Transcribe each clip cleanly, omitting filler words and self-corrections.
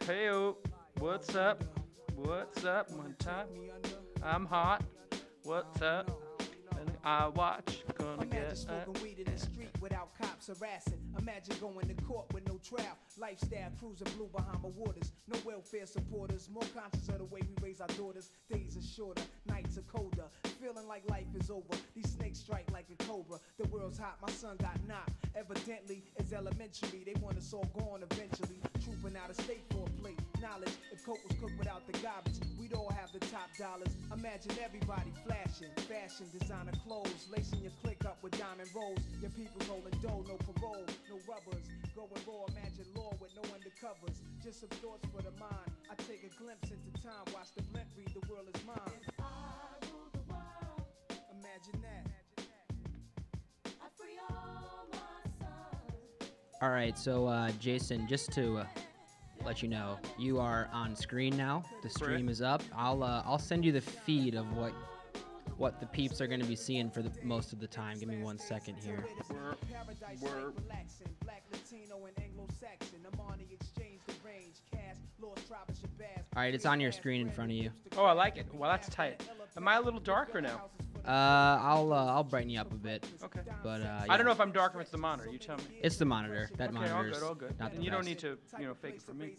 Hey, what's up? What's up? One time, I'm hot. What's up? And I watch. Gonna Imagine get smoking weed in the street without cops harassing. Imagine going to court with no trial. Lifestyle cruising blue Bahama waters. No welfare supporters. More conscious of the way we raise our daughters. Days are shorter, nights are colder. Feeling like life is over. These snakes strike like a cobra. The world's hot, my son got knocked. Evidently, it's elementary. They want us all gone eventually. Trooping out of state for a plate. Knowledge, if coke was cooked without the garbage, we'd all have the top dollars. Imagine everybody flashing. Fashion, designer clothes. Lacing your click up with diamond rolls. Your people rolling dough, no parole, no rubbers. Going raw, imagine law with no undercovers. Just some thoughts for the mind. I take a glimpse into time. Watch the blimp read, the world is mine. If I rule the world, Imagine that. I free all my sons. All right, so Jason, just to let you know, you are on screen now. The stream is up. I'll send you the feed of what the peeps are going to be seeing for the most of the time. Give me 1 second here. Word. Black, Latino, and Anglo-Saxon. Amani exchange the range. Cash, Lost Tribe of Shabazz. All right, it's on your screen in front of you. Oh, I like it. Well, that's tight. Am I a little darker now? I'll brighten you up a bit. Okay. But I don't know if I'm darker if it's the monitor. You tell me. It's the monitor. That Okay, monitor's all good. not the And you don't best. need to, fake it for me.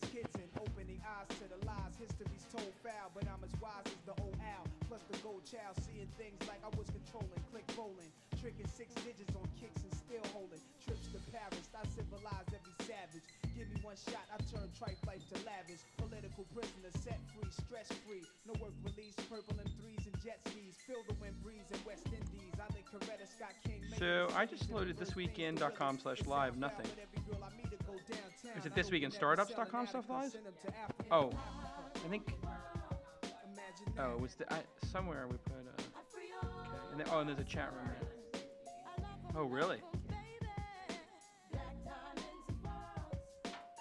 Opening eyes to the lies. History's told foul, but I'm as wise as the old owl. Plus the gold child, seeing things like I was controlling. Click rolling, tricking 6 digits on kicks and still holding. Trips to Paris, I civilize every savage. Give me one shot, I turn trife life to lavish. Political prisoner, set free, stress free. No work release, purple M3s and jet skis. Feel the wind breeze in West Indies. I think Coretta Scott King. So I just loaded thisweekend.com/live. Nothing. Is it thisweekinstartups.com/live? Oh, I think. Oh, it was somewhere we put. Okay, and then, and there's a chat room there. Oh, really?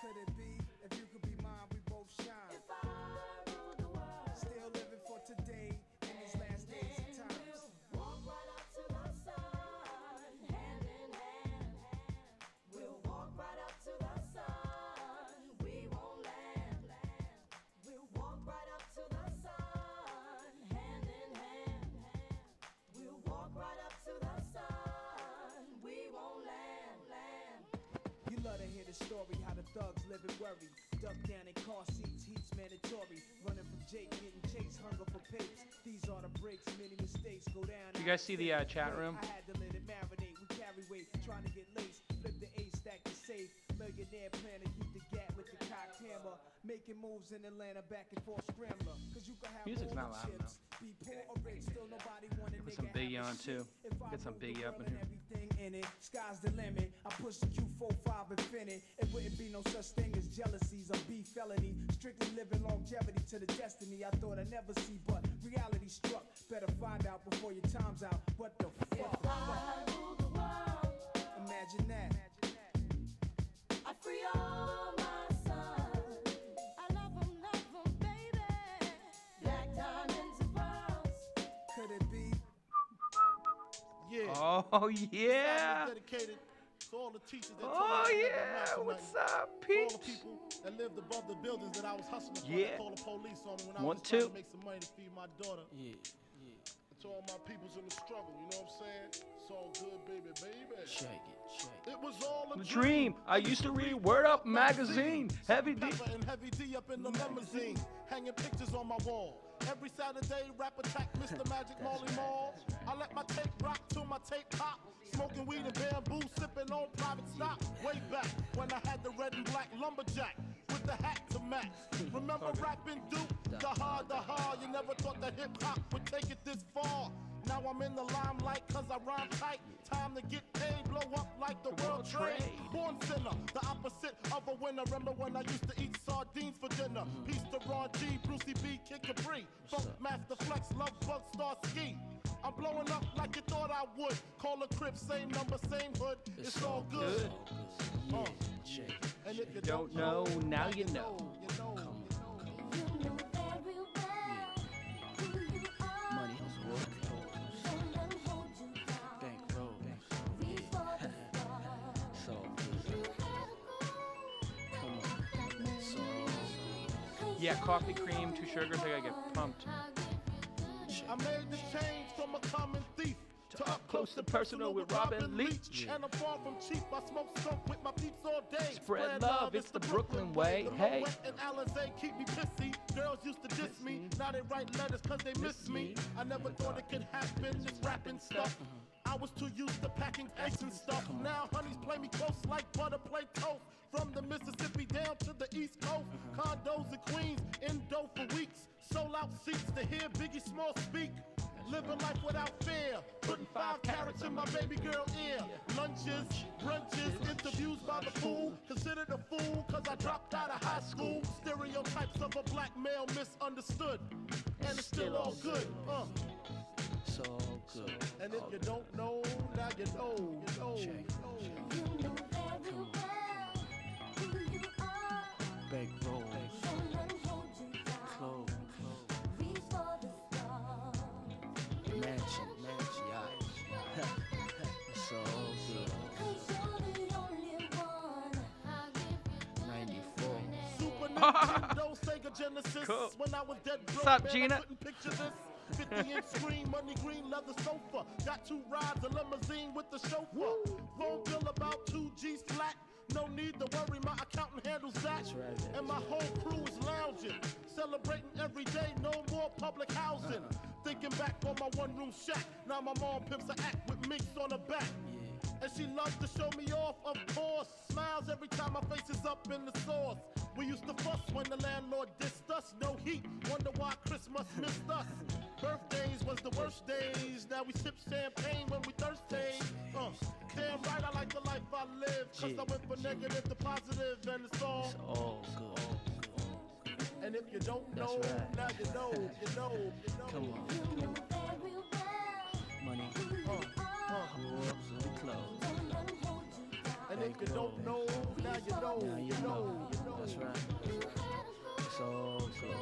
Could it be if you could be mine, we both shine? Still living for today in these last days and times. Walk right up to the sun, hand in hand. We'll walk right up to the sun. We won't land. We'll walk right up to the sun, hand in hand. We'll walk right up to the sun. We won't land. You love to hear the story how the thugs live and worry. Duck down in car seats, heat's mandatory. Running from Jake, getting chased, hunger for papes. These are the breaks, many mistakes go down. Do you guys see the chat room? I had to let it marinate. We carry weight, trying to get laced. Flip the A, stack the safe. Millionaire plan to keep the gap with the cocked hammer. Making moves in Atlanta, back and forth scrambler. Cause you can have Music's all not the loud chips. Be poor or rich, still nobody want a Put nigga some Biggie have a on, too. shit. If I Get some rule the Biggie up world in and here. everything in it, sky's the limit. I push the Q45 infinite. It wouldn't be no such thing as jealousies or beef felony. Strictly living longevity to the destiny I thought I'd never see, but reality struck. Better find out before your time's out. What the fuck? I rule the world. Imagine that. I free all my sons. I love 'em, baby. Black diamonds and pearls. Could it be? Yeah. Oh, yeah. Dedicated to all the teachers that Oh, told me I yeah. never amount to What's nothing. up, To all the peeps? people that lived above the buildings that I was hustling for. Yeah. That called the police on me when I One, was trying two. to make some money to feed my daughter. Yeah. And to all my peoples in the struggle, you know what I'm saying? It's all good, baby. Shake it. It was all a The dream. I used to read Word Up magazine. Heavy D. Pepper and Heavy D up in the limousine, hanging pictures on my wall. Every Saturday, rap attack Mr. Magic Marley Marl. I let my tape rock till my tape pop. Smoking weed and bamboo, sipping on private stock. Way back when I had the red and black lumberjack with the hat to match. Remember rapping Duke? The hard, you never thought that hip hop would take it this far. Now I'm in the limelight cause I rhyme tight. Time to get paid, blow up like the world trade. Born sinner, the opposite of a winner. Remember when I used to eat sardines for dinner? Peace to Ron G, Brucey B, Kid Capri. Funk Master Flex, Love Bug, Star Ski. I'm blowing up like you thought I would. Call a crib, same number, same hood. It's all good. And if you Don't know, now you know. you know. You know very well who you are. Money is work. Don't let 'em hold you down. Bankroll. Reach for the stars. So You had a goal, come on. So Yeah, coffee cream, 2 sugars. I gotta get pumped. I made the change from a common thief to up close and personal with Robin Leach. And I'm far from cheap. I smoke skunk with my peeps all day. Spread love, it's the Brooklyn way. The Hey. Moet and Alizé keep me pissy. Girls used to diss me. Now they write letters cause they miss me. I never thought it could happen, this rapping stuff. I was too used to packing ice and stuff. Now honeys play me close like butter play toast. From the Mississippi down to the East Coast. Condos in Queens, in dough for weeks. Sold out seats to hear Biggie Small speak. Living life without fear. Putting 5 carats in my baby girl ear. Lunches, brunches, interviews by the fool. Considered a fool cause I dropped out of high school. Stereotypes of a black male misunderstood. And it's still all good. It's all good. And if you don't know, now you know. You know. Big roll. Close. Mansion, yeah. It's all good. 94. Super Nintendo, Sega Genesis. Cool. When I was dead broke, Sup, man, Gina? I couldn't picture this. 50-inch screen, money green, leather sofa. Got 2 rides, a limousine with the chauffeur. Phone bill about 2 G's flat. No need to worry, my accountant handles that. right. And my whole crew is lounging. Celebrating every day, no more public housing. Thinking back on my one-room shack. Now my mom pimps an act with minks on her back. And she loves to show me off, of course. Smiles every time my face is up in the sauce. We used to fuss when the landlord dissed us. No heat, wonder why Christmas missed us. Birthdays was the worst days. Now we sip champagne when we thirsty. Damn right, I like the life I live. Cause I went from negative to positive, and it's all. It's all good. And if you don't That's know, right. now you know, you know, you know. Come on. Money. We close. And if you don't know, now you know, Now you know, you know. That's right. It's all good.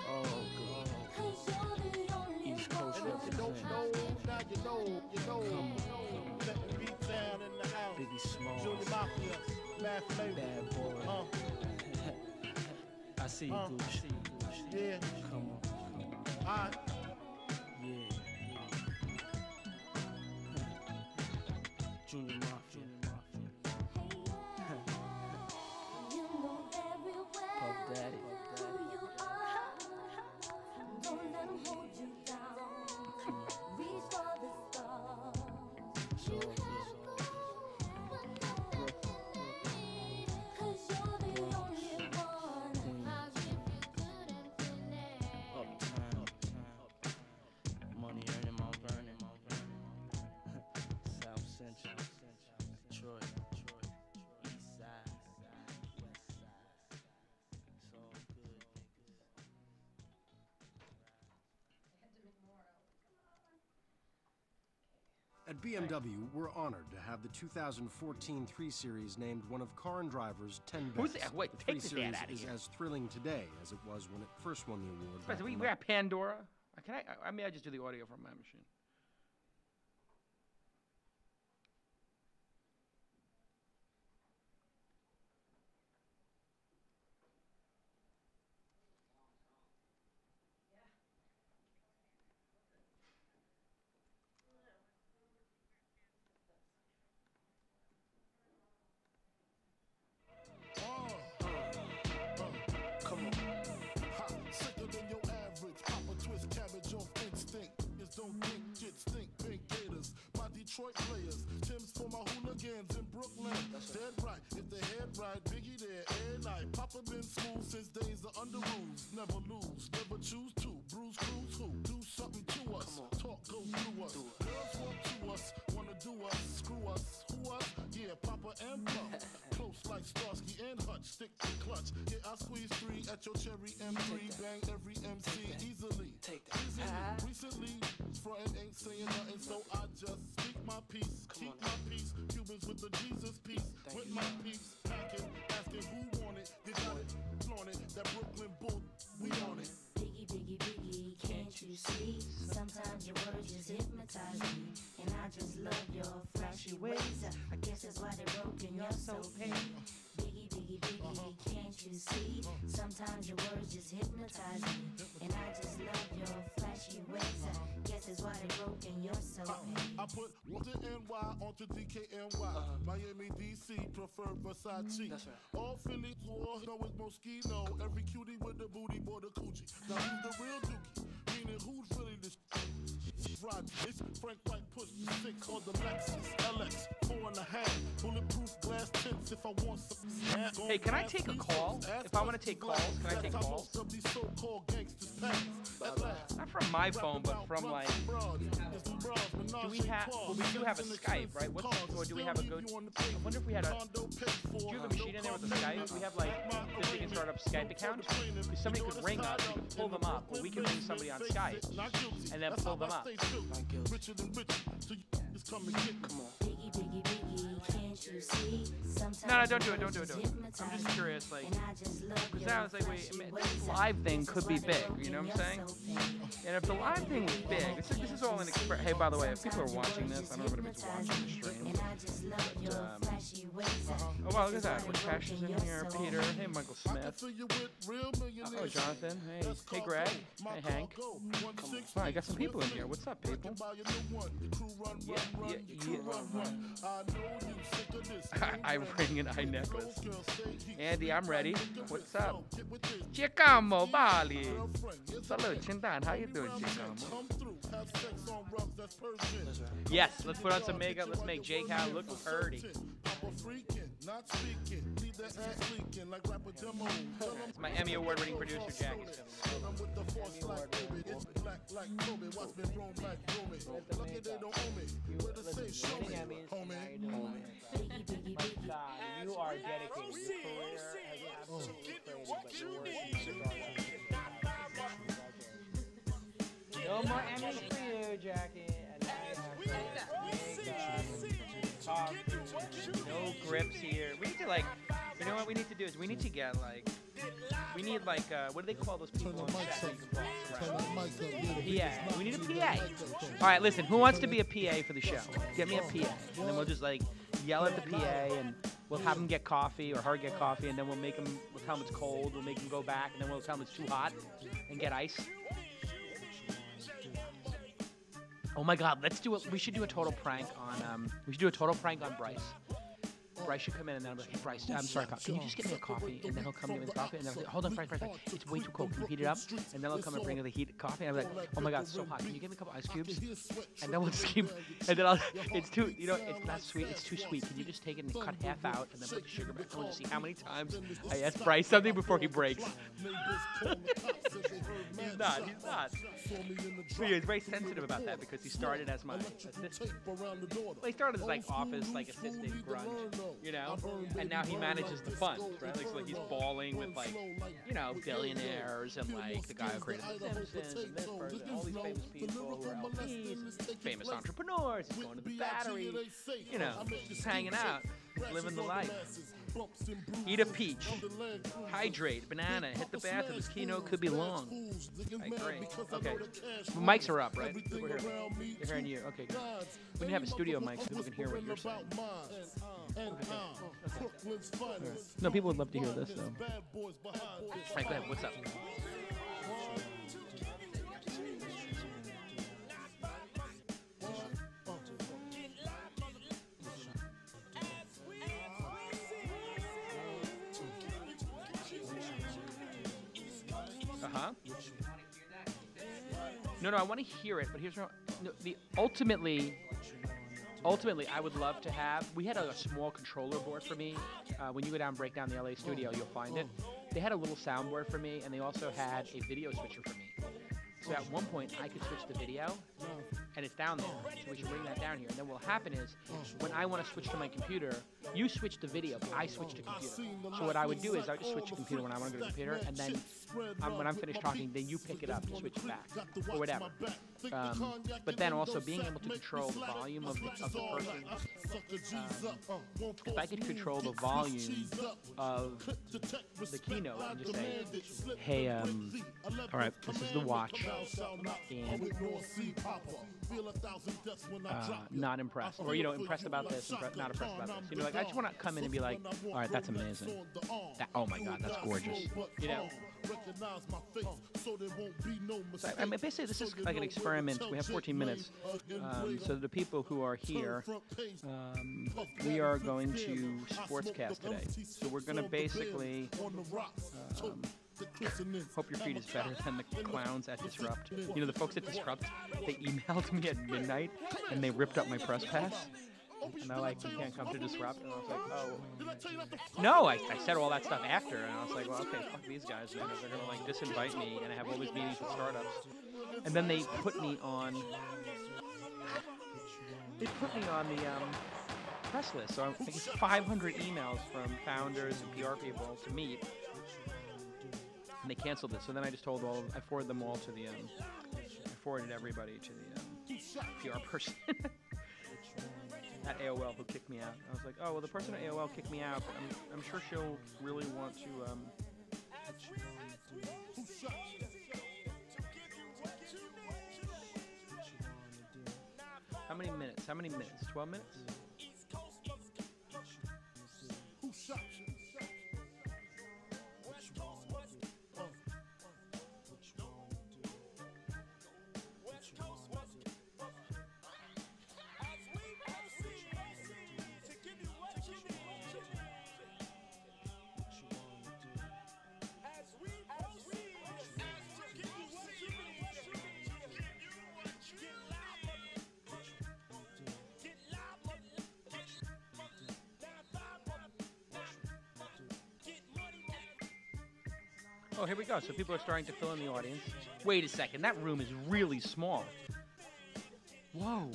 All good. East Coast And if you don't represent. know, now you know, you know. Let the beat down in the house. Biggie Smalls. Junior Mafia, Mad Flavor. Bad boy. I see you, Gooch. Yeah, Come on. alright. Yeah. Junior Mafia. Puff Daddy. So good. Uptown. Money earning, my burning. South Central. Detroit. East Side. West Side. It's all good, niggas. At BMW, we're honored to have the 2014 3 Series named one of Car and Driver's 10 Who's best. that? Wait, the take 3 the Series dad outta is here. as thrilling today as it was when it first won the award. back Wait, in we got Pandora. Can I may I just do the audio from my machine? Come on. Ha, sicker than your average. Papa twist cabbage off instinct. Just don't think, get stink, pink gators. My Detroit players. Tim's for my hooligans in Brooklyn. Dead right. If they head right, Biggie there every night. Papa been smooth since days of under rules. Never lose, never choose to. Bruise, cruise, who? Do something to us. Talk, go through us. Girls want to us, wanna do us, screw us, who us? Yeah, Papa and Puff. Close like Starsky and Hutch, stick to clutch. Yeah, I squeeze 3 at your cherry M3. Bang every MC easily. Easily. Recently, frontin' ain't saying nothing, so I just speak my peace. Keep my peace. Cubans with the Jesus peace. With my peace. Packing, asking who want it. You got it, flaunt it. That Brooklyn bull, we on it. Biggie, biggie, biggie, can't you see? Sometimes your words just hypnotize me. And I just love your flashy ways. I guess that's why they're broken, you're so pain. Biggie, biggie, biggie, can't you you see? Sometimes your words just hypnotize me, and I just love your flashy ways. I guess it's why they broke in your soul. I put the NY onto DKNY. Miami, DC, prefer Versace. That's right. All Philly, all know is Moschino. Every cutie with the booty, boy, the coochie. Now who's the real dookie? Meaning who's really this ride? It's Frank White push the 6 or the Lexus LX 4.5. Bulletproof glass tints if I want some. Hey, can I take a call? If I want to take calls, can I take calls? Not from my phone, but from like. Do we have? Well, we do have a Skype, right? Or do we have a go? I wonder if we had a. Do you have a machine in there with a Skype? We have like this Vegan Startup Skype account. If somebody could ring us, we could pull them up, or we can ring somebody on Skype and then pull them up. Biggie, biggie, biggie, can't you see? Sometimes No, don't do it. your Don't do it. words Don't. just I'm just hypnotize curious, me, like. and I just love Because your now it's like, wait, flashy this ways. live thing Guess could it's be why they big, broke you know in what I'm your saying? soul. And if the live thing was big, this is all an express. Hey, by the way, if people are watching this, I don't know if anybody's watching the stream. And I just love your flashy ways. Oh wow, look at that. What Cash is in here? Peter. Hey, Michael Smith. Oh, Jonathan. Hey, Greg. Hey, Hank. Wow, I got some people in here. What's up, people? I ring an eye necklace. Andy, I'm ready. What's up? Chicamo Bali. Salute, Chintan. How you doing, Chicamo? Yes, let's put on some makeup. Let's make Jake Howe look pretty. It's my Emmy Award-winning producer, Jackie. You are dedicated. Your career has absolutely crazy, but no more Emmys for you, Jackie. No grips here. We need to like, you know what we need to do is we need to get like, we need like, what do they call those people on set that you can boss around? PA. We need a PA. All right, listen. Who wants to be a PA for the show? Get me a PA, and then we'll just like yell at the PA, and we'll have him get coffee or her get coffee, and then we'll make him. We'll tell him it's cold. We'll make him go back, and then we'll tell him it's too hot, and get ice. Oh my God, let's do it. We should do a total prank on. We should do a total prank on Bryce. Bryce should come in and then I'm like, hey Bryce, I'm sorry, can you just get me a coffee? And then he'll come give me the coffee and then I'll say, hold on, Bryce, it's way too cold. Can you heat it up? And then he'll come and bring me the heated coffee and I'm like, oh my God, it's so hot. Can you give me a couple ice cubes? And then we'll just keep, and then it's too, you know, it's not sweet, it's too sweet. Can you just take it and cut half out and then put the sugar back? I want to see how many times I ask Bryce something before he breaks. He's not. But yeah, he's very sensitive about that because he started as my assistant. Well, he started as like office, like assistant grunt, you know, and now he manages the funds, right? Like, so, like he's balling with like, you know, billionaires and like the guy who created The Simpsons and this person, all these famous people who are LPs, famous entrepreneurs. He's going to the Battery, you know, just hanging out, living the life. Eat a peach, hydrate, banana, hit the bathroom. This keynote could be long. I agree. Okay, mics are up, right? We're here. They're hearing you. Okay, good. We need to have a studio mic so people can hear what you're saying. Okay. No, people would love to hear this, though. All right, go ahead. What's up? Uh-huh. No, I want to hear it, but here's what, no, ultimately, I would love to have. We had a small controller board for me. When you go down and break down the LA studio, you'll find it. They had a little soundboard for me, and they also had a video switcher for me. So at one point, I could switch the video, and it's down there. So we should bring that down here. And then what will happen is, when I want to switch to my computer, you switch the video, but I switch to computer. So what I would do is I would just switch to computer when I want to go to computer, and then when I'm finished talking, then you pick it up and switch it back, or whatever. But then also being able to control the volume of the person. If I could control the volume of the keynote and just say, hey, all right, this is the watch, and not impressed, or impressed about this, not impressed about this. Like I just want to come in and be like, all right, that's amazing. Oh my God, that's gorgeous. So I mean, basically, this is like an experiment. We have 14 minutes, so the people who are here, we are going to sportscast today. So we're going to basically. Hope your feed is better than the clowns at Disrupt. The folks at Disrupt, they emailed me at midnight and they ripped up my press pass. And they're like, you can't come to Disrupt. And I was like, oh. No, I said all that stuff after. And I was like, well, okay, fuck these guys, man. They're going to like disinvite me and I have all these meetings with startups. And then they put me on the press list. So I think it's 500 emails from founders and PR people to meet. And they canceled it. So then I just told I forwarded them all to I forwarded everybody to the PR person at AOL who kicked me out. I was like, oh, well, the person at AOL kicked me out, but I'm sure she'll really want to, How many minutes? 12 minutes? Oh, here we go. So people are starting to fill in the audience. Wait a second. That room is really small. Whoa.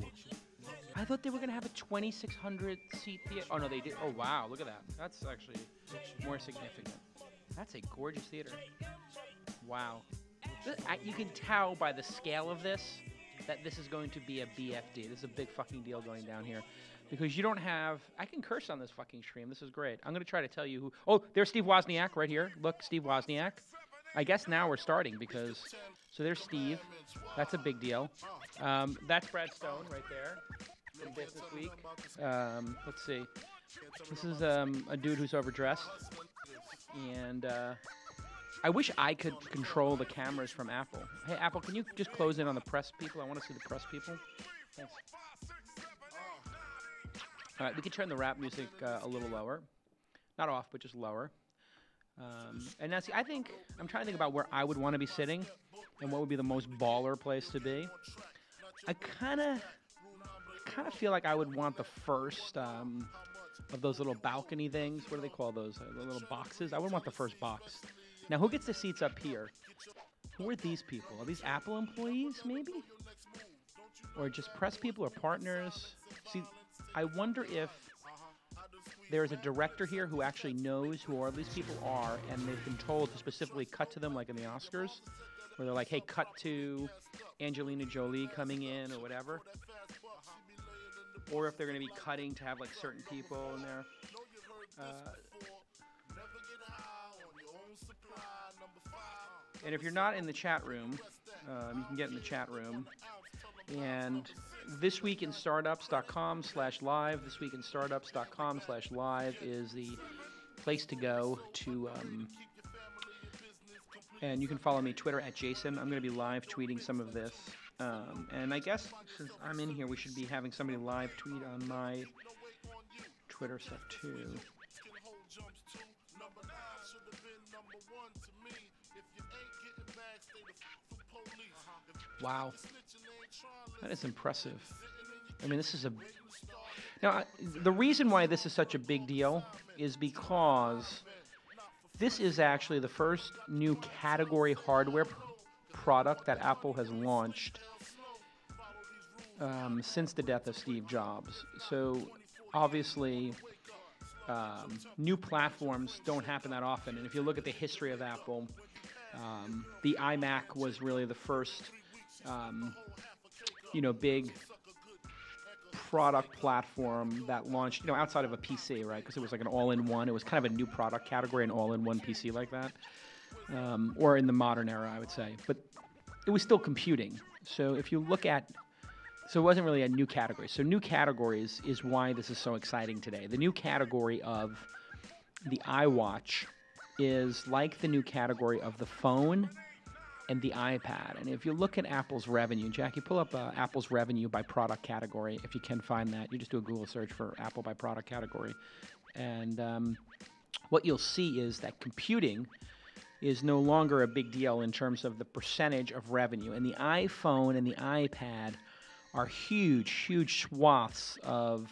I thought they were going to have a 2,600 seat theater. Oh, no, they did. Oh, wow. Look at that. That's actually more significant. That's a gorgeous theater. Wow. You can tell by the scale of this that this is going to be a BFD. This is a big fucking deal going down here. Because you don't have... I can curse on this fucking stream. This is great. I'm going to try to tell you who... Oh, there's Steve Wozniak right here. Look, Steve Wozniak. I guess now we're starting because... So there's Steve. That's a big deal. That's Brad Stone right there from Business Week. Let's see. This is a dude who's overdressed. And I wish I could control the cameras from Apple. Hey, Apple, can you just close in on the press people? I want to see the press people. Thanks. All right, we can turn the rap music a little lower. Not off, but just lower. And now, see, I'm trying to think about where I would want to be sitting and what would be the most baller place to be. I kind of feel like I would want the first of those little balcony things. What do they call those? The little boxes? I would want the first box. Now, who gets the seats up here? Who are these people? Are these Apple employees, maybe? Or just press people or partners? See, I wonder if there's a director here who actually knows who all these people are, and they've been told to specifically cut to them, like in the Oscars, where they're like, hey, cut to Angelina Jolie coming in or whatever. Or if they're going to be cutting to have like certain people in there. And if you're not in the chat room, you can get in the chat room. And thisweekinstartups.com/live, thisweekinstartups.com/live is the place to go to, and you can follow me Twitter at Jason. I'm going to be live tweeting some of this. And I guess since I'm in here, we should be having somebody live tweet on my Twitter stuff too. Wow. That is impressive. I mean, this is Now, the reason why this is such a big deal is because this is actually the first new category hardware product that Apple has launched since the death of Steve Jobs. So, obviously, new platforms don't happen that often. And if you look at the history of Apple, the iMac was really the first big product platform that launched, outside of a PC, right? Because it was like an all-in-one. It was kind of a new product category, an all-in-one PC like that. Or in the modern era, I would say. But it was still computing. So if you look at So it wasn't really a new category. So new categories is why this is so exciting today. The new category of the iWatch is like the new category of the phone and the iPad. And if you look at Apple's revenue, Jackie, pull up Apple's revenue by product category if you can find that. You just do a Google search for Apple by product category. And what you'll see is that computing is no longer a big deal in terms of the percentage of revenue. And the iPhone and the iPad are huge, huge swaths of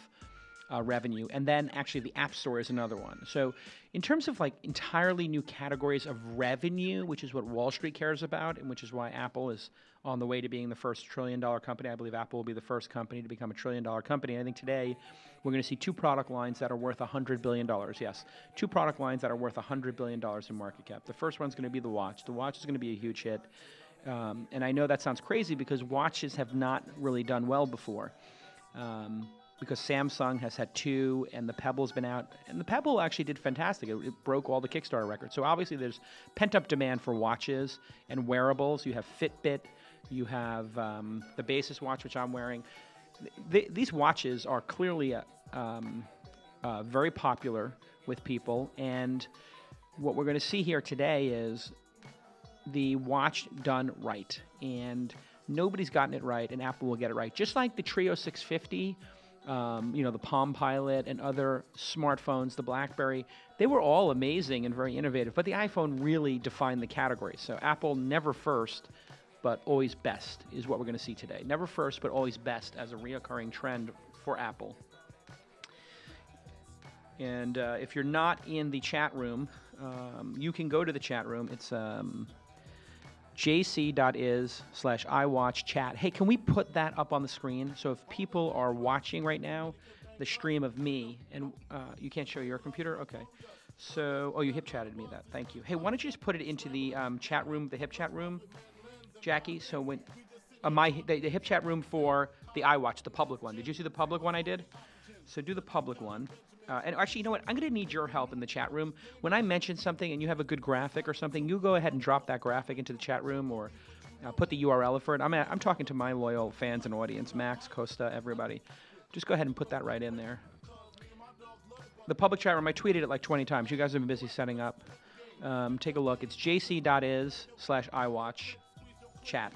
revenue. And then actually the App Store is another one. So in terms of like entirely new categories of revenue, which is what Wall Street cares about, and which is why Apple is on the way to being the first $1 trillion company. I believe Apple will be the first company to become $1 trillion company. And I think today we're going to see two product lines that are worth $100 billion. Yes, two product lines that are worth $100 billion in market cap. The first one's going to be the watch. The watch is going to be a huge hit. And I know that sounds crazy because watches have not really done well before. Because Samsung has had two, and the Pebble's been out. And the Pebble actually did fantastic. It broke all the Kickstarter records. So obviously there's pent-up demand for watches and wearables. You have Fitbit. You have the Basis watch, which I'm wearing. These watches are clearly very popular with people. And what we're going to see here today is the watch done right. And nobody's gotten it right, and Apple will get it right. Just like the Trio 650, the Palm Pilot and other smartphones, the BlackBerry, they were all amazing and very innovative, but the iPhone really defined the category. So Apple never first, but always best is what we're going to see today. Never first, but always best as a reoccurring trend for Apple. And if you're not in the chat room, you can go to the chat room. It's jc.is/iWatchChat. Hey, can we put that up on the screen? So if people are watching right now, the stream of me, and you can't show your computer? Okay. So, you hip chatted me that. Thank you. Hey, why don't you just put it into the chat room, the hip chat room, Jackie? So when the hip chat room for the iWatch, the public one. Did you see the public one I did? So do the public one. And actually, you know what? I'm going to need your help in the chat room. When I mention something and you have a good graphic or something, you go ahead and drop that graphic into the chat room or put the URL for it. I'm talking to my loyal fans and audience, Max, Costa, everybody. Just go ahead and put that right in there. The public chat room, I tweeted it like 20 times. You guys have been busy setting up. Take a look. It's jc.is/iWatchChat.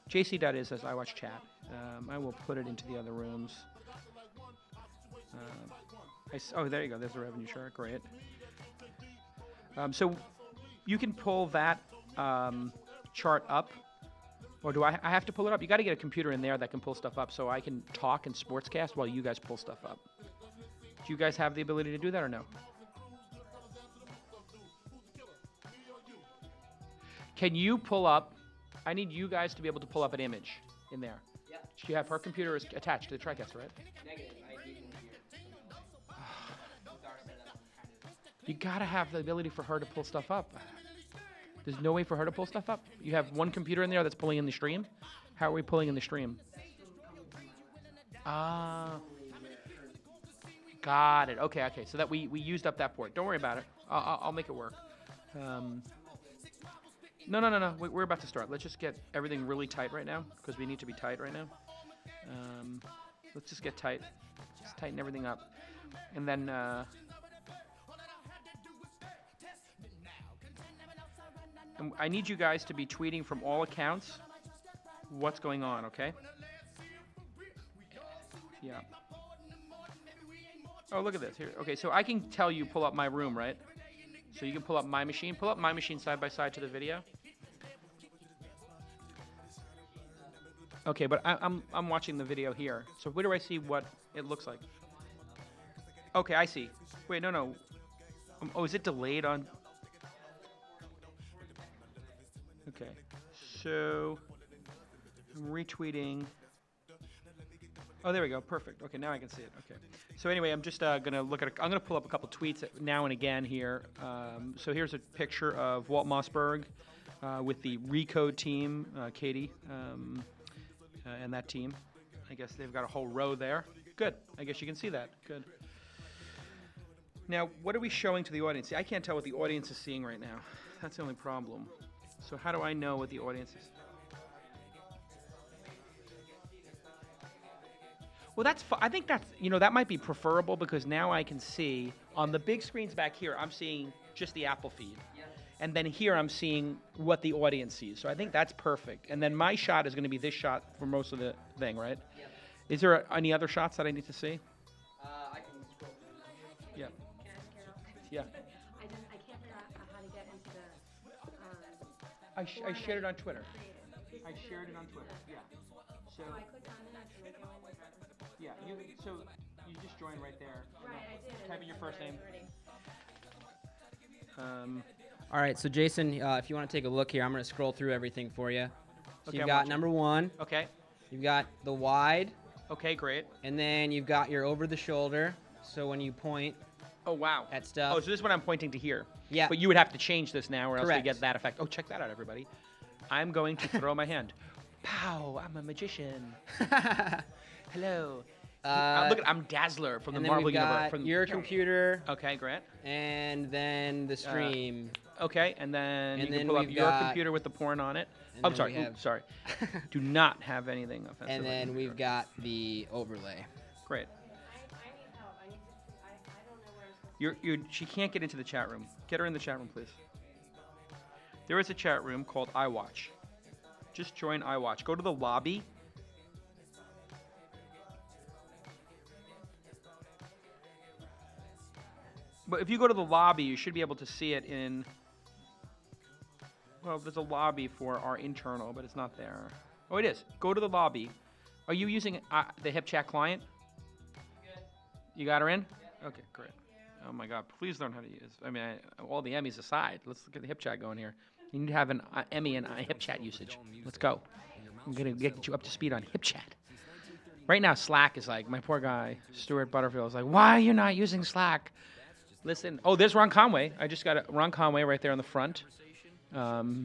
jc.is/iWatchChat. I will put it into the other rooms. There you go. There's the revenue chart. Great. So you can pull that chart up, or do I have to pull it up? You got to get a computer in there that can pull stuff up so I can talk and sportscast while you guys pull stuff up. Do you guys have the ability to do that or no? Can you pull up? I need you guys to be able to pull up an image in there. Yeah. You have her computer is attached to the TriCaster, right? Negative. You gotta have the ability for her to pull stuff up. There's no way for her to pull stuff up. You have one computer in there that's pulling in the stream. How are we pulling in the stream? Got it. Okay. So that we used up that port. Don't worry about it. I'll make it work. No. We're about to start. Let's just get everything really tight right now because we need to be tight right now. Let's just get tight. Just tighten everything up, and then. And I need you guys to be tweeting from all accounts what's going on, okay? Yeah. Oh, look at this. Here. Okay, so I can tell you pull up my room, right? So you can pull up my machine. Pull up my machine side by side to the video. Okay, but I'm watching the video here. So where do I see what it looks like? Okay, I see. Wait, no. Oh, is it delayed on? Okay, so I'm retweeting. Oh, there we go. Perfect. Okay, now I can see it. Okay. So anyway, I'm just gonna look at. I'm gonna pull up a couple tweets now and again here. So here's a picture of Walt Mossberg with the Recode team, Katie, and that team. I guess they've got a whole row there. Good. I guess you can see that. Good. Now, what are we showing to the audience? See, I can't tell what the audience is seeing right now. That's the only problem. So how do I know what the audience is? Well, I think that's, that might be preferable because now I can see on the big screens back here, I'm seeing just the Apple feed. And then here I'm seeing what the audience sees. So I think that's perfect. And then my shot is going to be this shot for most of the thing, right? Yep. Is there any other shots that I need to see? I can scroll. Yeah. Can I ask Carol? Yeah. I can't figure out how to get into the. I shared it on Twitter. I shared it on Twitter. Yeah. So I clicked on it and I joined. yeah, so you just join right there. Right, I did. Type in your first name. All right, so Jason, if you want to take a look here, I'm going to scroll through everything for you. So Okay, you've I'm got watching. number 1. Okay. You've got the wide, Okay, great. and then you've got your over the shoulder. So when you point Oh wow. at stuff, Oh, so this is what I'm pointing to here. Yeah. But you would have to change this now, or else we Correct. get that effect. Oh, check that out, everybody. I'm going to throw my hand. Pow! I'm a magician. Hello. Look at I'm Dazzler from the and then Marvel we've Universe. got From your computer, Okay, great. and then the stream. Okay, and then And you can then pull up we've your got- computer with the porn on it. and I'm then sorry. we have- Sorry. Do not have anything offensive. and on then your we've computer. got the overlay. Great. I need help. I don't know where I'm supposed She can't get into the chat room. Get her in the chat room, please. There is a chat room called iWatch. Just join iWatch. Go to the lobby. But if you go to the lobby, you should be able to see it in... Well, there's a lobby for our internal, but it's not there. Oh, it is. Go to the lobby. Are you using the HipChat client? You got her in? Okay, great. Oh my God, please learn how to use. I mean, all the Emmys aside, let's get the HipChat going here. You need to have an Emmy and HipChat usage. Let's go. I'm gonna get you up to speed on HipChat. Right now, Slack is like, my poor guy, Stuart Butterfield, is like, why are you not using Slack? Listen, oh, there's Ron Conway. I just got Ron Conway right there on the front.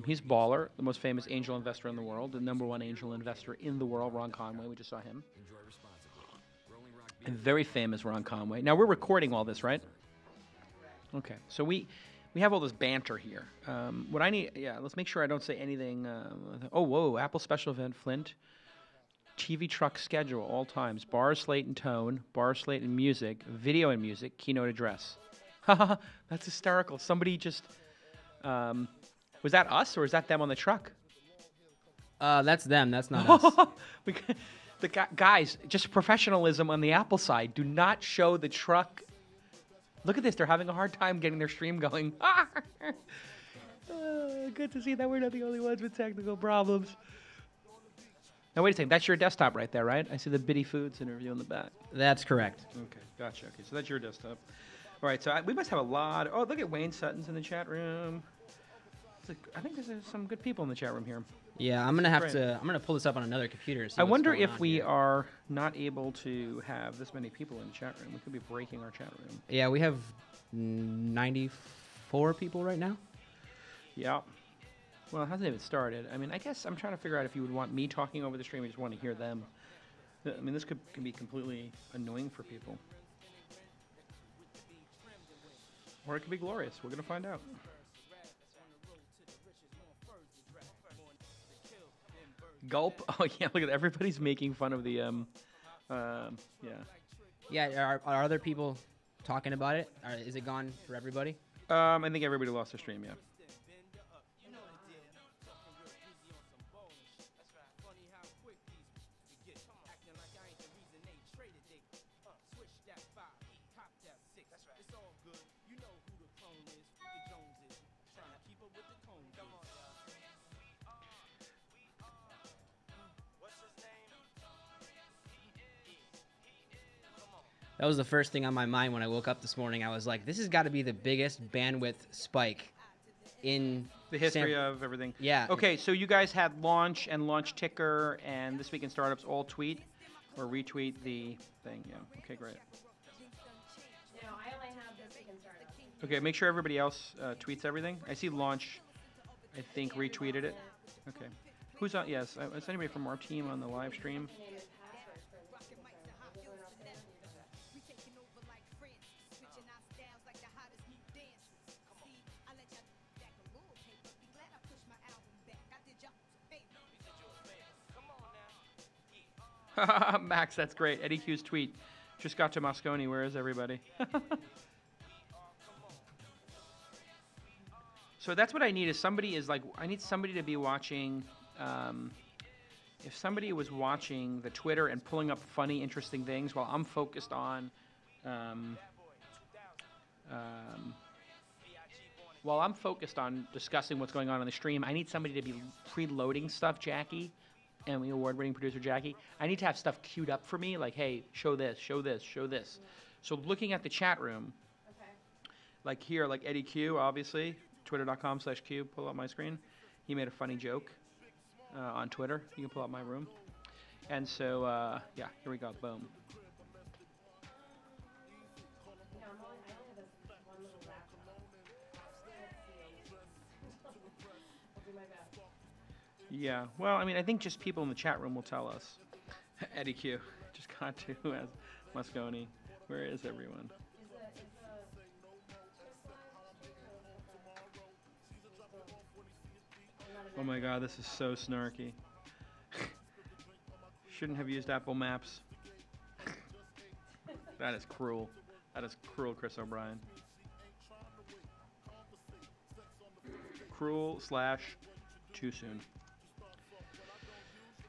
He's baller, the most famous angel investor in the world, the #1 angel investor in the world, Ron Conway. We just saw him. A very famous Ron Conway. Now, we're recording all this, right? Okay, so we have all this banter here. What I need, let's make sure I don't say anything. Oh, whoa, Apple special event, Flint. TV truck schedule, all times. Bar, slate, and tone. Bar, slate, and music. Video and music. Keynote address. Haha, that's hysterical. Somebody just... was that us, or is that them on the truck? That's them. That's not us. Guys, just professionalism on the Apple side. Do not show the truck. Look at this. They're having a hard time getting their stream going. Good to see that we're not the only ones with technical problems. Now, wait a second. That's your desktop right there, right? I see the Biddy Foods interview in the back. That's correct. Okay, gotcha. Okay, so that's your desktop. All right, so we must have a lot. Oh, look at Wayne Sutton's in the chat room. I think there's some good people in the chat room here. Yeah, I'm gonna Great. I'm gonna pull this up on another computer. See I what's wonder going if on we here. are not able to have this many people in the chat room. We could be breaking our chat room. Yeah, we have 94 people right now. Yeah. Well, it hasn't even started. I mean, I guess I'm trying to figure out if you would want me talking over the stream or just want to hear them. I mean, this can be completely annoying for people. Or it could be glorious. We're going to find out. Gulp. Oh, yeah, look at everybody's making fun of the, yeah. Yeah, are other people talking about it? Is it gone for everybody? I think everybody lost their stream, yeah. That was the first thing on my mind when I woke up this morning. I was like, this has got to be the biggest bandwidth spike in The history of everything. Yeah. Okay, so you guys had launch and launch ticker and This Week in Startups all tweet or retweet the thing. Yeah. Okay, great. No, I only have this week in startup. Okay, make sure everybody else tweets everything. I see launch, I think, retweeted it. Okay. Who's on? Yes. Is anybody from our team on the live stream? Name is password for this week in startup. Everyone else can do it. Max, that's great. Eddie Q's tweet just got to Moscone. Where is everybody? So that's what I need. Is somebody is like I need somebody to be watching. If somebody was watching the Twitter and pulling up funny, interesting things while I'm focused on. While I'm focused on discussing what's going on the stream, I need somebody to be preloading stuff, Jackie, Emmy award-winning producer Jackie. I need to have stuff queued up for me, like, hey, show this, show this, show this. So looking at the chat room, like here, like Eddie Q, obviously, twitter.com/Q, pull up my screen. He made a funny joke on Twitter. You can pull up my room. And so, yeah, here we go, boom. Yeah, well, I mean, I think just people in the chat room will tell us. Eddie Q just got to as Moscone. Where is everyone? Oh my God, this is so snarky. Shouldn't have used Apple Maps. That is cruel. That is cruel, Chris O'Brien. Cruel / too soon.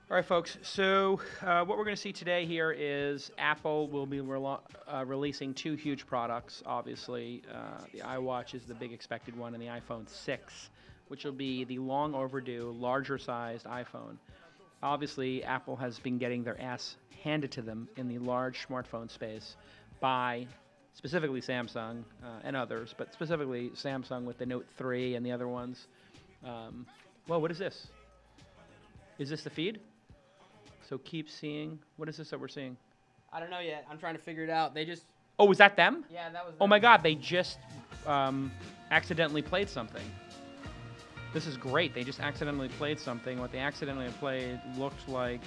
All right, folks. So what we're going to see today here is Apple will be releasing 2 huge products. Obviously, the iWatch is the big expected one, and the iPhone 6, which will be the long overdue, larger-sized iPhone. Obviously, Apple has been getting their ass handed to them in the large smartphone space by specifically Samsung and others, but specifically Samsung with the Note 3 and the other ones. Well, what is this? Is this the feed? So keep seeing. What is this that we're seeing? I don't know yet. I'm trying to figure it out. They just. Oh, was that them? Yeah, that was them. Oh my God, they just accidentally played something. This is great. They just accidentally played something. What they accidentally played looked like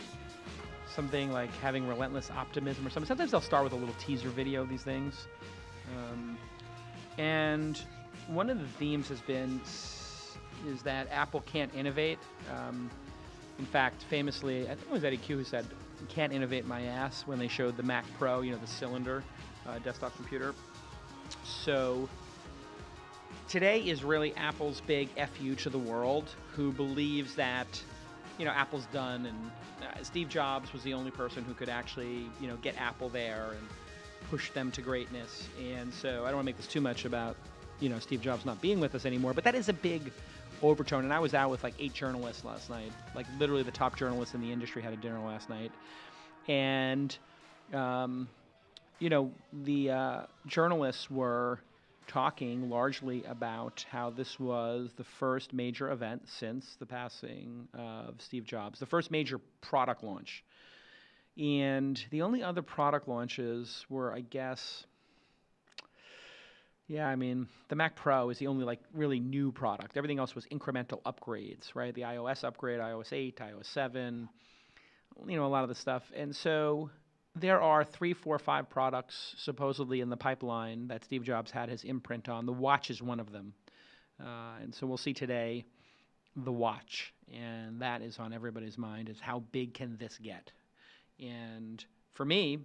something like having relentless optimism or something. Sometimes they'll start with a little teaser video of these things. And one of the themes has been is that Apple can't innovate. In fact, famously, I think it was Eddie Q who said, "Can't innovate my ass," when they showed the Mac Pro, you know, the cylinder desktop computer. So today is really Apple's big FU to the world, who believes that, you know, Apple's done, and Steve Jobs was the only person who could actually, you know, get Apple there and push them to greatness. And so I don't want to make this too much about, you know, Steve Jobs not being with us anymore, but that is a big overtone. And I was out with like 8 journalists last night, like literally the top journalists in the industry had a dinner last night. And, you know, the journalists were talking largely about how this was the first major event since the passing of Steve Jobs, the first major product launch. And the only other product launches were, I guess, yeah, I mean, the Mac Pro is the only, like, really new product. Everything else was incremental upgrades, right? The iOS upgrade, iOS 8, iOS 7, you know, a lot of the stuff. And so there are 3, 4, 5 products supposedly in the pipeline that Steve Jobs had his imprint on. The watch is one of them. And so we'll see today the watch. And that is on everybody's mind, is how big can this get? And for me,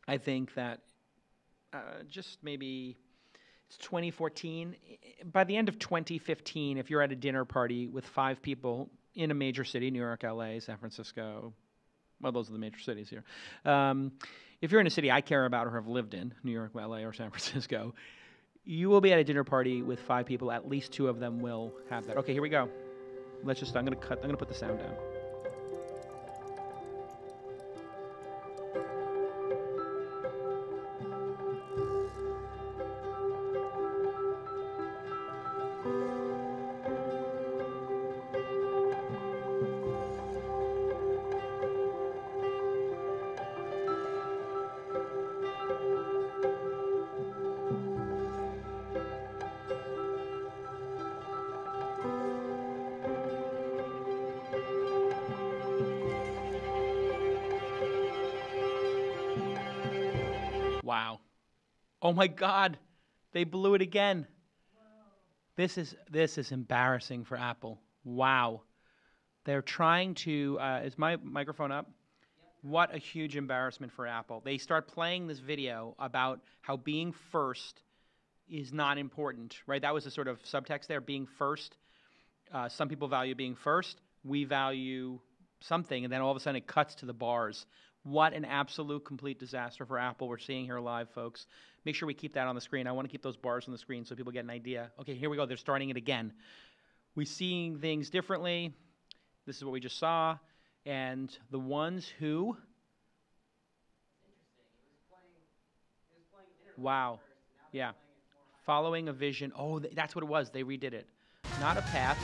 I think that just maybe it's 2014. By the end of 2015, if you're at a dinner party with 5 people in a major city, New York, LA, San Francisco, well, those are the major cities here. If you're in a city I care about or have lived in, New York, LA, or San Francisco, you will be at a dinner party with 5 people. At least 2 of them will have that. Okay, here we go. I'm going to put the sound down. Wow. Oh my God. They blew it again. This is embarrassing for Apple. Wow. They're trying to is my microphone up? What a huge embarrassment for Apple. They start playing this video about how being first is not important, right? That was the sort of subtext there, being first. Some people value being first. We value something, and then all of a sudden it cuts to the bars. What an absolute complete disaster for Apple we're seeing here live, folks. Make sure we keep that on the screen. I want to keep those bars on the screen so people get an idea. Okay, here we go. They're starting it again. We're seeing things differently. This is what we just saw. And the ones who... Wow. Yeah. Following a vision. Oh, that's what it was. They redid it. Not a path.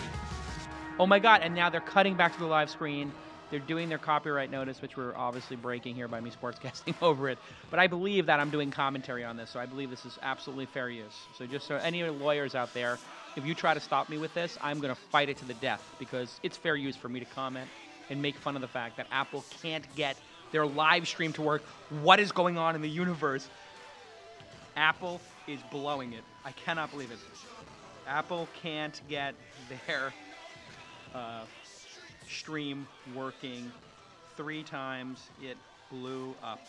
Oh, my God. And now they're cutting back to the live screen. They're doing their copyright notice, which we're obviously breaking here by me sportscasting over it. But I believe that I'm doing commentary on this, so I believe this is absolutely fair use. So just so any lawyers out there, if you try to stop me with this, I'm going to fight it to the death because it's fair use for me to comment and make fun of the fact that Apple can't get their live stream to work. What is going on in the universe? Apple is blowing it. I cannot believe it. Apple can't get their stream working 3 times. It blew up.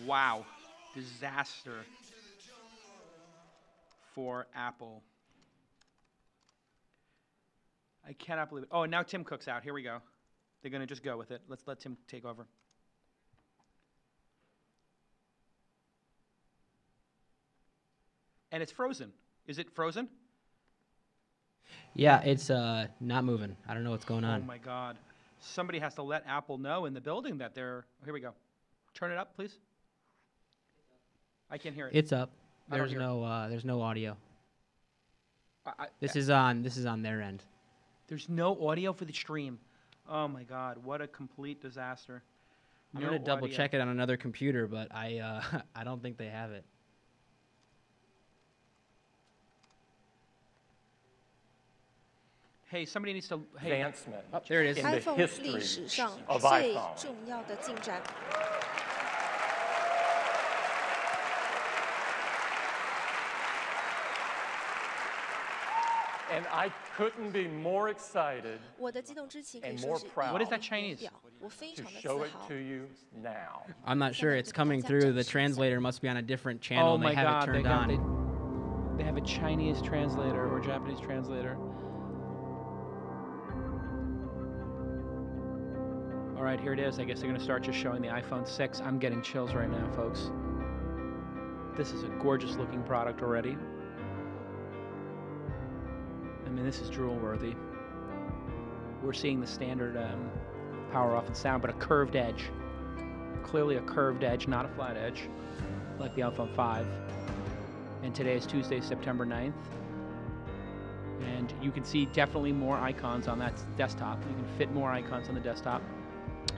Wow. Disaster for Apple. I cannot believe it. Oh, and now Tim Cook's out. Here we go. They're going to just go with it. Let's let Tim take over. And it's frozen. Is it frozen? Yeah, it's not moving. I don't know what's going on. Oh my God. Somebody has to let Apple know in the building that they're... Here we go. Turn it up, please. I can't hear it. It's up. I don't There's hear no audio. This I- is on their end. There's no audio for the stream. Oh my God, what a complete disaster. I'm No gonna double audio. check it on another computer, but I I don't think they have it. Hey, somebody needs to... Hey, advancement Oh, there it is. in the iPhone history 历史上 of 最 iPhone. 重要的进展。 And I couldn't be more excited 我的激动之情可以 and 说 more 是 proud What is that Chinese? 表我非 to 常的 show 自 it 豪 to。you now. I'm not sure. It's coming through. The translator must be on a different channel. oh and my they have God, it they, turned got, on. they have a Chinese translator or Japanese translator. All right, here it is. I guess they're going to start just showing the iPhone 6. I'm getting chills right now, folks. This is a gorgeous looking product already. I mean, this is drool-worthy. We're seeing the standard power off and sound, but a curved edge. Clearly a curved edge, not a flat edge, like the iPhone 5. And today is Tuesday, September 9th. And you can see definitely more icons on that desktop. You can fit more icons on the desktop.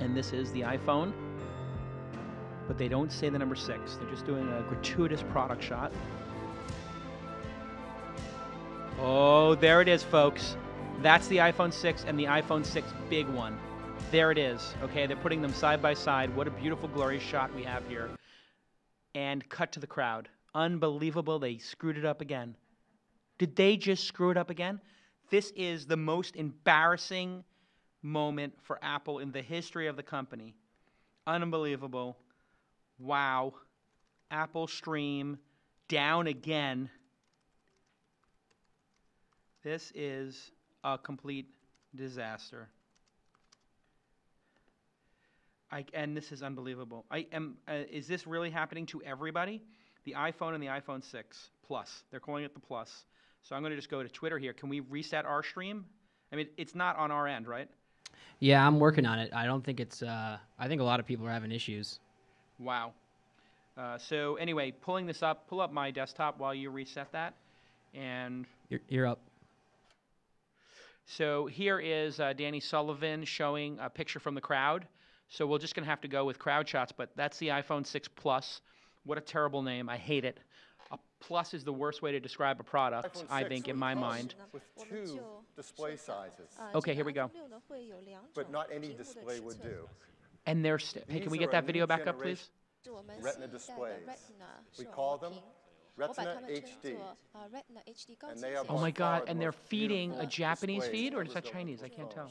And this is the iPhone, but they don't say the number 6. They're just doing a gratuitous product shot. Oh, there it is, folks. That's the iPhone 6 and the iPhone 6 big one. There it is. Okay, they're putting them side by side. What a beautiful, glorious shot we have here. And cut to the crowd. Unbelievable. They screwed it up again. Did they just screw it up again? This is the most embarrassing moment for Apple in the history of the company. Unbelievable. Wow. Apple Stream down again. This is a complete disaster. And this is unbelievable. Is this really happening to everybody? The iPhone and the iPhone 6 Plus. They're calling it the Plus. So I'm going to just go to Twitter here. Can we reset our stream? I mean, it's not on our end, right? Yeah, I'm working on it. I don't think it's. I think a lot of people are having issues. Wow. So anyway, pulling this up, pull up my desktop while you reset that. And You're up. so here is Danny Sullivan showing a picture from the crowd. So we're just going to have to go with crowd shots, but that's the iPhone 6 Plus. What a terrible name. I hate it. A Plus is the worst way to describe a product, iPhone I 6 think, in my mind. with 2 display sizes, Okay, here we go. but not any display would do. And they're hey, can we get that video back up, please? Retina displays. We call them Retina HD. And they are Oh by my God, far the and they're most feeding a beautiful Japanese displays feed, or ever is that built. Chinese? I can't tell.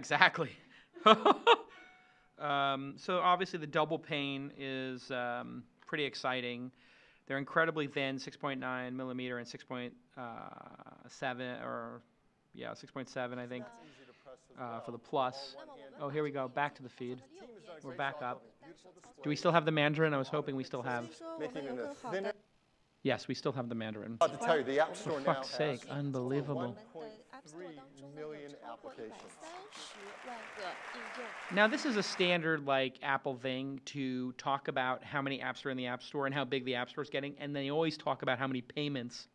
exactly. So obviously the double pane is pretty exciting. They're incredibly thin, 6.9 millimeter and 6.7 or 6.7 I think for the Plus. Oh, here we go. Back to the feed. We're back up. Do we still have the Mandarin? I was hoping we still have. Yes, we still have the Mandarin. I have to tell you, the App Store For now fuck's has sake, unbelievable. 1.3 million applications. Now, this is a standard like Apple thing to talk about how many apps are in the App Store and how big the App Store is getting, and they always talk about how many payments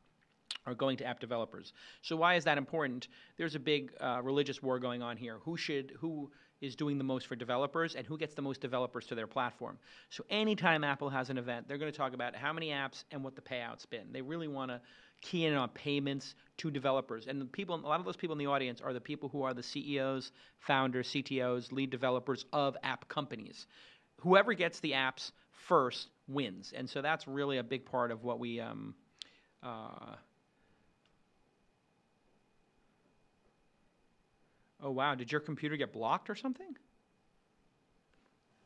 are going to app developers. So why is that important? There's a big religious war going on here. Who is doing the most for developers and who gets the most developers to their platform? So anytime Apple has an event, they're going to talk about how many apps and what the payout's been. They really want to key in on payments to developers. And a lot of those people in the audience are the people who are the CEOs, founders, CTOs, lead developers of app companies. Whoever gets the apps first wins. And so that's really a big part of what we Oh, wow. Did your computer get blocked or something?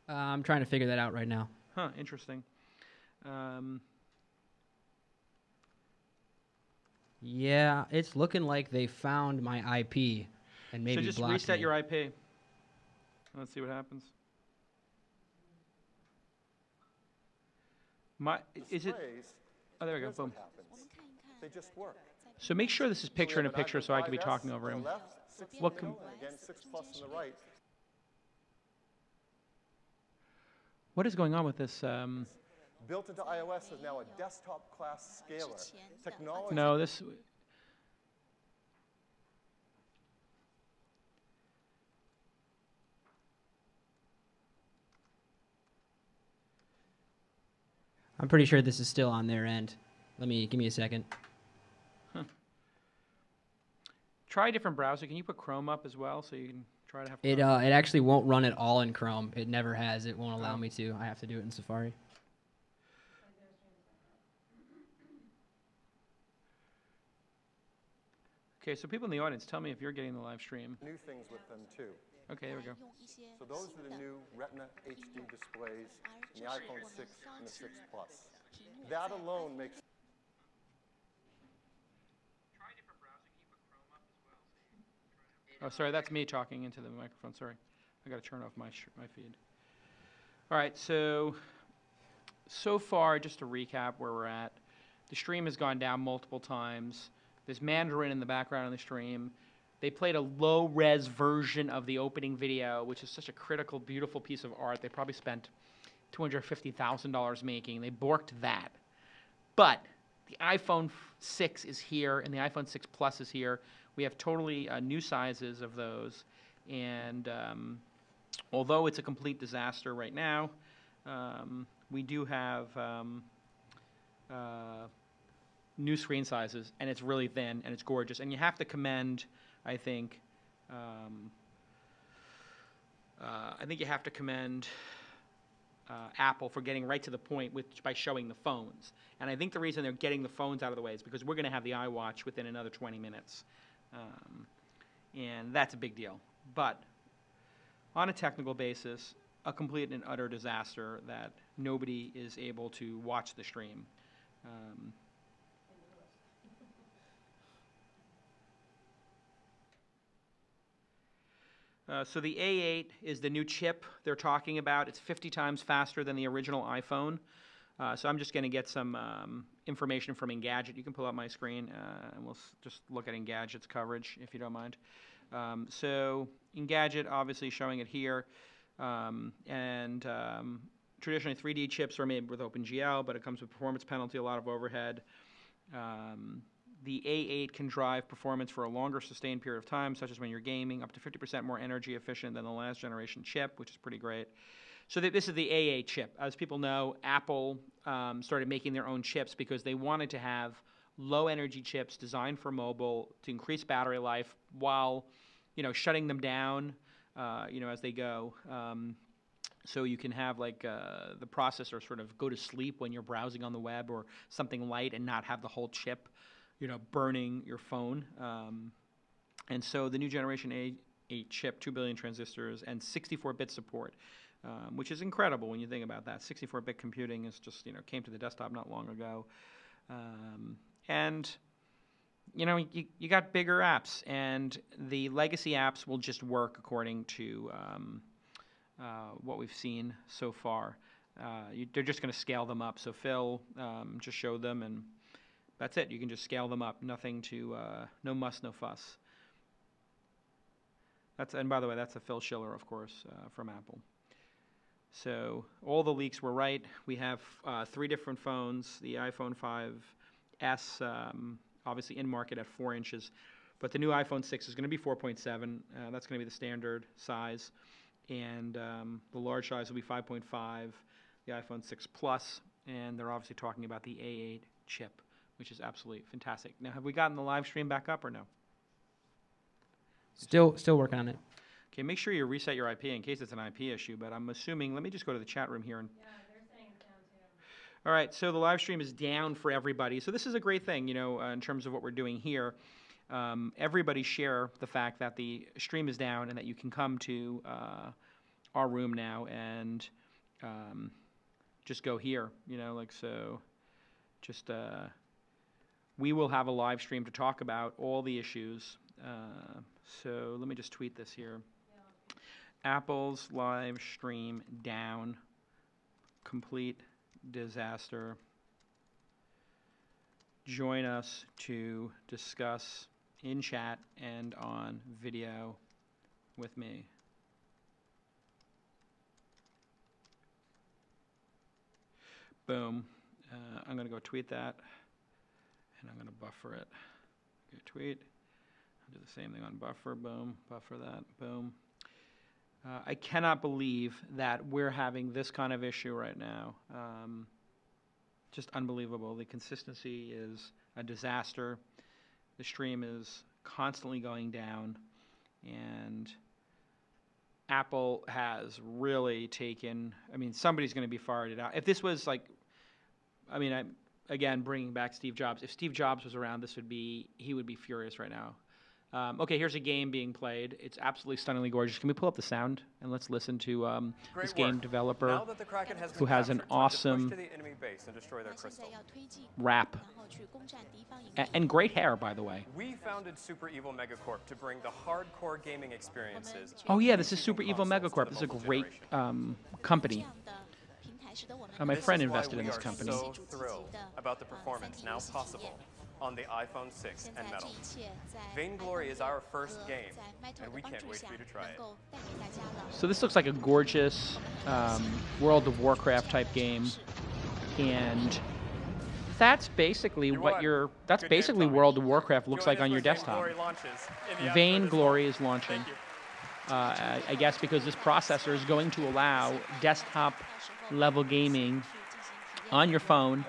I'm trying to figure that out right now. Huh, interesting. Yeah, it's looking like they found my IP and maybe so just blocked reset me. your IP. Let's see what happens. Is it? Oh, there we go. Boom. They just work. So make sure this is picture-in-a-picture so I can be talking over him. What again, 6 Plus on the right. What is going on with this? Built into iOS is now a desktop class scaler. Technology. No, this. I'm pretty sure this is still on their end. Give me a second. Huh. Try a different browser. Can you put Chrome up as well so you can try to have It actually won't run it all in Chrome. It never has. It won't allow me to. I have to do it in Safari. Okay, so people in the audience, tell me if you're getting the live stream. New things with them too. Okay, there we go. So those are the new Retina HD displays in the iPhone 6 and the 6 Plus. That alone makes. Oh, sorry, that's me talking into the microphone. Sorry, I got to turn off my feed. All right, so far, just to recap where we're at, the stream has gone down multiple times. There's Mandarin in the background of the stream. They played a low-res version of the opening video, which is such a critical, beautiful piece of art. They probably spent $250,000 making. They borked that. But the iPhone 6 is here, and the iPhone 6 Plus is here. We have totally new sizes of those. And although it's a complete disaster right now, we do have new screen sizes, and it's really thin, and it's gorgeous. And you have to commend, I think you have to commend Apple for getting right to the point by showing the phones. And I think the reason they're getting the phones out of the way is because we're going to have the iWatch within another 20 minutes. And that's a big deal. But on a technical basis, a complete and utter disaster that nobody is able to watch the stream. So the A8 is the new chip they're talking about. It's 50 times faster than the original iPhone. So I'm just going to get some information from Engadget. You can pull up my screen, and we'll just look at Engadget's coverage, if you don't mind. So Engadget, obviously showing it here. Traditionally, 3D chips are made with OpenGL, but it comes with performance penalty, a lot of overhead. The A8 can drive performance for a longer sustained period of time, such as when you're gaming, up to 50% more energy efficient than the last generation chip, which is pretty great. So this is the A8 chip. As people know, Apple started making their own chips because they wanted to have low energy chips designed for mobile to increase battery life while, shutting them down, as they go. So you can have the processor sort of go to sleep when you're browsing on the web or something light and not have the whole chip burning your phone. And so the new generation A8 chip, 2 billion transistors, and 64-bit support. which is incredible when you think about that. 64-bit computing is just, came to the desktop not long ago. And you got bigger apps, and the legacy apps will just work according to what we've seen so far. They're just going to scale them up. So Phil just showed them, and that's it. You can just scale them up. Nothing to, no muss, no fuss. And by the way, that's a Phil Schiller, of course, from Apple. So all the leaks were right. We have 3 different phones. The iPhone 5S, obviously in market at 4 inches, but the new iPhone 6 is going to be 4.7. That's going to be the standard size, and the large size will be 5.5. The iPhone 6 Plus, and they're obviously talking about the A8 chip, which is absolutely fantastic. Now, have we gotten the live stream back up or no? Still working on it. Okay, make sure you reset your IP in case it's an IP issue, but I'm assuming, let me just go to the chat room here. Yeah, they're saying it's down too. All right, so the live stream is down for everybody. So this is a great thing, in terms of what we're doing here. Everybody share the fact that the stream is down and that you can come to our room now and just go here, just we will have a live stream to talk about all the issues. So let me just tweet this here. Apple's live stream down. Complete disaster. Join us to discuss in chat and on video with me. Boom. I'm going to go tweet that, and I'm going to buffer it. Go tweet. I'll do the same thing on buffer. Boom. Buffer that. Boom. I cannot believe that we're having this kind of issue right now. Just unbelievable. The consistency is a disaster. The stream is constantly going down, and Apple has really taken, somebody's going to be fired out. If this was like, again, bringing back Steve Jobs. If Steve Jobs was around, he would be furious right now. Okay, here's a game being played. It's absolutely stunningly gorgeous. Can we pull up the sound and let's listen to this game developer who has an awesome rap and great hair, by the way. We founded Super Evil Megacorp to bring the hardcore gaming experiences. Oh yeah, this is Super Evil Megacorp. This is a great company. My friend invested in this company. So thrilled about the performance now possible on the iPhone 6 and Metal. Vainglory is our first game, and we can't wait for you to try it. So this looks like a gorgeous World of Warcraft type game, and that's basically that's basically World of Warcraft looks like on your desktop. Vainglory is launching. I guess because this processor is going to allow desktop level gaming on your phone.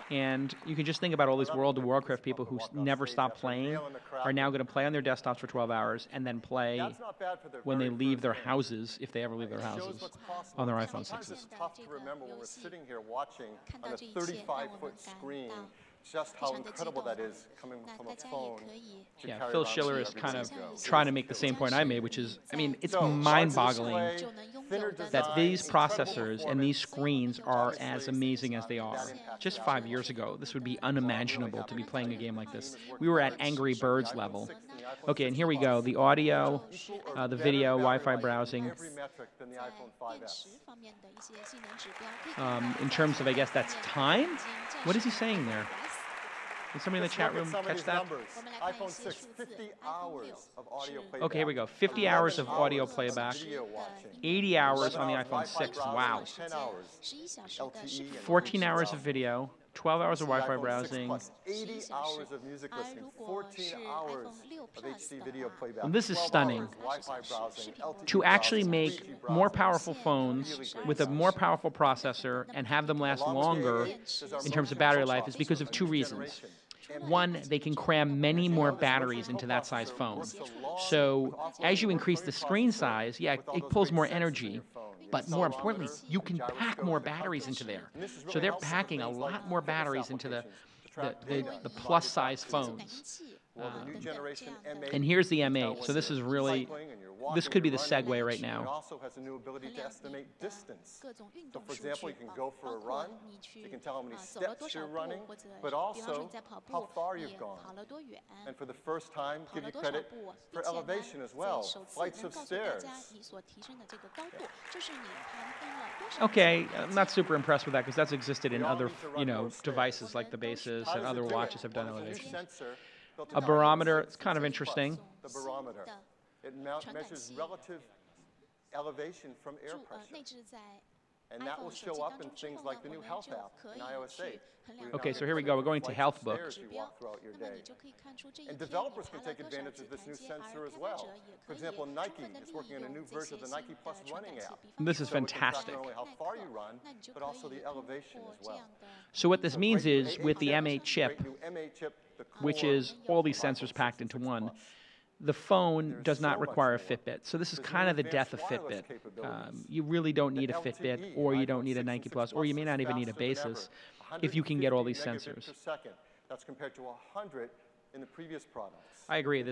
And you can just think about all these World of Warcraft people who never stop playing are now going to play on their desktops for 12 hours and then play when they leave their houses, if they ever leave their houses, on their iPhone 6s. It's tough to remember when we're sitting here watching on a 35-foot screen just how incredible that is coming from a phone. Yeah, Phil Schiller is kind of trying to make the same point I made, which is, it's mind-boggling that these processors and these screens are as amazing as they are. Just 5 years ago, this would be unimaginable to be playing a game like this. We were at Angry Birds level. Okay, and here we go. The audio, the video, Wi-Fi browsing. In terms of, I guess that's time? What is he saying there? Did somebody in the chat room catch that? iPhone 6, 50 hours of audio playback. Okay, here we go. 50 hours of audio playback. 80 hours on the iPhone 6. Wow. 14 hours of video. 12 hours of Wi-Fi browsing. 80 hours of music listening. 14 hours of HD video playback. Well, this is stunning. To actually make more powerful phones with a more powerful processor and have them last longer in terms of battery life is because of 2 reasons. One, they can cram many more batteries into that size phone. So as you increase the screen size, yeah, it pulls more energy. But more importantly, you can pack more batteries into there. So they're packing a lot more batteries into the plus-size phones. And here's the M8. So this is really this could be the segue right now. It also has a new ability to estimate distance. So for example, you can go for a run, so you can tell how many steps you're running, but also how far you've gone. And for the first time, give you credit for elevation as well, flights of stairs. Okay, I'm not super impressed with that because that's existed in other, devices like the Bases and other watches have done elevation. A barometer, it's kind of interesting. The barometer. It measures relative elevation from air pressure. And that will show up in things like the new Health app in iOS 8. Okay, so here we go. We're going to Health Book. As you walk throughout your day. And developers can take advantage of this new sensor as well. For example, Nike is working on a new version of the Nike Plus running app. This is fantastic. Not only how far you run, but also the elevation as well. So what this means is with the M8 chip, which is all these sensors packed into one, the phone does not require a Fitbit. So this is kind of the death of Fitbit. You really don't need a Fitbit, or you don't need a Nike Plus, or you may not even need a Basis if you can get all these sensors. That's compared to 100 in the previous products. I agree.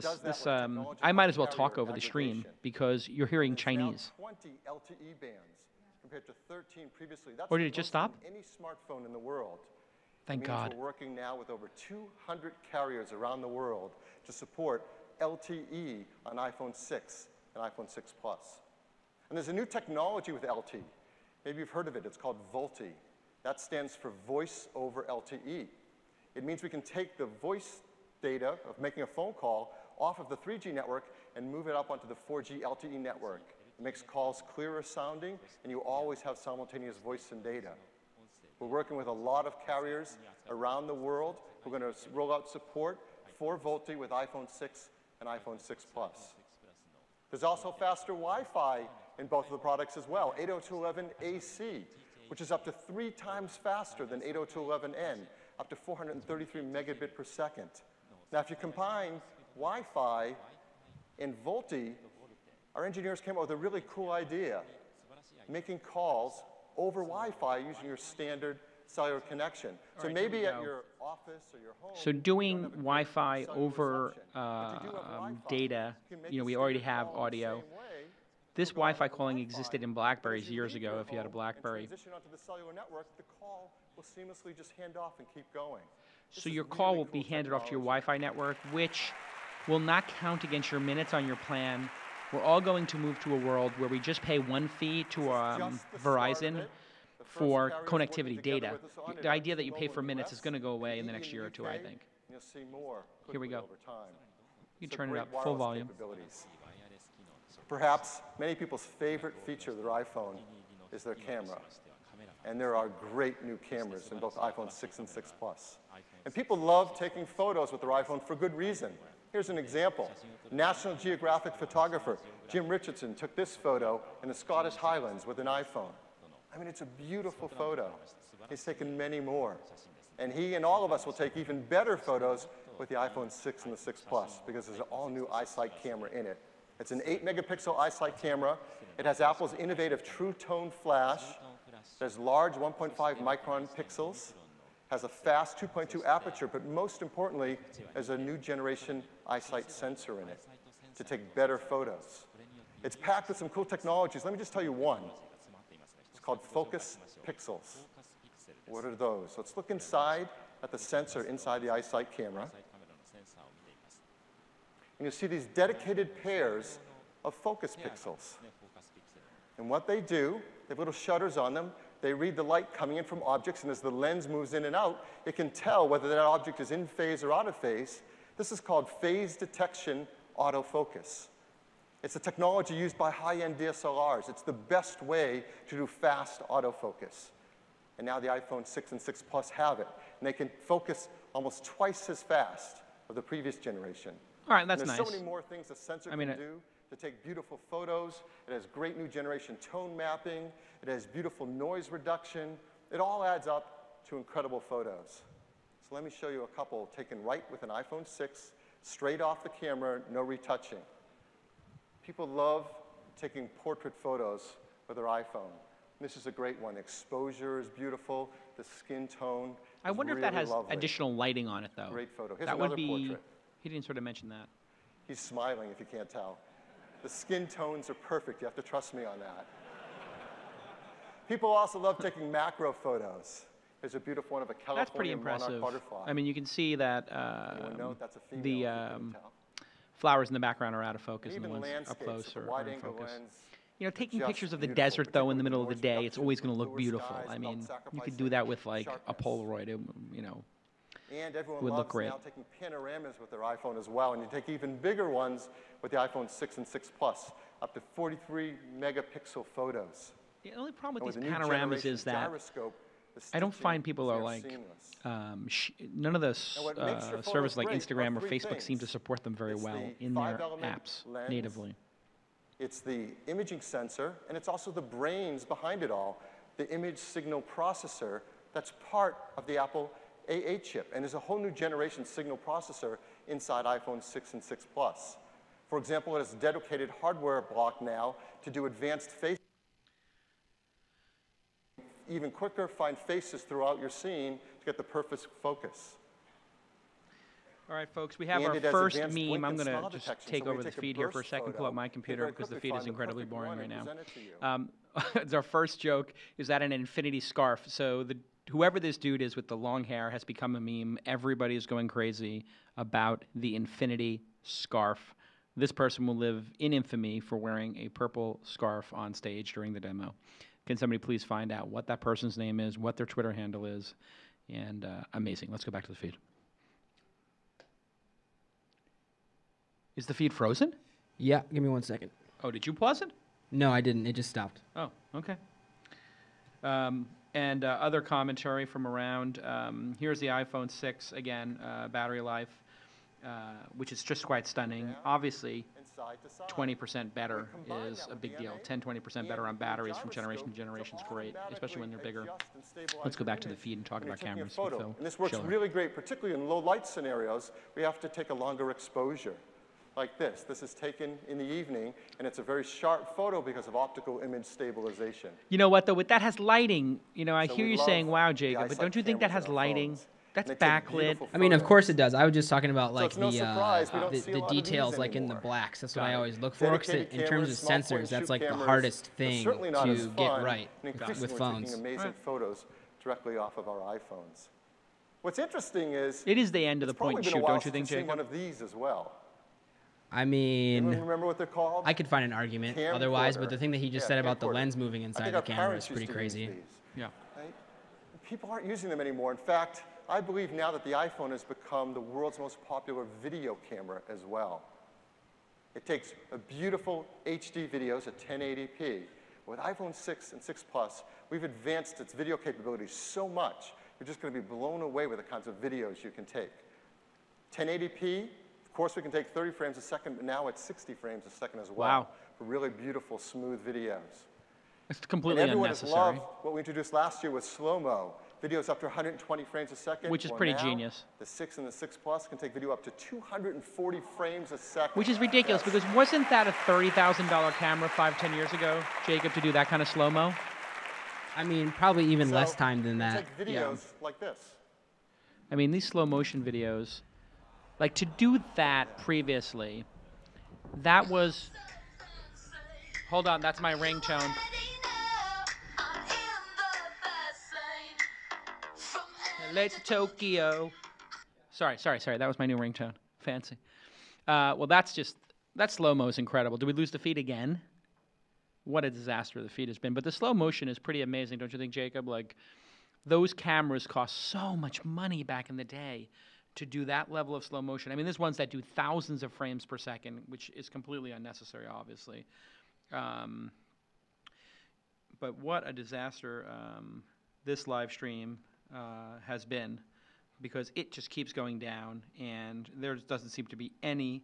I might as well talk over the stream because you're hearing Chinese. 20 LTE bands compared to 13 previously. That's Or did it just stop? Any smartphone in the world. Thank God. We're working now with over 200 carriers around the world to support LTE on iPhone 6 and iPhone 6 Plus. And there's a new technology with LTE. Maybe you've heard of it. It's called VoLTE. That stands for Voice over LTE. It means we can take the voice data of making a phone call off of the 3G network and move it up onto the 4G LTE network. It makes calls clearer sounding, and you always have simultaneous voice and data. We're working with a lot of carriers around the world who are going to roll out support for VoLTE with iPhone 6 and iPhone 6 Plus. There's also faster Wi-Fi in both of the products as well, 802.11ac, which is up to 3 times faster than 802.11n, up to 433 megabit per second. Now, if you combine Wi-Fi and VoLTE, our engineers came up with a really cool idea, making calls over Wi-Fi using your standard cellular connection. So maybe at your office or your home. So doing Wi-Fi over data, we already have audio. This Wi-Fi calling existed in Blackberries years ago if you had a Blackberry. Transition onto the cellular network, the call will seamlessly just hand off and keep going. So your call will be handed off to your Wi-Fi network, which will not count against your minutes on your plan. We're all going to move to a world where we just pay one fee to Verizon for connectivity data. The idea that you pay for minutes is going to go away in the next year or two, I think. You'll see more. Here we go. You can turn it up full volume. Perhaps many people's favorite feature of their iPhone is their camera. And there are great new cameras in both iPhone 6 and 6 Plus. And people love taking photos with their iPhone for good reason. Here's an example. National Geographic photographer Jim Richardson took this photo in the Scottish Highlands with an iPhone. I mean, it's a beautiful photo. He's taken many more. And he and all of us will take even better photos with the iPhone 6 and the 6 Plus because there's an all-new iSight camera in it. It's an 8-megapixel iSight camera. It has Apple's innovative True Tone flash. It has large 1.5 micron pixels, has a fast 2.2 aperture, but most importantly, has a new generation iSight sensor in it to take better photos. It's packed with some cool technologies. Let me just tell you one. It's called Focus Pixels. What are those? Let's look inside at the sensor inside the iSight camera. And you'll see these dedicated pairs of focus pixels. And what they do, they have little shutters on them. They read the light coming in from objects, and as the lens moves in and out, it can tell whether that object is in phase or out of phase. This is called phase detection autofocus. It's a technology used by high-end DSLRs. It's the best way to do fast autofocus. And now the iPhone 6 and 6 Plus have it. And they can focus almost twice as fast of the previous generation. All right, that's and nice. There's so many more things the sensor can do to take beautiful photos. It has great new generation tone mapping. It has beautiful noise reduction. It all adds up to incredible photos. So let me show you a couple taken right with an iPhone 6, straight off the camera, no retouching. People love taking portrait photos with their iPhone. This is a great one. Exposure is beautiful. The skin tone is I wonder if really that has lovely. additional lighting on it, though. Great photo. Here's that another would be. portrait. He didn't sort of mention that. He's smiling, if you can't tell. The skin tones are perfect. You have to trust me on that. People also love taking macro photos. There's a beautiful one of a California That's pretty impressive. monarch butterfly. I mean, you can see that Anyone know that's a female, the if you couldn't tell. flowers in the background are out of focus, And and the even ones up landscapes close with the are in wide-angle focus. lens, You know, taking just pictures of the beautiful, desert, though, in the middle of the particularly day, it's always going to look blue beautiful. skies I without mean, you could sacrificing do that with, like, a sharpness. Polaroid, you know. And everyone would look loves great. now taking panoramas with their iPhone as well. And you take even bigger ones with the iPhone 6 and 6 Plus, up to 43 megapixel photos. The only problem And with these the new panoramas generation is that gyroscope, the I don't stitching find people is are now like, seamless. none of the And what makes your services photos like great Instagram are or three Facebook seem to things. support them very It's well the in their 5-element apps lens, natively. It's the imaging sensor, and it's also the brains behind it all, the image signal processor that's part of the Apple A8 chip. And there's a whole new generation signal processor inside iPhone 6 and 6 Plus. For example, it has a dedicated hardware block now to do advanced face. Even quicker, find faces throughout your scene to get the perfect focus. All right, folks, we have And our it has first advanced meme. blink I'm and going smile to just detection, take so when over you the take a feed here for a burst second, pull up photo, my you computer very because the quickly feed is find the incredibly perfect boring one right and now. present it to you. It's our first joke is that an infinity scarf. So whoever this dude is with the long hair has become a meme. Everybody is going crazy about the infinity scarf. This person will live in infamy for wearing a purple scarf on stage during the demo. Can somebody please find out what that person's name is, what their Twitter handle is, and amazing. Let's go back to the feed. Is the feed frozen? Yeah, give me 1 second. Oh, did you pause it? No, I didn't. It just stopped. Oh, okay. And other commentary from around. Here's the iPhone 6 again, battery life, which is just quite stunning. Obviously, 20% better is a big deal. 10-20% better on batteries from generation to generation is great, especially when they're bigger. Let's go back to the feed and talk about cameras with Phil And this works Schiller. really great, particularly in low light scenarios. We have to take a longer exposure. Like this. This is taken in the evening, and it's a very sharp photo because of optical image stabilization. You know what, though? With that has lighting. You know, I So hear we you love saying, wow, the Jacob, but eyesight don't you think that cameras has in our lighting? phones. That's And they take backlit. beautiful I mean, of photos. course it does. I was just talking about So like it's no surprise we don't see a the lot of these details, like in the anymore. blacks. That's what Got I it. always look for. Because Dedicated in terms cameras, of small point sensors, and that's shoot like the cameras, hardest they're thing certainly not as to get fun, right and with increasingly we're phones. taking amazing photos directly off of our iPhones. What's interesting is It is the end of the it's probably point and been a shoot, while don't you think, since you've seen Jacob? one of these as well. I Anyone mean, remember what they're called? I could find an argument Camcorder. otherwise, but the thing that he just Yeah, said about the camcorder. lens moving I inside think the our camera parents is pretty used to use crazy. these, Yeah. right? People aren't using them anymore. In fact, I believe now that the iPhone has become the world's most popular video camera as well. It takes a beautiful HD videos at 1080p. With iPhone 6 and 6 Plus, we've advanced its video capabilities so much, you're just going to be blown away with the kinds of videos you can take. 1080p, of course we can take 30 frames a second, but now it's 60 frames a second as well. Wow. For really beautiful, smooth videos. It's And completely everyone has unnecessary. loved what we introduced last year with slow-mo. Videos up to 120 frames a second. Which is Well, pretty now, genius. The 6 and the 6 Plus can take video up to 240 frames a second. Which is ridiculous Yes. because wasn't that a $30,000 camera 5-10 years ago, Jacob, to do that kind of slow-mo? I mean, probably even So, less time than you that. Take videos like this. I mean, these slow motion videos, like to do that previously, that was. Hold on, that's my ringtone. LA to Tokyo. Sorry. That was my new ringtone. Fancy. Well, that slow-mo is incredible. Did we lose the feed again? What a disaster the feed has been. But the slow motion is pretty amazing, don't you think, Jacob? Like, those cameras cost so much money back in the day to do that level of slow motion. I mean, there's ones that do thousands of frames per second, which is completely unnecessary, obviously. But what a disaster this live stream has been, because it just keeps going down, and there doesn't seem to be any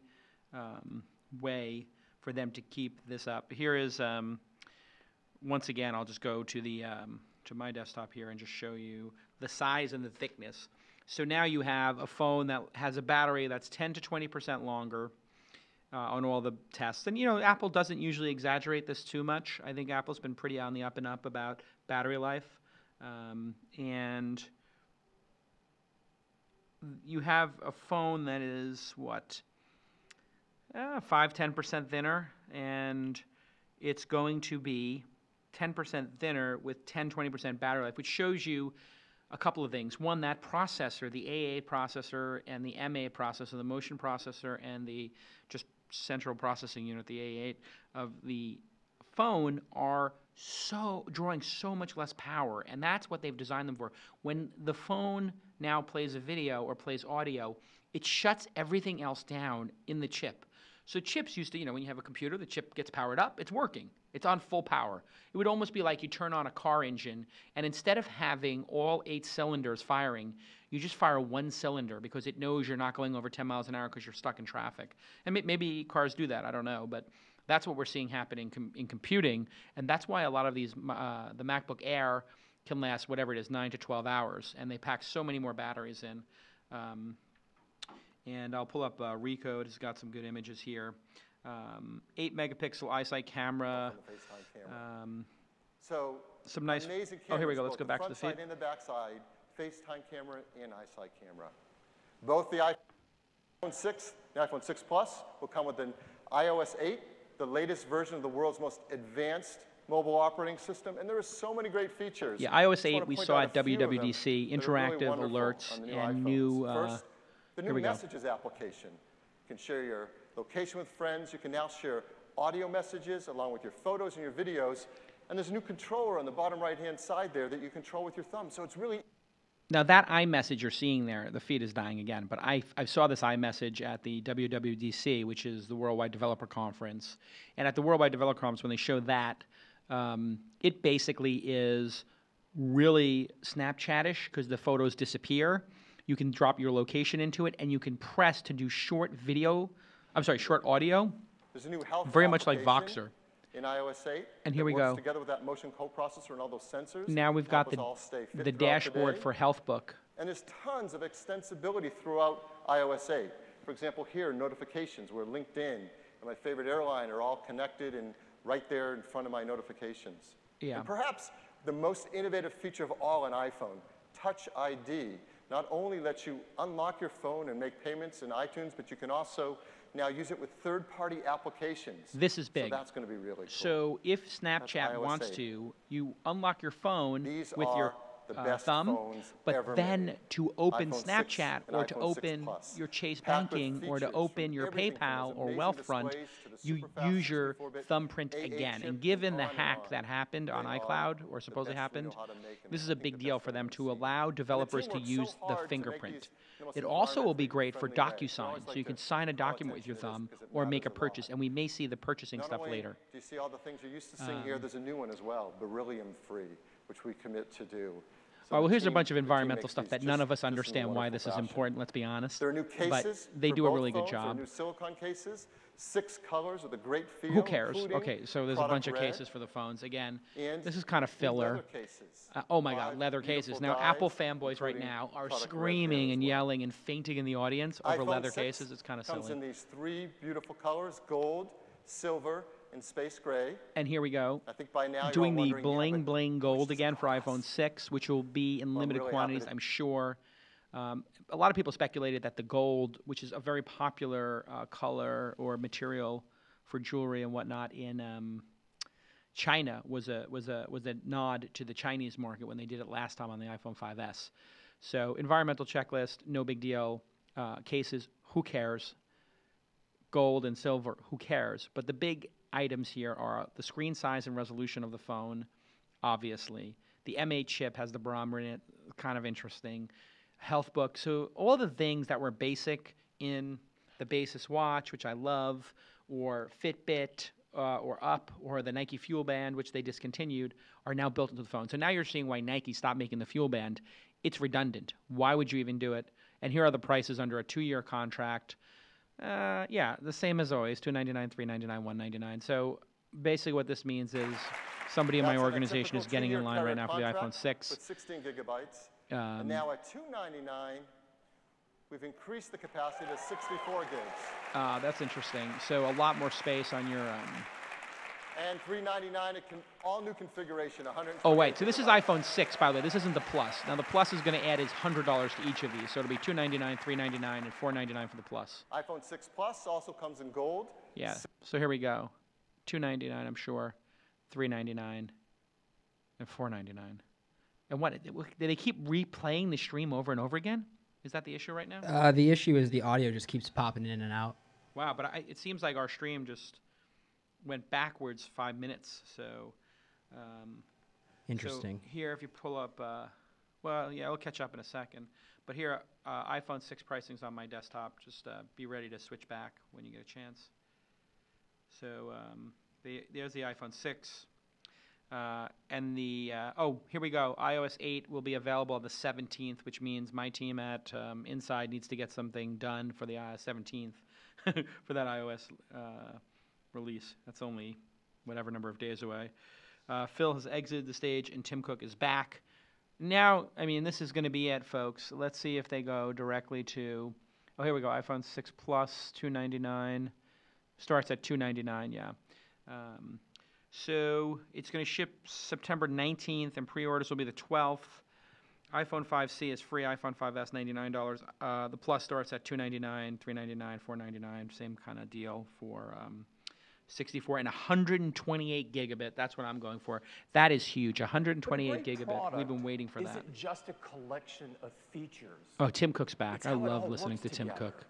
way for them to keep this up. Here is, once again, I'll just go to the to my desktop here and just show you the size and the thickness. So now you have a phone that has a battery that's 10 to 20% longer on all the tests. And, you know, Apple doesn't usually exaggerate this too much. I think Apple's been pretty on the up and up about battery life. And you have a phone that is, what, 5-10% thinner, and it's going to be 10% thinner with 10-20% battery life, which shows you a couple of things. One, that processor, the AA processor and the MA processor, the motion processor and the just central processing unit, the A8 of the phone, are drawing so much less power, and that's what they've designed them for. When the phone now plays a video or plays audio, it shuts everything else down in the chip. So chips used to, when you have a computer, the chip gets powered up, it's working. It's on full power. It would almost be like you turn on a car engine, and instead of having all 8 cylinders firing, you just fire one cylinder because it knows you're not going over 10 miles an hour because you're stuck in traffic. And maybe cars do that, I don't know, but that's what we're seeing happen in computing, and that's why a lot of these, the MacBook Air can last whatever it is, 9 to 12 hours, and they pack so many more batteries in. And I'll pull up Recode. It's got some good images here. 8 megapixel iSight camera. So some nice. Amazing cameras, oh, here we go. Let's go back to the front feed. side and the back side, FaceTime camera and iSight camera. Both the iPhone 6 and iPhone 6 Plus will come with an iOS 8, the latest version of the world's most advanced mobile operating system, and there are so many great features. Yeah, iOS 8 we saw at WWDC, interactive alerts and new. First, the new here we Messages application. You can share your location with friends. You can now share audio messages along with your photos and your videos. And there's a new controller on the bottom right-hand side there that you control with your thumb. So it's really... Now that iMessage you're seeing there, the feed is dying again, but I saw this iMessage at the WWDC, which is the Worldwide Developer Conference. And at the Worldwide Developer Conference, when they show that, it basically is really Snapchat-ish because the photos disappear. You can drop your location into it, and you can press to do short audio. There's a new health very much like Voxer. In iOS 8. And here we works go. Together with that motion coprocessor and all those sensors. Now we've got the dashboard for HealthBook. And there's tons of extensibility throughout iOS 8. For example, here, notifications where LinkedIn and my favorite airline are all connected and right there in front of my notifications. Yeah. And perhaps the most innovative feature of all in iPhone, Touch ID, not only lets you unlock your phone and make payments in iTunes, but you can also now use it with third-party applications. This is big. So that's going to be really cool. So if Snapchat wants to, you unlock your phone with your thumb, but then to open Snapchat or to open your Chase Banking or to open your PayPal or Wealthfront, you use your thumbprint again. And given the hack that happened on iCloud, or supposedly happened, this is a big deal for them to allow developers to use the fingerprint. It also will be great for DocuSign, so you can sign a document with your thumb or make a purchase, and we may see the purchasing stuff later. Do you see all the things you're used to seeing here? There's a new one as well, beryllium-free, which we commit to do. So well, here's a bunch of environmental stuff that none of us understand why this is important, let's be honest. There are new cases. But they do a really good job. There are new silicone cases, 6 colors with a great feel. Who cares? Okay, so there's a bunch of cases for the phones. Again, this is kind of filler. Oh my God, leather cases. Now, Apple fanboys right now are screaming and yelling and fainting in the audience over leather cases. It's kind of silly. Comes in these 3 beautiful colors, gold, silver, and space gray. And here we go. I think by now doing the bling bling gold again for iPhone 6, which will be in limited quantities, I'm sure. A lot of people speculated that the gold, which is a very popular color or material for jewelry and whatnot in China, was a nod to the Chinese market when they did it last time on the iPhone 5S. So environmental checklist, no big deal. Cases, who cares? Gold and silver, who cares? But the big items here are the screen size and resolution of the phone, obviously. The M8 chip has the barometer in it, kind of interesting. HealthBook, so all the things that were basic in the Basis watch, which I love, or Fitbit, or Up, or the Nike Fuel Band, which they discontinued, are now built into the phone. So now you're seeing why Nike stopped making the Fuel Band. It's redundant. Why would you even do it? And here are the prices under a 2-year contract. Yeah, the same as always, $299, $399, $199. So basically what this means is somebody in my organization is getting in line right now for the iPhone 6. With 16 gigabytes. And now at $299, we've increased the capacity to 64 gigs. That's interesting. So a lot more space on your... And $399, all new configuration, 100. Oh, wait. So this is iPhone 6, by the way. This isn't the Plus. Now, the Plus is going to add is $100 to each of these. So it'll be $299, $399, and $499 for the Plus. iPhone 6 Plus also comes in gold. Yeah. So here we go. $299, I'm sure, $399, and $499. And what? Do they keep replaying the stream over and over again? Is that the issue right now? The issue is the audio just keeps popping in and out. Wow, but it seems like our stream just went backwards 5 minutes. So interesting. So here, if you pull up, well, yeah, we'll catch up in a second. But here, iPhone 6 pricing's on my desktop. Just be ready to switch back when you get a chance. So there's the iPhone 6. And the, here we go. iOS 8 will be available on the 17th, which means my team at Inside needs to get something done for the 17th for that iOS release. That's only whatever number of days away. Phil has exited the stage, and Tim Cook is back. Now, I mean, this is going to be it, folks. Let's see if they go directly to, oh, here we go. iPhone 6 Plus, $299. Starts at $299, yeah. So it's going to ship September 19th, and pre-orders will be the 12th. iPhone 5C is free. iPhone 5S, $99. The Plus starts at $299, $399, $499. Same kind of deal for 64 and 128 gigabit. That's what I'm going for. That is huge. 128 gigabit. We've been waiting for that. Isn't just a collection of features. Oh, Tim Cook's back. It's I how it love all listening works to Tim together. Cook.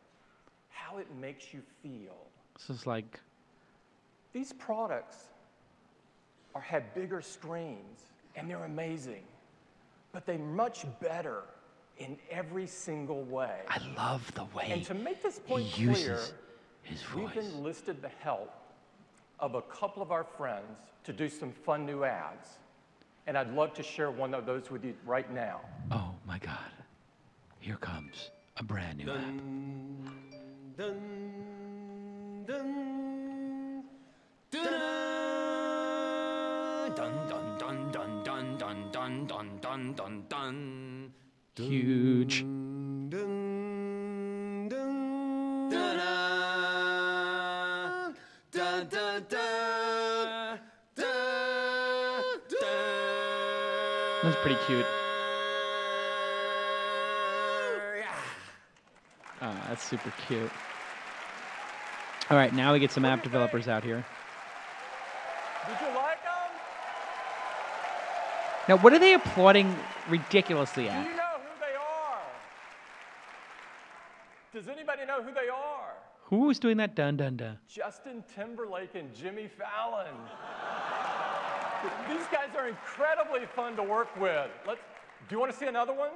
How it makes you feel. This is like... These products have bigger screens, and they're amazing. But they're much better in every single way. I love the way And to make this point he clear, uses his voice. we've enlisted the help of a couple of our friends to do some fun new ads. And I'd love to share one of those with you right now. Oh, my God. Here comes a brand new app. Dun, dun, dun, dun, dun, dun, dun, dun, dun, dun, dun. Huge. That's pretty cute. Oh, that's super cute. All right, now we get some app developers out here. Did you like them? Now, what are they applauding ridiculously Do at? you know who they are? Does anybody know who they are? Who was doing that dun dun dun? Justin Timberlake and Jimmy Fallon. These guys are incredibly fun to work with. Do you want to see another one?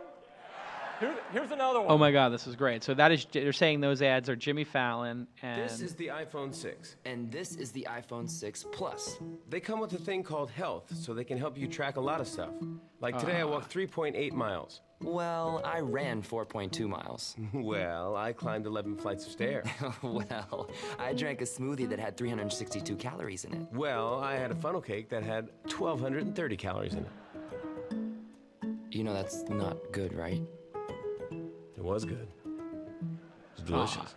Here's another one. Oh my God, this is great. So that is, they're saying those ads are Jimmy Fallon and... This is the iPhone 6, and this is the iPhone 6 Plus. They come with a thing called Health, so they can help you track a lot of stuff. Like today I walked 3.8 miles. Well, I ran 4.2 miles. Well, I climbed 11 flights of stairs. Well, I drank a smoothie that had 362 calories in it. Well, I had a funnel cake that had 1,230 calories in it. You know that's not good, right? It was good. It was delicious.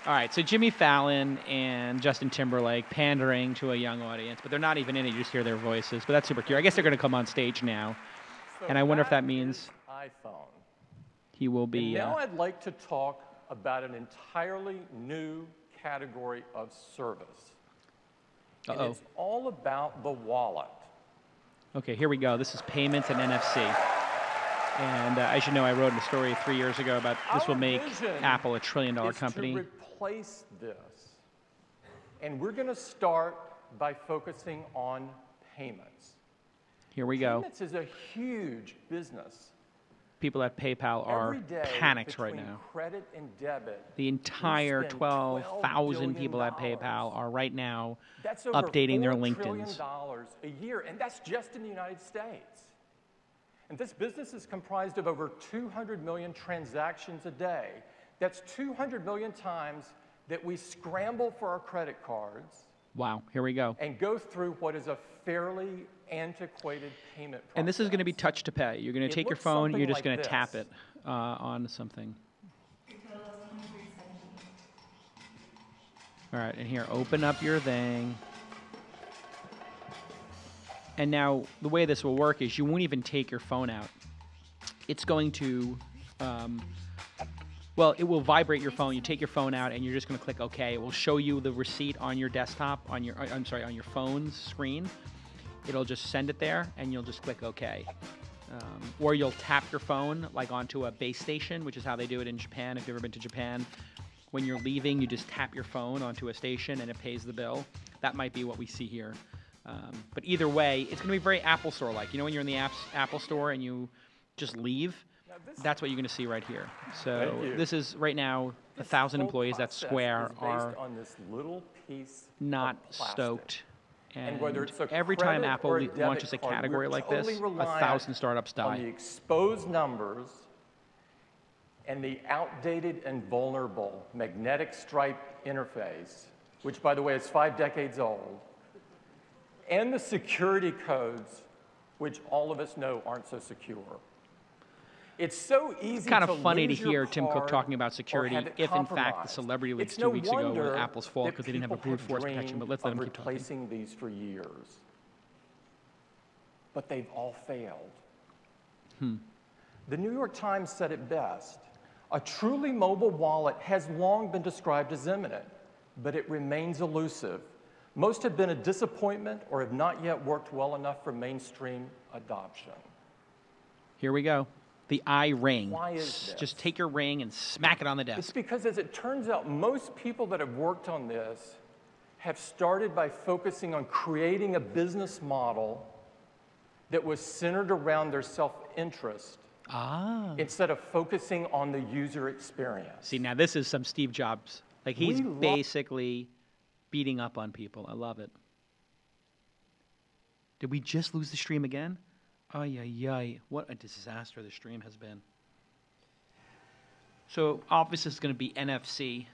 All right, so Jimmy Fallon and Justin Timberlake pandering to a young audience, but they're not even in it. You just hear their voices, but that's super cute. I guess they're going to come on stage now, and I wonder if that means iPhone. he will And be... now I'd like to talk about an entirely new category of service. And it's all about the wallet. Okay, here we go. This is payments and NFC. And as you know, I wrote a story 3 years ago about this will make Apple a $1 trillion company. To replace this. And we're going to start by focusing on payments. Here we go. Payments is a huge business. People at PayPal are Every day panicked right between now. Credit and debit, The entire we spend 12,000 people at billion. PayPal are right now That's over updating their $4 trillion LinkedIn's. a year, and that's just in the United States. And this business is comprised of over 200 million transactions a day. That's 200 million times that we scramble for our credit cards Wow, here we go. and go through what is a fairly antiquated payment process. And this is going to be touch to pay. You're going It to take your looks phone, something you're just like going to this. tap it onto something. All right, and here, open up your thing. And now, the way this will work is you won't even take your phone out. It's going to Well, it will vibrate your phone. You take your phone out, and you're just going to click OK. It will show you the receipt on your desktop, on your phone's screen. It'll just send it there, and you'll just click OK. Or you'll tap your phone like onto a base station, which is how they do it in Japan. If you've ever been to Japan, when you're leaving, you just tap your phone onto a station, and it pays the bill. That might be what we see here. But either way, it's going to be very Apple Store-like. You know when you're in the Apple Store and you just leave? That's what you're going to see right here. So this is right now 1,000 employees that Square are on this little piece not of plastic. Stoked. And whether it's a every time credit Apple or a debit launches a card, category we're like totally this, reliant 1,000 startups die. On the exposed numbers and the outdated and vulnerable magnetic stripe interface, which, by the way, is 5 decades old, and the security codes, which all of us know aren't so secure. It's so easy It's kind of funny to lose your hear Tim Cook card talking about or security have it if, in fact, the compromised. Celebrity Leaks It's 2 no weeks ago was wonder Apple's fault that because they didn't have a people brute force protection, dreamed but let's let of them keep talking. replacing these for years. But they've all failed. The New York Times said it best. A truly mobile wallet has long been described as imminent, but it remains elusive. Most have been a disappointment or have not yet worked well enough for mainstream adoption. Here we go. The iRing. Why is this? Just take your ring and smack it on the It's desk. because, as it turns out, most people that have worked on this have started by focusing on creating a business model that was centered around their self-interest instead of focusing on the user experience. See, now this is some Steve Jobs. Like, he's basically beating up on people. I love it. Did we just lose the stream again? Ay, ay, ay. What a disaster the stream has been. So, obviously, it's going to be NFC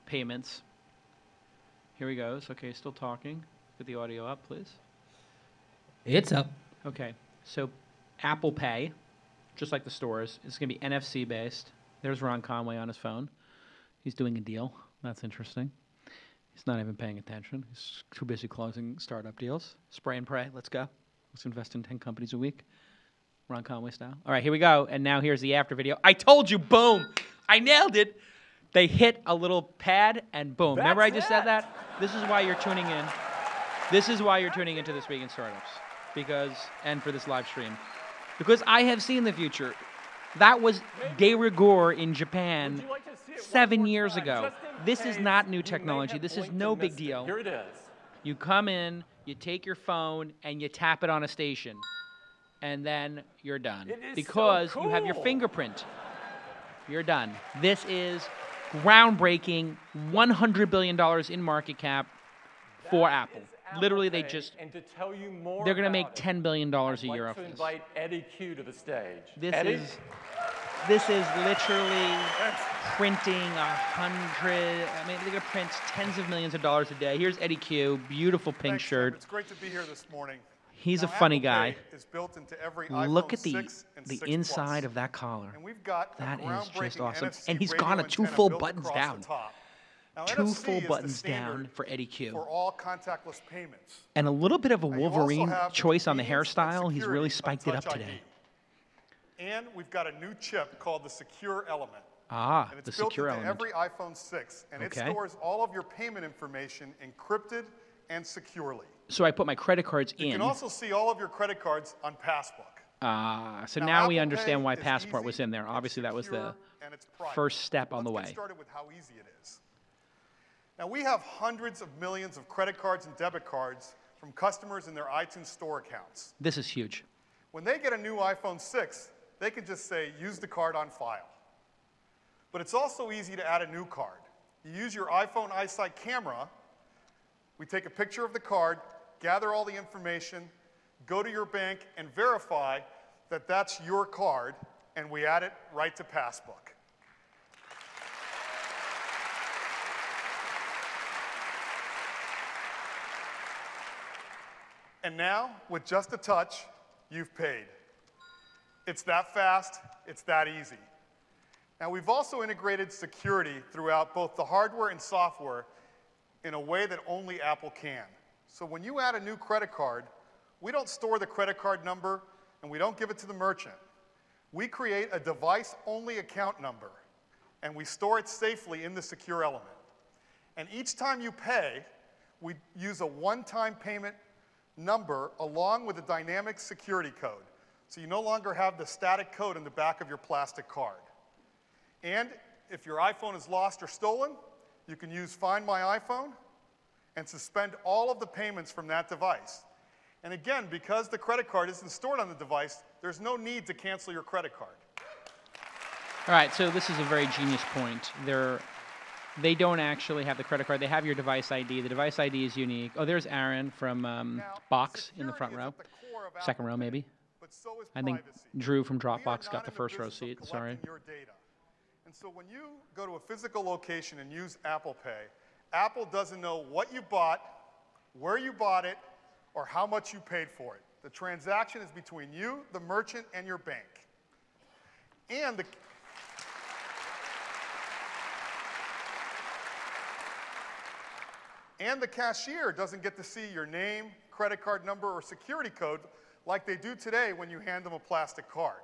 payments. Here he goes. Okay, still talking. Get the audio up, please. It's up. Okay, so Apple Pay, just like the stores, is going to be NFC based. There's Ron Conway on his phone. He's doing a deal. That's interesting. He's not even paying attention. He's too busy closing startup deals. Spray and pray. Let's go. Let's invest in 10 companies a week. Ron Conway style. All right, here we go. And now here's the after video. I told you, boom. I nailed it. They hit a little pad and boom. Remember I just said that? This is why you're tuning in. This is why you're tuning into This Week in Startups. And for this live stream. Because I have seen the future. That was de rigueur in Japan 7 years ago. This is not new technology. This is no big deal. Here it is. You come in, you take your phone, and you tap it on a station. And then you're done. Because you have your fingerprint. You're done. This is groundbreaking, $100 billion in market cap for Apple. Literally, they just, And to tell you more they're going to make about $10 billion a I'd year like off to this. invite Eddie Q to the stage. This Eddie? is literally printing 100. I mean, they're going to print tens of millions of dollars a day. Here's Eddie Q, beautiful pink Thanks, Tim. shirt. It's great to be here this morning. He's Now, a funny Apple guy. Pay is built into every Look iPhone at the 6 and 6 inside Plus. of that collar. And we've got That a is just groundbreaking awesome. NFC And he's radio got a antenna 2 full built buttons across down. the top. Now, 2 NFC full is the buttons standard down for Eddie Q. for all contactless payments. And a little bit of a Now, you also Wolverine have the choice on the convenience hairstyle. and He's security really of spiked it up Touch ID. today. And we've got a new chip called the Secure Element. Ah, and it's the built secure into element. every iPhone 6, and it Okay. stores all of your payment information encrypted and securely. So I put my credit cards You in. can also see all of your credit cards on Passbook. So Now, now we Apple understand Pay why is Passport easy, was in there. Obviously, that was the secure, and it's private. first step on the Let's way. get started with how easy it is. Now, we have hundreds of millions of credit cards and debit cards from customers in their iTunes Store accounts. This is huge. When they get a new iPhone 6, they can just say, use the card on file. But it's also easy to add a new card. You use your iPhone iSight camera. We take a picture of the card, gather all the information, go to your bank, and verify that that's your card, and we add it right to Passbook. And now, with just a touch, you've paid. It's that fast, it's that easy. Now, we've also integrated security throughout both the hardware and software in a way that only Apple can. So when you add a new credit card, we don't store the credit card number and we don't give it to the merchant. We create a device-only account number. and we store it safely in the secure element. And each time you pay, we use a one-time payment number along with a dynamic security code. So you no longer have the static code in the back of your plastic card. And if your iPhone is lost or stolen, you can use Find My iPhone and suspend all of the payments from that device. And again, because the credit card isn't stored on the device, there's no need to cancel your credit card. All right, so this is a very genius point. They don't actually have the credit card. They have your device ID. The device ID is unique. Oh, there's Aaron from Box in the front row. Second row, maybe. I think Drew from Dropbox got the first row seat. Sorry. And so when you go to a physical location and use Apple Pay, Apple doesn't know what you bought, where you bought it, or how much you paid for it. The transaction is between you, the merchant, and your bank. And the cashier doesn't get to see your name, credit card number, or security code like they do today when you hand them a plastic card.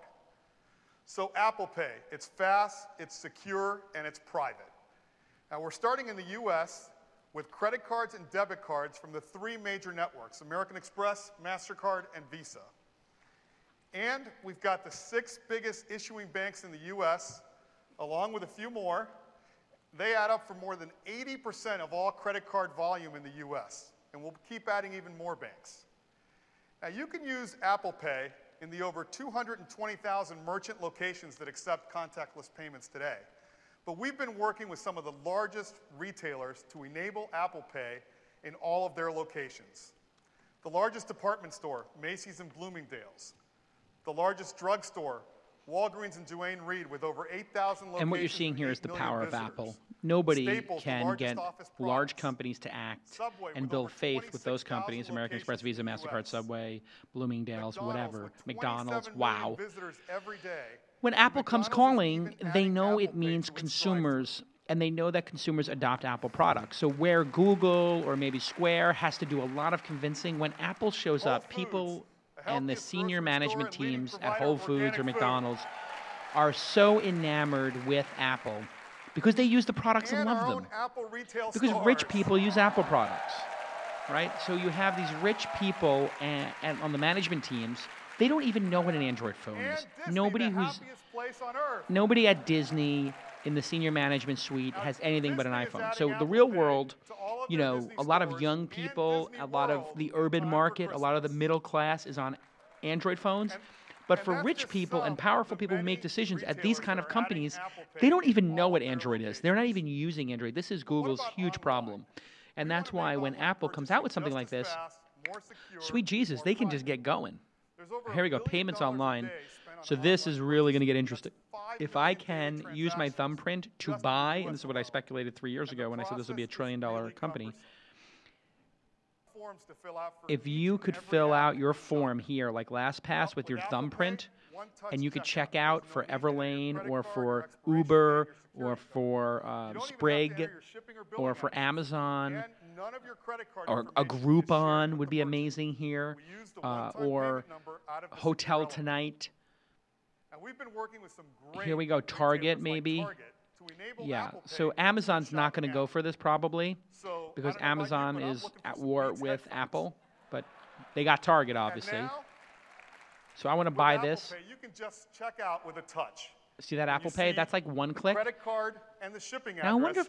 So Apple Pay, it's fast, it's secure, and it's private. Now we're starting in the US with credit cards and debit cards from the 3 major networks, American Express, MasterCard, and Visa. And we've got the 6 biggest issuing banks in the US, along with a few more. They add up for more than 80% of all credit card volume in the US, and we'll keep adding even more banks. Now you can use Apple Pay in the over 220,000 merchant locations that accept contactless payments today. But we've been working with some of the largest retailers to enable Apple Pay in all of their locations. The largest department store, Macy's and Bloomingdale's. The largest drugstore, Walgreens and Duane Reade, with over 8,000 locations. And what you're seeing here is the power of Apple. Nobody can get large companies to act and build faith with those companies, American Express, Visa, MasterCard, Subway, Bloomingdale's, whatever, McDonald's, wow. When Apple comes calling, they know it means consumers, and they know that consumers adopt Apple products. So where Google or maybe Square has to do a lot of convincing, when Apple shows up, people and the senior management teams at Whole Foods or McDonald's are so enamored with Apple because they use the products and love them. Because rich people use Apple products, right? So you have these rich people and on the management teams, they don't even know what an Android phone is. Nobody at Disney in the senior management suite has anything but an iPhone. So the real world, you know, a lot of young people, a lot of the urban market, a lot of the middle class is on Android phones. But for rich people and powerful people who make decisions at these kind of companies, they don't even know what Android is. They're not even using Android. This is Google's huge problem. And that's why when Apple comes out with something like this, sweet Jesus, they can just get going. Here we go, payments online. So this is really going to get interesting. If I can use my thumbprint to buy, and this is what I speculated 3 years ago when I said this would be $1 trillion company, if you could fill out your form here like LastPass with your thumbprint, and you could check out for Everlane or for Uber or for Sprig or for Amazon, or a Groupon would be amazing here, or Hotel Tonight. Here we go, Target maybe. Yeah, so Amazon's not going to go for this probably because Amazon is at war with Apple, but they got Target obviously. So I want to buy this. You can just check out with a touch. See that Apple Pay? That's like one click. Credit card and the shipping now I wonder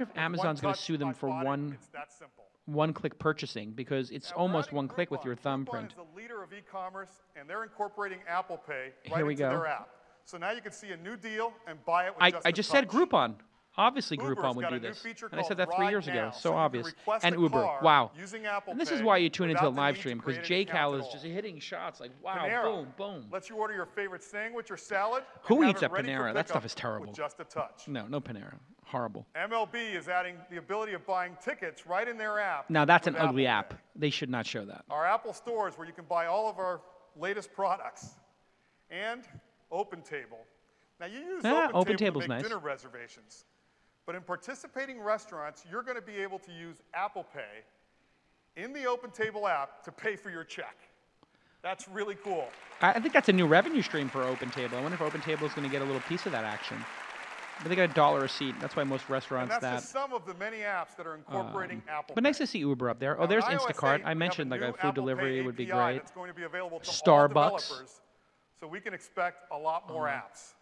if Amazon's going to sue them for one-click purchasing because it's almost one click with your thumbprint. Groupon is the leader of e-commerce, and they're incorporating Apple Pay Here we into go. their app. So now you can see a new deal and buy it with I just said Groupon. Obviously Groupon would do this. And I said that 3 years ago. So obvious. And Uber. Wow. And this is why you tune into a live stream because JCal is just hitting shots like, wow, Panera boom, boom. Lets you order your favorite sandwich or salad. Who and eats have at it ready for Panera? That pickup stuff is terrible. with just a touch. No Panera. Horrible. MLB is adding the ability of buying tickets right in their app. Now that's an with ugly Apple app. They should not show that. Our Apple stores where you can buy all of our latest products. And OpenTable. Now you use OpenTable to make nice. dinner reservations. But in participating restaurants, you're going to be able to use Apple Pay in the OpenTable app to pay for your check. That's really cool. I think that's a new revenue stream for OpenTable. I wonder if OpenTable is going to get a little piece of that action. But they got $1 a seat. That's why most And restaurants that's just some of the many apps that are incorporating Apple But Pay. nice to see Uber up there. Now, Oh, there's in iOS Instacart. 8, I we mentioned have like a a new food Apple delivery Pay would be API great. That's going to be available to all Starbucks. developers, so we can expect a lot more apps.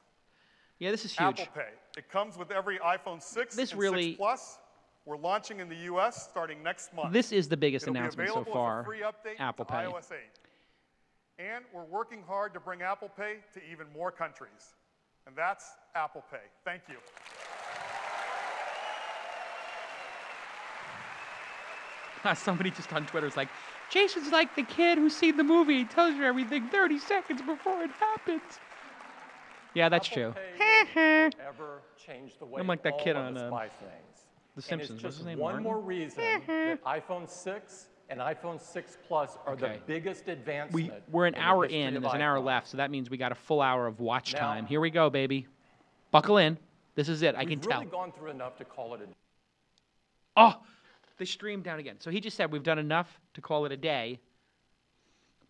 Yeah, this is huge. Apple Pay. It comes with every iPhone 6 This and really- 6 Plus. We're launching in the U.S. starting next month. This is the biggest It'll be announcement so available far. as a free update Apple to Pay. iOS 8. And we're working hard to bring Apple Pay to even more countries. And that's Apple Pay. Thank you. Somebody just on Twitter is like, Jason's like the kid who's seen the movie. He tells you everything 30 seconds before it happens. Yeah, that's true. Ever change the way I'm like that all kid of on us buy things. The Simpsons. And What's it's his just name? one Martin? more reason that iPhone 6 and iPhone 6 Plus are the Okay. biggest advancement. We're an in the hour history in, and of there's an hour iPhone. left, so that means we got a full hour of watch Now- time. Here we go, baby. Buckle in. This is it. I can We've tell. really gone through enough to call it a Oh, they streamed down again. So he just said we've done enough to call it a day,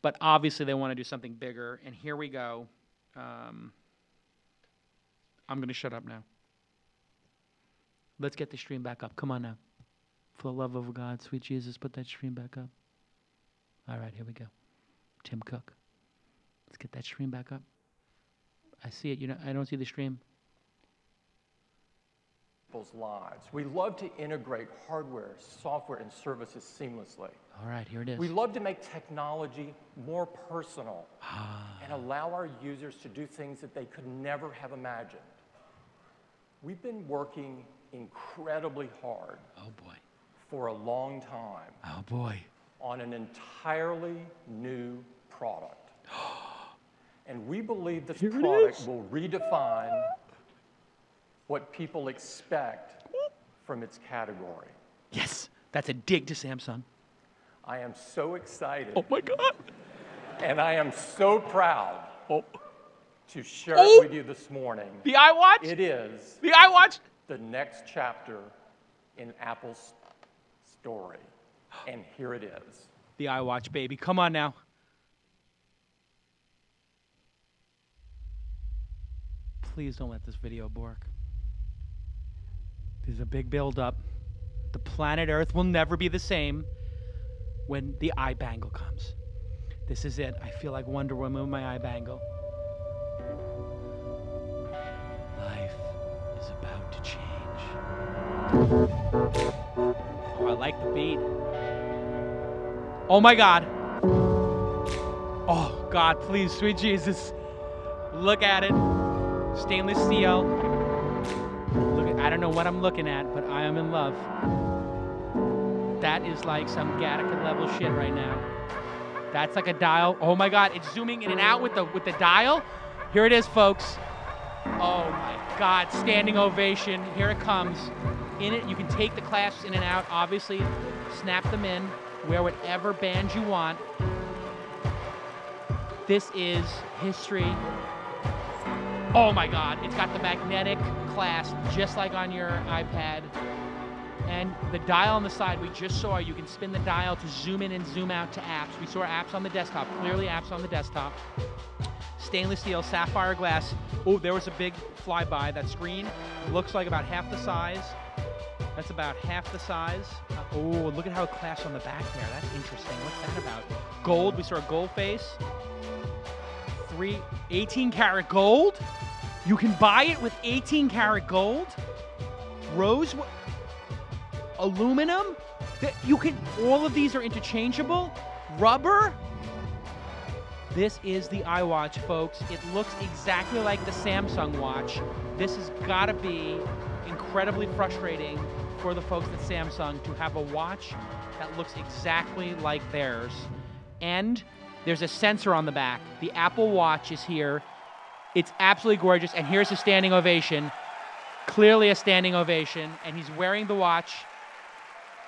but obviously they want to do something bigger. And here we go. I'm going to shut up now. Let's get the stream back up. Come on now. For the love of God, sweet Jesus, put that stream back up. All right, here we go. Tim Cook. Let's get that stream back up. I see it. I don't see the stream. people's lives. We love to integrate hardware, software, and services seamlessly. All right, here it is. We love to make technology more personal and allow our users to do things that they could never have imagined. We've been working incredibly hard for a long time on an entirely new product. And we believe this product will redefine what people expect from its category. Yes, that's a dig to Samsung. I am so excited. Oh my God. And I am so proud to share it with you this morning. The iWatch? It is the iWatch. The next chapter in Apple's story. And here it is. The iWatch, baby. Come on now. Please don't let this video bork. There's a big build-up. The planet Earth will never be the same when the eye bangle comes. This is it. I feel like Wonder Woman with my eye bangle. Life is about to change. Oh, I like the beat. Oh my God. Oh God, please, sweet Jesus. Look at it. Stainless steel. Look at, I don't know what I'm looking at, but I am in love. That is like some Gattaca level shit right now. That's like a dial. Oh my God, it's zooming in and out with the dial. Here it is, folks. Oh my God, standing ovation. Here it comes. In it, you can take the clasps in and out. Obviously, snap them in. Wear whatever band you want. This is history. Oh my God, it's got the magnetic clasp just like on your iPad. And the dial on the side, we just saw, you can spin the dial to zoom in and zoom out to apps. We saw apps on the desktop, clearly apps on the desktop. Stainless steel, sapphire glass. Oh, there was a big flyby. That screen looks like about half the size. That's about half the size. Oh, look at how it clasps on the back there. That's interesting. What's that about? Gold, we saw a gold face. 18 karat gold. You can buy it with 18 karat gold. Rose, aluminum. You can. All of these are interchangeable. Rubber. This is the iWatch, folks. It looks exactly like the Samsung watch. This has got to be incredibly frustrating for the folks at Samsung to have a watch that looks exactly like theirs. And there's a sensor on the back. The Apple Watch is here. It's absolutely gorgeous. And here's a standing ovation. Clearly a standing ovation. And he's wearing the watch.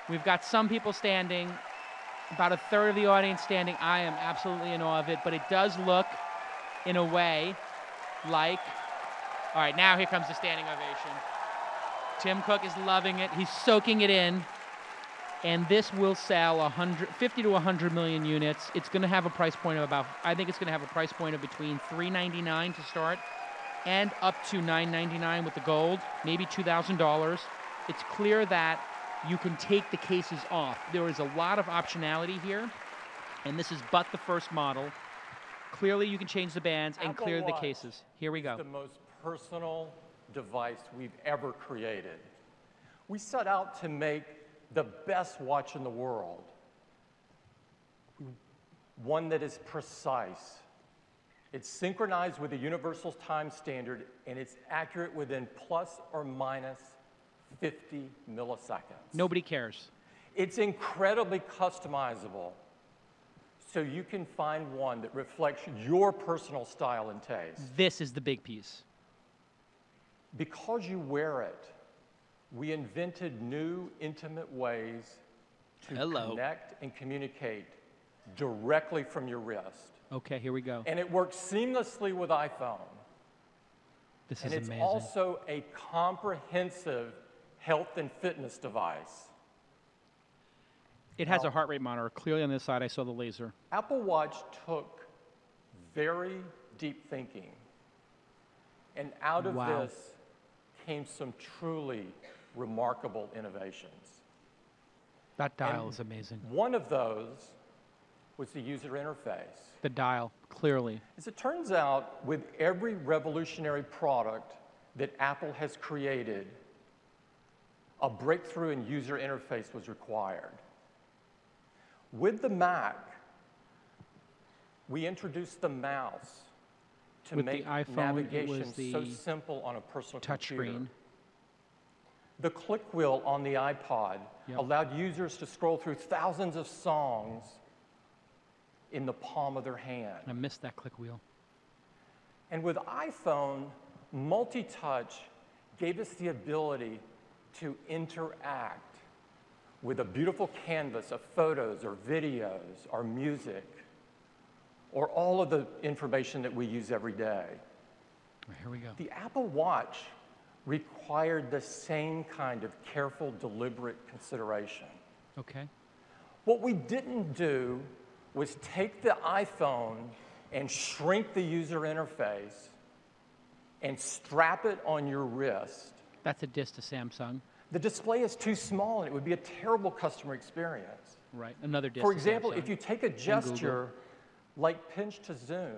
We've got some people standing. About a third of the audience standing. I am absolutely in awe of it. But it does look, in a way, like... All right, now here comes the standing ovation. Tim Cook is loving it. He's soaking it in. And this will sell 50 to 100 million units. It's going to have a price point of about, I think it's going to have a price point of between $399 to start and up to $999 with the gold, maybe $2,000. It's clear that you can take the cases off. There is a lot of optionality here, and this is but the first model. Clearly, you can change the bands and Apple clear the Watch cases. Here we go. is the most personal device we've ever created. We set out to make the best watch in the world, one that is precise. It's synchronized with the Universal Time Standard, and it's accurate within plus or minus 50 milliseconds. Nobody cares. It's incredibly customizable, so you can find one that reflects your personal style and taste. This is the big piece. Because you wear it, we invented new, intimate ways to connect and communicate directly from your wrist. Okay, here we go. And it works seamlessly with iPhone. This is and it's amazing. also a comprehensive health and fitness device. It has a heart rate monitor. Clearly on this side, I saw the laser. Apple Watch took very deep thinking, and out of Wow. this came some truly remarkable innovations. That dial And is amazing. One of those was the user interface. The dial, clearly. As it turns out, with every revolutionary product that Apple has created, a breakthrough in user interface was required. With the Mac, we introduced the mouse to With the make iPhone, it navigation was the so simple on a personal touch computer. screen. The click wheel on the iPod allowed users to scroll through thousands of songs in the palm of their hand. I missed that click wheel. And with iPhone, multi-touch gave us the ability to interact with a beautiful canvas of photos or videos or music or all of the information that we use every day. Here we go. The Apple Watch required the same kind of careful, deliberate consideration. Okay. What we didn't do was take the iPhone and shrink the user interface and strap it on your wrist. That's a diss to Samsung. The display is too small and it would be a terrible customer experience. Right, another diss For to example, Samsung. if you take a And Google. gesture like pinch to zoom,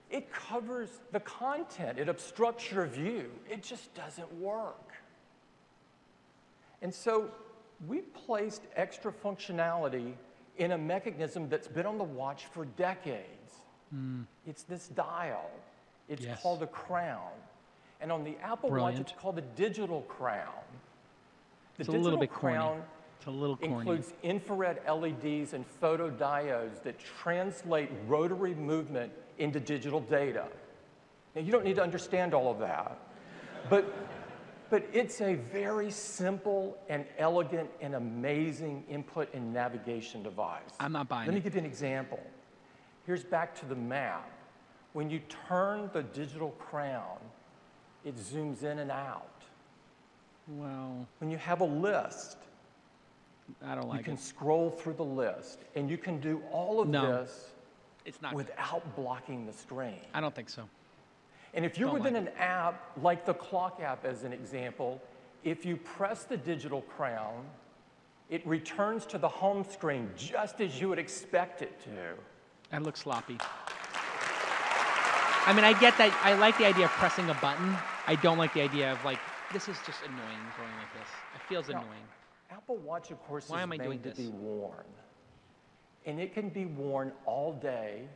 it covers the content, it obstructs your view. It just doesn't work. And so we placed extra functionality in a mechanism that's been on the watch for decades. It's this dial. It's Yes. called a crown. And on the Apple Watch, Brilliant. it's called the digital crown. The It's a little digital bit corny. crown It's a little corny. includes infrared LEDs and photodiodes that translate rotary movement into digital data. Now, you don't need to understand all of that, but it's a very simple and elegant and amazing input and navigation device. I'm not buying Let me it. give you an example. Here's back to the map. When you turn the digital crown, it zooms in and out. Well, When you have a list, I don't you like can it. scroll through the list, and you can do all of No, this it's not. without blocking the screen. I don't think so. And if you're Don't within like an app, like the Clock app as an example, if you press the digital crown, it returns to the home screen just as you would expect it to. That looks sloppy. I mean, I get that. I like the idea of pressing a button. I don't like the idea of, like, this is just annoying going like this. It feels Now, annoying. Apple Watch, of course, Why is am I doing made to this? be worn. And it can be worn all day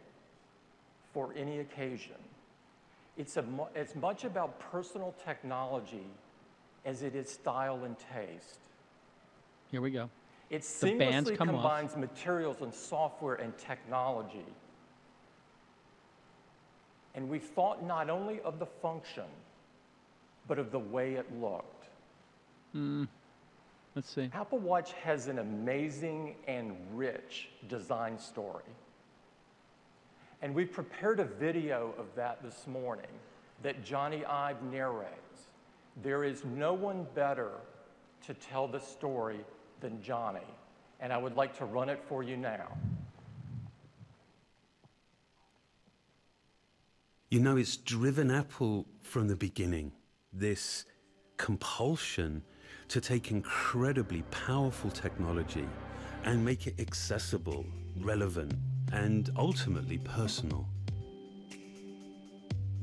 for any occasion. It's as much about personal technology as it is style and taste. Here we go. It The bands seamlessly come off. combines materials and software and technology. And we thought not only of the function, but of the way it looked. Let's see. Apple Watch has an amazing and rich design story. And we prepared a video of that this morning that Johnny Ive narrates. There is no one better to tell the story than Johnny, and I would like to run it for you now. You know, it's driven Apple from the beginning, this compulsion to take incredibly powerful technology and make it accessible, relevant, and ultimately personal.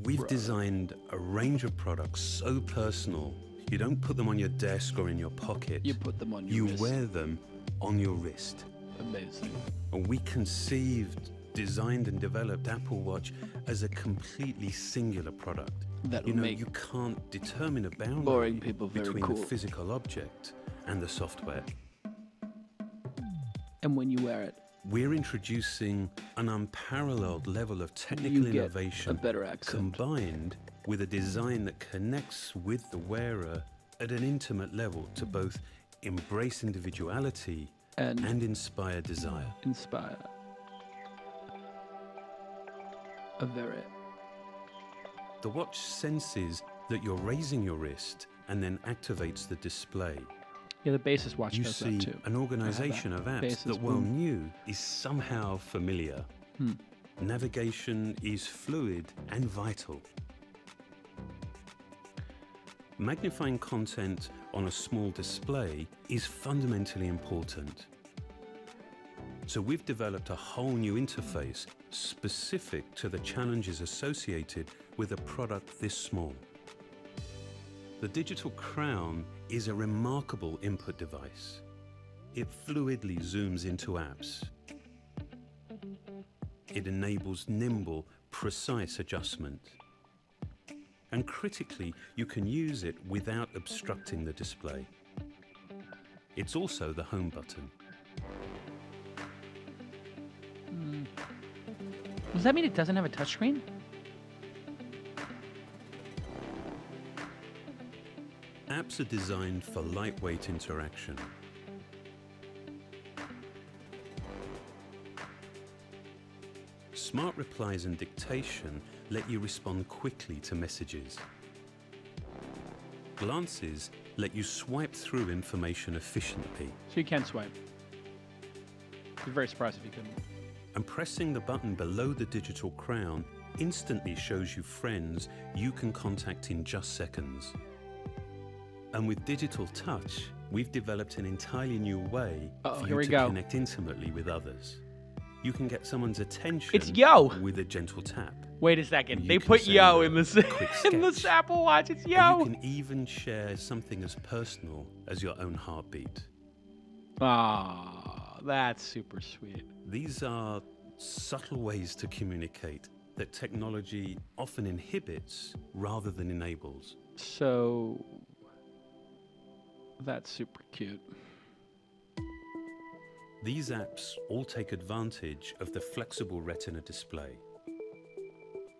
We've designed a range of products so personal, you don't put them on your desk or in your pocket. You put them on your wrist. You wear them on your wrist. Amazing. And we conceived, designed, and developed Apple Watch as a completely singular product. That you will know, make you can't determine a boundary boring people very between cool. the physical object and the software. And when you wear it, We're introducing an unparalleled level of technical you get innovation a better accent. combined with a design that connects with the wearer at an intimate level to both embrace individuality and inspire desire. Inspire. A very. The watch senses that you're raising your wrist and then activates the display. Yeah, the Basis watch You does see that too. an organization of apps Basis that, while boom. new, is somehow familiar. Navigation is fluid and vital. Magnifying content on a small display is fundamentally important. So we've developed a whole new interface specific to the challenges associated with a product this small. The Digital Crown is a remarkable input device. It fluidly zooms into apps. It enables nimble, precise adjustment. And critically, you can use it without obstructing the display. It's also the home button. Does that mean it doesn't have a touchscreen? Apps are designed for lightweight interaction. Smart replies and dictation let you respond quickly to messages. Glances let you swipe through information efficiently. So you can swipe. I'd be very surprised if you couldn't. And pressing the button below the Digital Crown instantly shows you friends you can contact in just seconds. And with Digital Touch, we've developed an entirely new way for here you we to go. connect intimately with others. You can get someone's attention It's Yo! with a gentle tap. Wait a second. You They can put send Yo a in the quick in the sketch. Apple Watch. It's Or Yo. you can even share something as personal as your own heartbeat. Ah, that's super sweet. These are subtle ways to communicate that technology often inhibits rather than enables. So that's super cute. These apps all take advantage of the flexible Retina display.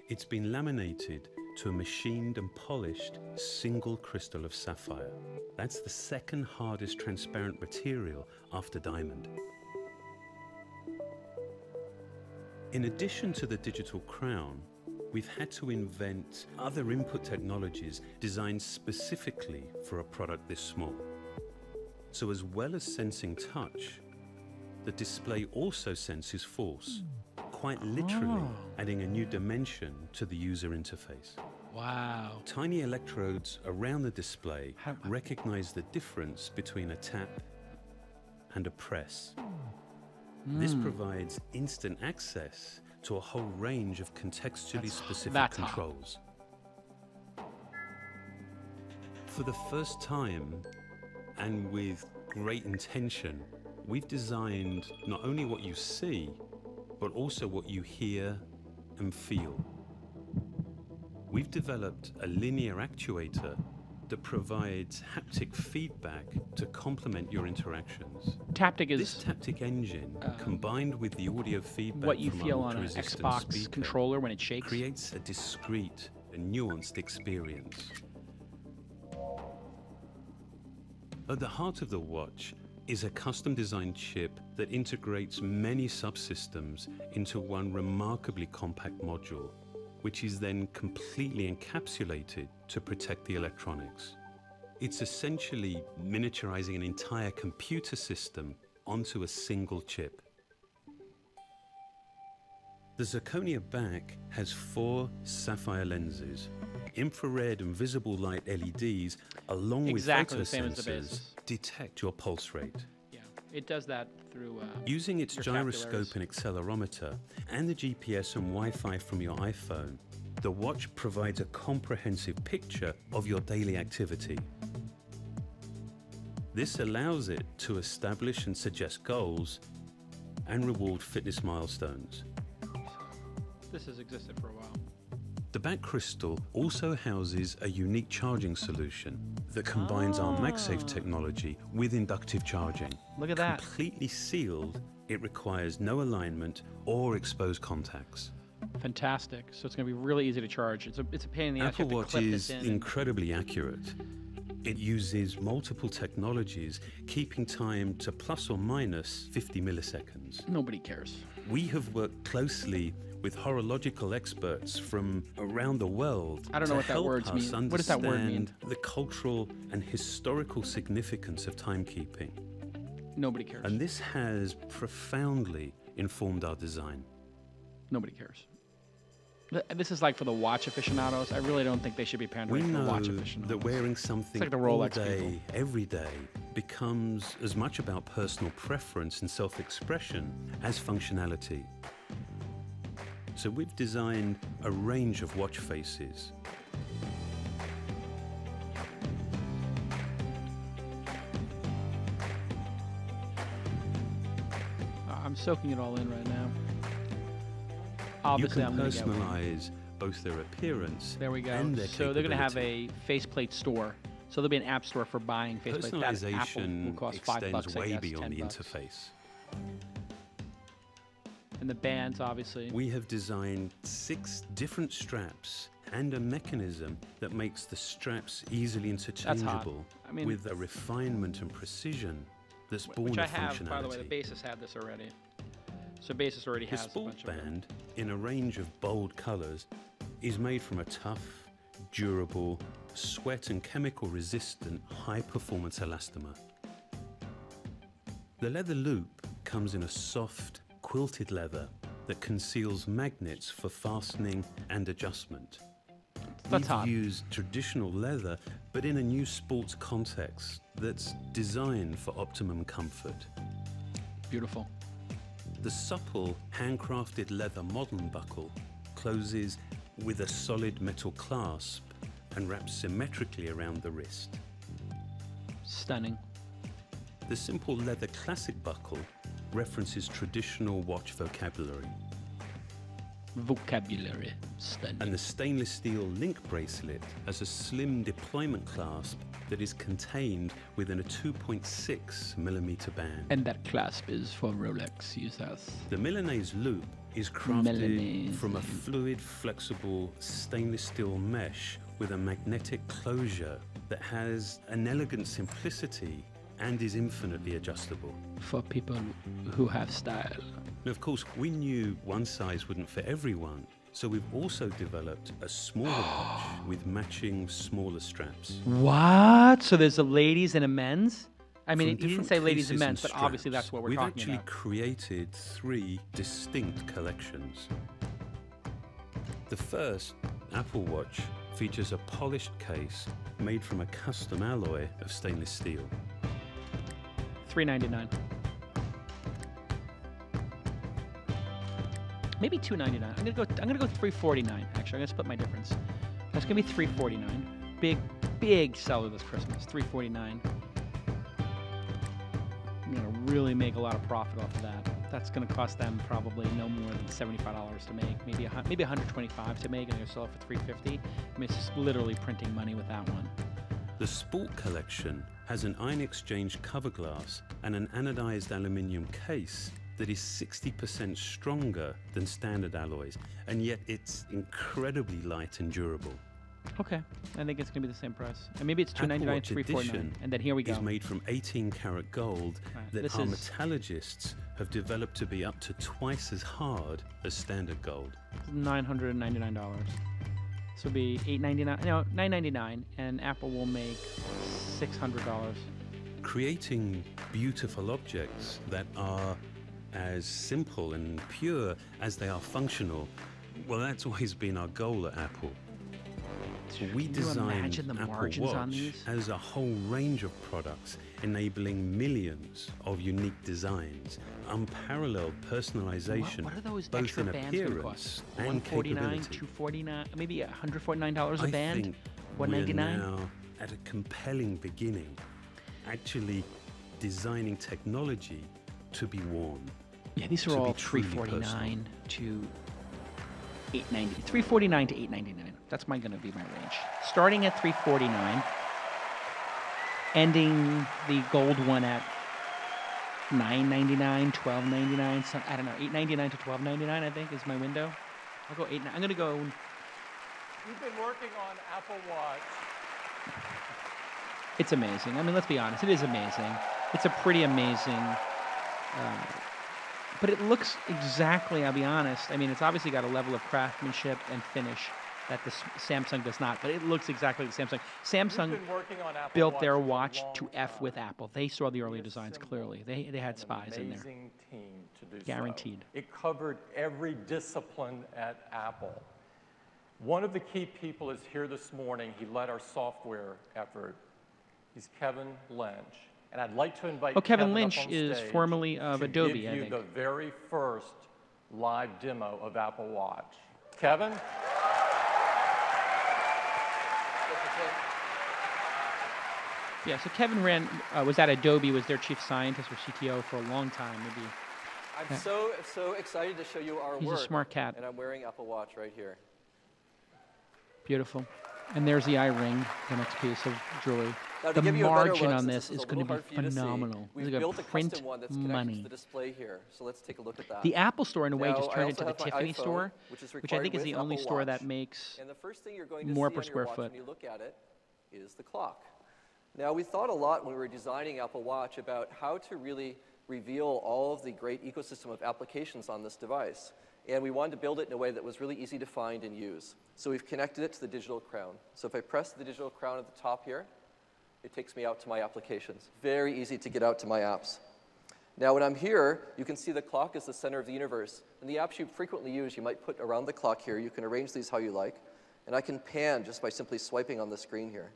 It's been laminated to a machined and polished single crystal of sapphire. That's the second hardest transparent material after diamond. In addition to the Digital Crown, we've had to invent other input technologies designed specifically for a product this small. So as well as sensing touch, the display also senses force, quite literally adding a new dimension to the user interface. Wow. Tiny electrodes around the display recognize the difference between a tap and a press. This provides instant access to a whole range of contextually specific that's hot. controls. For the first time, and with great intention, we've designed not only what you see, but also what you hear and feel. We've developed a linear actuator that provides haptic feedback to complement your interactions. Taptic is This Taptic engine, combined with the audio feedback what you from feel our on an multi-resistant Xbox speaker, controller when it shakes. creates a discrete and nuanced experience. At the heart of the watch is a custom-designed chip that integrates many subsystems into one remarkably compact module, which is then completely encapsulated to protect the electronics. It's essentially miniaturizing an entire computer system onto a single chip. The The zirconia back has 4 sapphire lenses. Infrared and visible light LEDs, along Exactly with the same as the photosensors, Basis. detect your pulse rate. Yeah, it does that through. Using its your gyroscope capillaries. and accelerometer and the GPS and Wi-Fi from your iPhone, the watch provides a comprehensive picture of your daily activity. This allows it to establish and suggest goals and reward fitness milestones. This has existed for a while. The back crystal also houses a unique charging solution that combines our MagSafe technology with inductive charging. Look at that. Completely sealed, it requires no alignment or exposed contacts. Fantastic. So it's going to be really easy to charge. It's a pain in the ass. Apple You have Watch to clip this is in. incredibly accurate. It uses multiple technologies, keeping time to plus or minus 50 milliseconds. Nobody cares. We have worked closely with horological experts from around the world I don't know to what that help word us means. What does that word mean? understand the cultural and historical significance of timekeeping. Nobody cares. And this has profoundly informed our design. Nobody cares. This is like for the watch aficionados. I really don't think they should be We pandering to the know watch aficionados. that wearing something like the all Rolex day, people. every day, becomes as much about personal preference and self-expression as functionality. So we've designed a range of watch faces. I'm soaking it all in right now. You Obviously, can I'm going to get one. personalize both their appearance There we go. and their So they're going to have capability. a faceplate store. So there'll be an app store for buying faceplates. That Apple will Personalization cost extends $5, I way guess, beyond the $10. interface. And the bands, obviously. We have designed 6 different straps and a mechanism that makes the straps easily interchangeable I mean- with a refinement and precision that's born Which I of have, functionality. by the way. The Basis had this already. So Basis already The has a Sport bunch of it. Band, in a range of bold colors, is made from a tough, durable, sweat and chemical resistant high-performance elastomer. The leather loop comes in a soft, quilted leather that conceals magnets for fastening and adjustment. That's We've hot. used traditional leather, but in a new sports context that's designed for optimum comfort. Beautiful. The supple, handcrafted leather modern buckle closes with a solid metal clasp and wraps symmetrically around the wrist. Stunning. The simple leather classic buckle references traditional watch vocabulary. Vocabulary. Stunning. And the stainless steel link bracelet has a slim deployment clasp that is contained within a 2.6 millimeter band. And that clasp is for Rolex users. The Milanese loop is crafted Milanese. from a fluid, flexible stainless steel mesh with a magnetic closure that has an elegant simplicity and is infinitely adjustable. For people who have style. Now, of course, we knew one size wouldn't fit everyone, so we've also developed a smaller watch with matching smaller straps. What? So there's a ladies and a men's? I mean, From he didn't different say ladies and cases men's, but and obviously straps, that's what we're we've talking actually about. created 3 distinct collections. The first, Apple Watch, features a polished case made from a custom alloy of stainless steel. $3.99. Maybe $2.99. I'm gonna go $3.49. Actually, I'm gonna split my difference. That's gonna be $3.49. Big seller this Christmas. $3.49. I'm gonna really make a lot of profit off of that. That's gonna cost them probably no more than $75 to make. Maybe $125 to make, and they're gonna sell it for $3.50. I mean, it's just literally printing money with that one. The Sport Collection has an ion exchange cover glass and an anodized aluminium case that is 60% stronger than standard alloys, and yet it's incredibly light and durable. Okay, I think it's gonna be the same price. And maybe it's Apple $2.99, Watch $3.49, Edition and then here we go. is made from 18-karat gold Right, that this our is- metallurgists have developed to be up to twice as hard as standard gold. $999. This will be $8.99. No, $9.99, and Apple will make $600. Creating beautiful objects that are as simple and pure as they are functional. Well, that's always been our goal at Apple. We Can you designed imagine the Apple margins on Watch these? as a whole range of products, enabling millions of unique designs, unparalleled personalization, What are those both extra in bands going to appearance cost? and $149, capability. $249, maybe $149 a I band? think we're $199? now at a compelling beginning, actually designing technology to be worn. Yeah, these to are be all truly $349 to $890. $349 to $899. That's going to be my range. Starting at $349, ending the gold one at $999, $1299. So, I don't know, $899 to $1299. I think is my window. I'll go $8. I'm going to go. You've been working on Apple Watch. It's amazing. I mean, let's be honest. It is amazing. It's a pretty amazing. But it looks exactly, I'll be honest. I mean, it's obviously got a level of craftsmanship and finish that the Samsung does not, but it looks exactly like Samsung. Samsung We've been working on Apple built their Watch watch for a to long F with Apple. They saw the early designs clearly. They had spies in there. Amazing team to do so. Guaranteed. It covered every discipline at Apple. One of the key people is here this morning. He led our software effort. He's Kevin Lynch. And I'd like to invite Kevin Kevin Lynch up on is stage formerly of to Adobe, give I you think. the very first live demo of Apple Watch. Kevin? Yeah, so Kevin was at Adobe, was their chief scientist or CTO for a long time. Maybe. I'm so excited to show you our He's a work. smart cat. And I'm wearing Apple Watch right here. Beautiful. And there's the eye ring, the next piece of jewelry. Now, to the give you a better margin look, on since this is is a going to little be hard for you to see, phenomenal. We've It's built going a to print custom one that's connected money. to the display here. So let's take a look at that. The Apple Store, in a way, Now, just I turned also into the have my Tiffany iPhone, store, which is I required think is with the only Apple store Watch. that makes And the first thing you're going to more see per on your square watch foot. when you look at it is the clock. Now, we thought a lot when we were designing Apple Watch about how to really reveal all of the great ecosystem of applications on this device. And we wanted to build it in a way that was really easy to find and use. So we've connected it to the digital crown. So if I press the digital crown at the top here, it takes me out to my applications. Very easy to get out to my apps. Now, when I'm here, you can see the clock is the center of the universe. And the apps you frequently use, you might put around the clock here. You can arrange these how you like. And I can pan just by simply swiping on the screen here.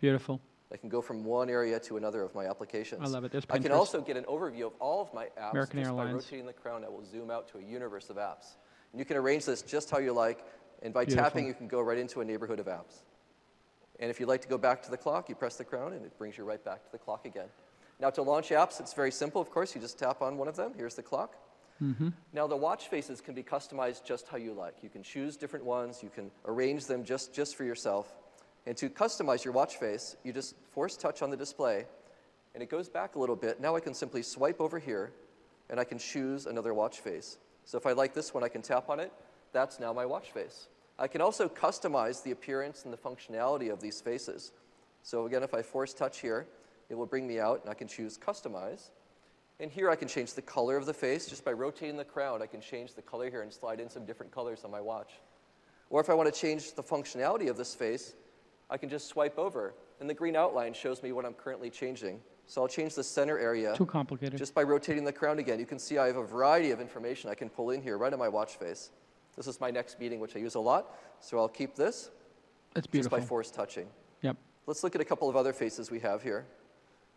Beautiful. I can go from one area to another of my applications. I love it. There's I can Pinterest. also get an overview of all of my apps. American just by Airlines. rotating the crown, I will zoom out to a universe of apps. And you can arrange this just how you like. And by Beautiful. tapping, you can go right into a neighborhood of apps. And if you'd like to go back to the clock, you press the crown, and it brings you right back to the clock again. Now, to launch apps, it's very simple. Of course, you just tap on one of them. Here's the clock. Mm-hmm. Now, the watch faces can be customized just how you like. You can choose different ones. You can arrange them just for yourself. And to customize your watch face, you just force touch on the display, and it goes back a little bit. Now I can simply swipe over here, and I can choose another watch face. So if I like this one, I can tap on it. That's now my watch face. I can also customize the appearance and the functionality of these faces. So again, if I force touch here, it will bring me out, and I can choose Customize. And here I can change the color of the face. Just by rotating the crown, I can change the color here and slide in some different colors on my watch. Or if I want to change the functionality of this face, I can just swipe over, and the green outline shows me what I'm currently changing. So I'll change the center area. Too complicated. Just by rotating the crown again. You can see I have a variety of information I can pull in here right on my watch face. This is my next meeting, which I use a lot, so I'll keep this. It's Just beautiful. by force touching. Yep. Let's look at a couple of other faces we have here.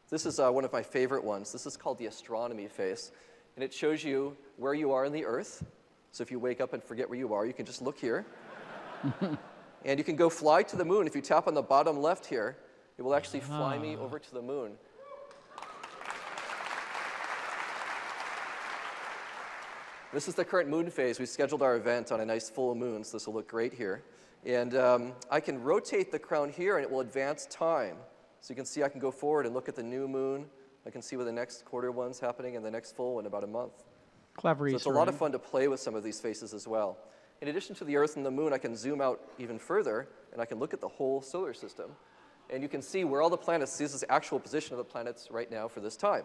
This is one of my favorite ones. This is called the astronomy face, and it shows you where you are in the Earth. So if you wake up and forget where you are, you can just look here. And you can go fly to the moon. If you tap on the bottom left here, it will actually fly me over to the moon. This is the current moon phase. We scheduled our event on a nice full moon, so this will look great here. And I can rotate the crown here, and it will advance time. So you can see I can go forward and look at the new moon. I can see where the next quarter one's happening and the next full in about a month. Clever So it's a lot of fun to play with some of these faces as well. In addition to the Earth and the moon, I can zoom out even further, and I can look at the whole solar system. And you can see where all the planets, this is the actual position of the planets right now for this time.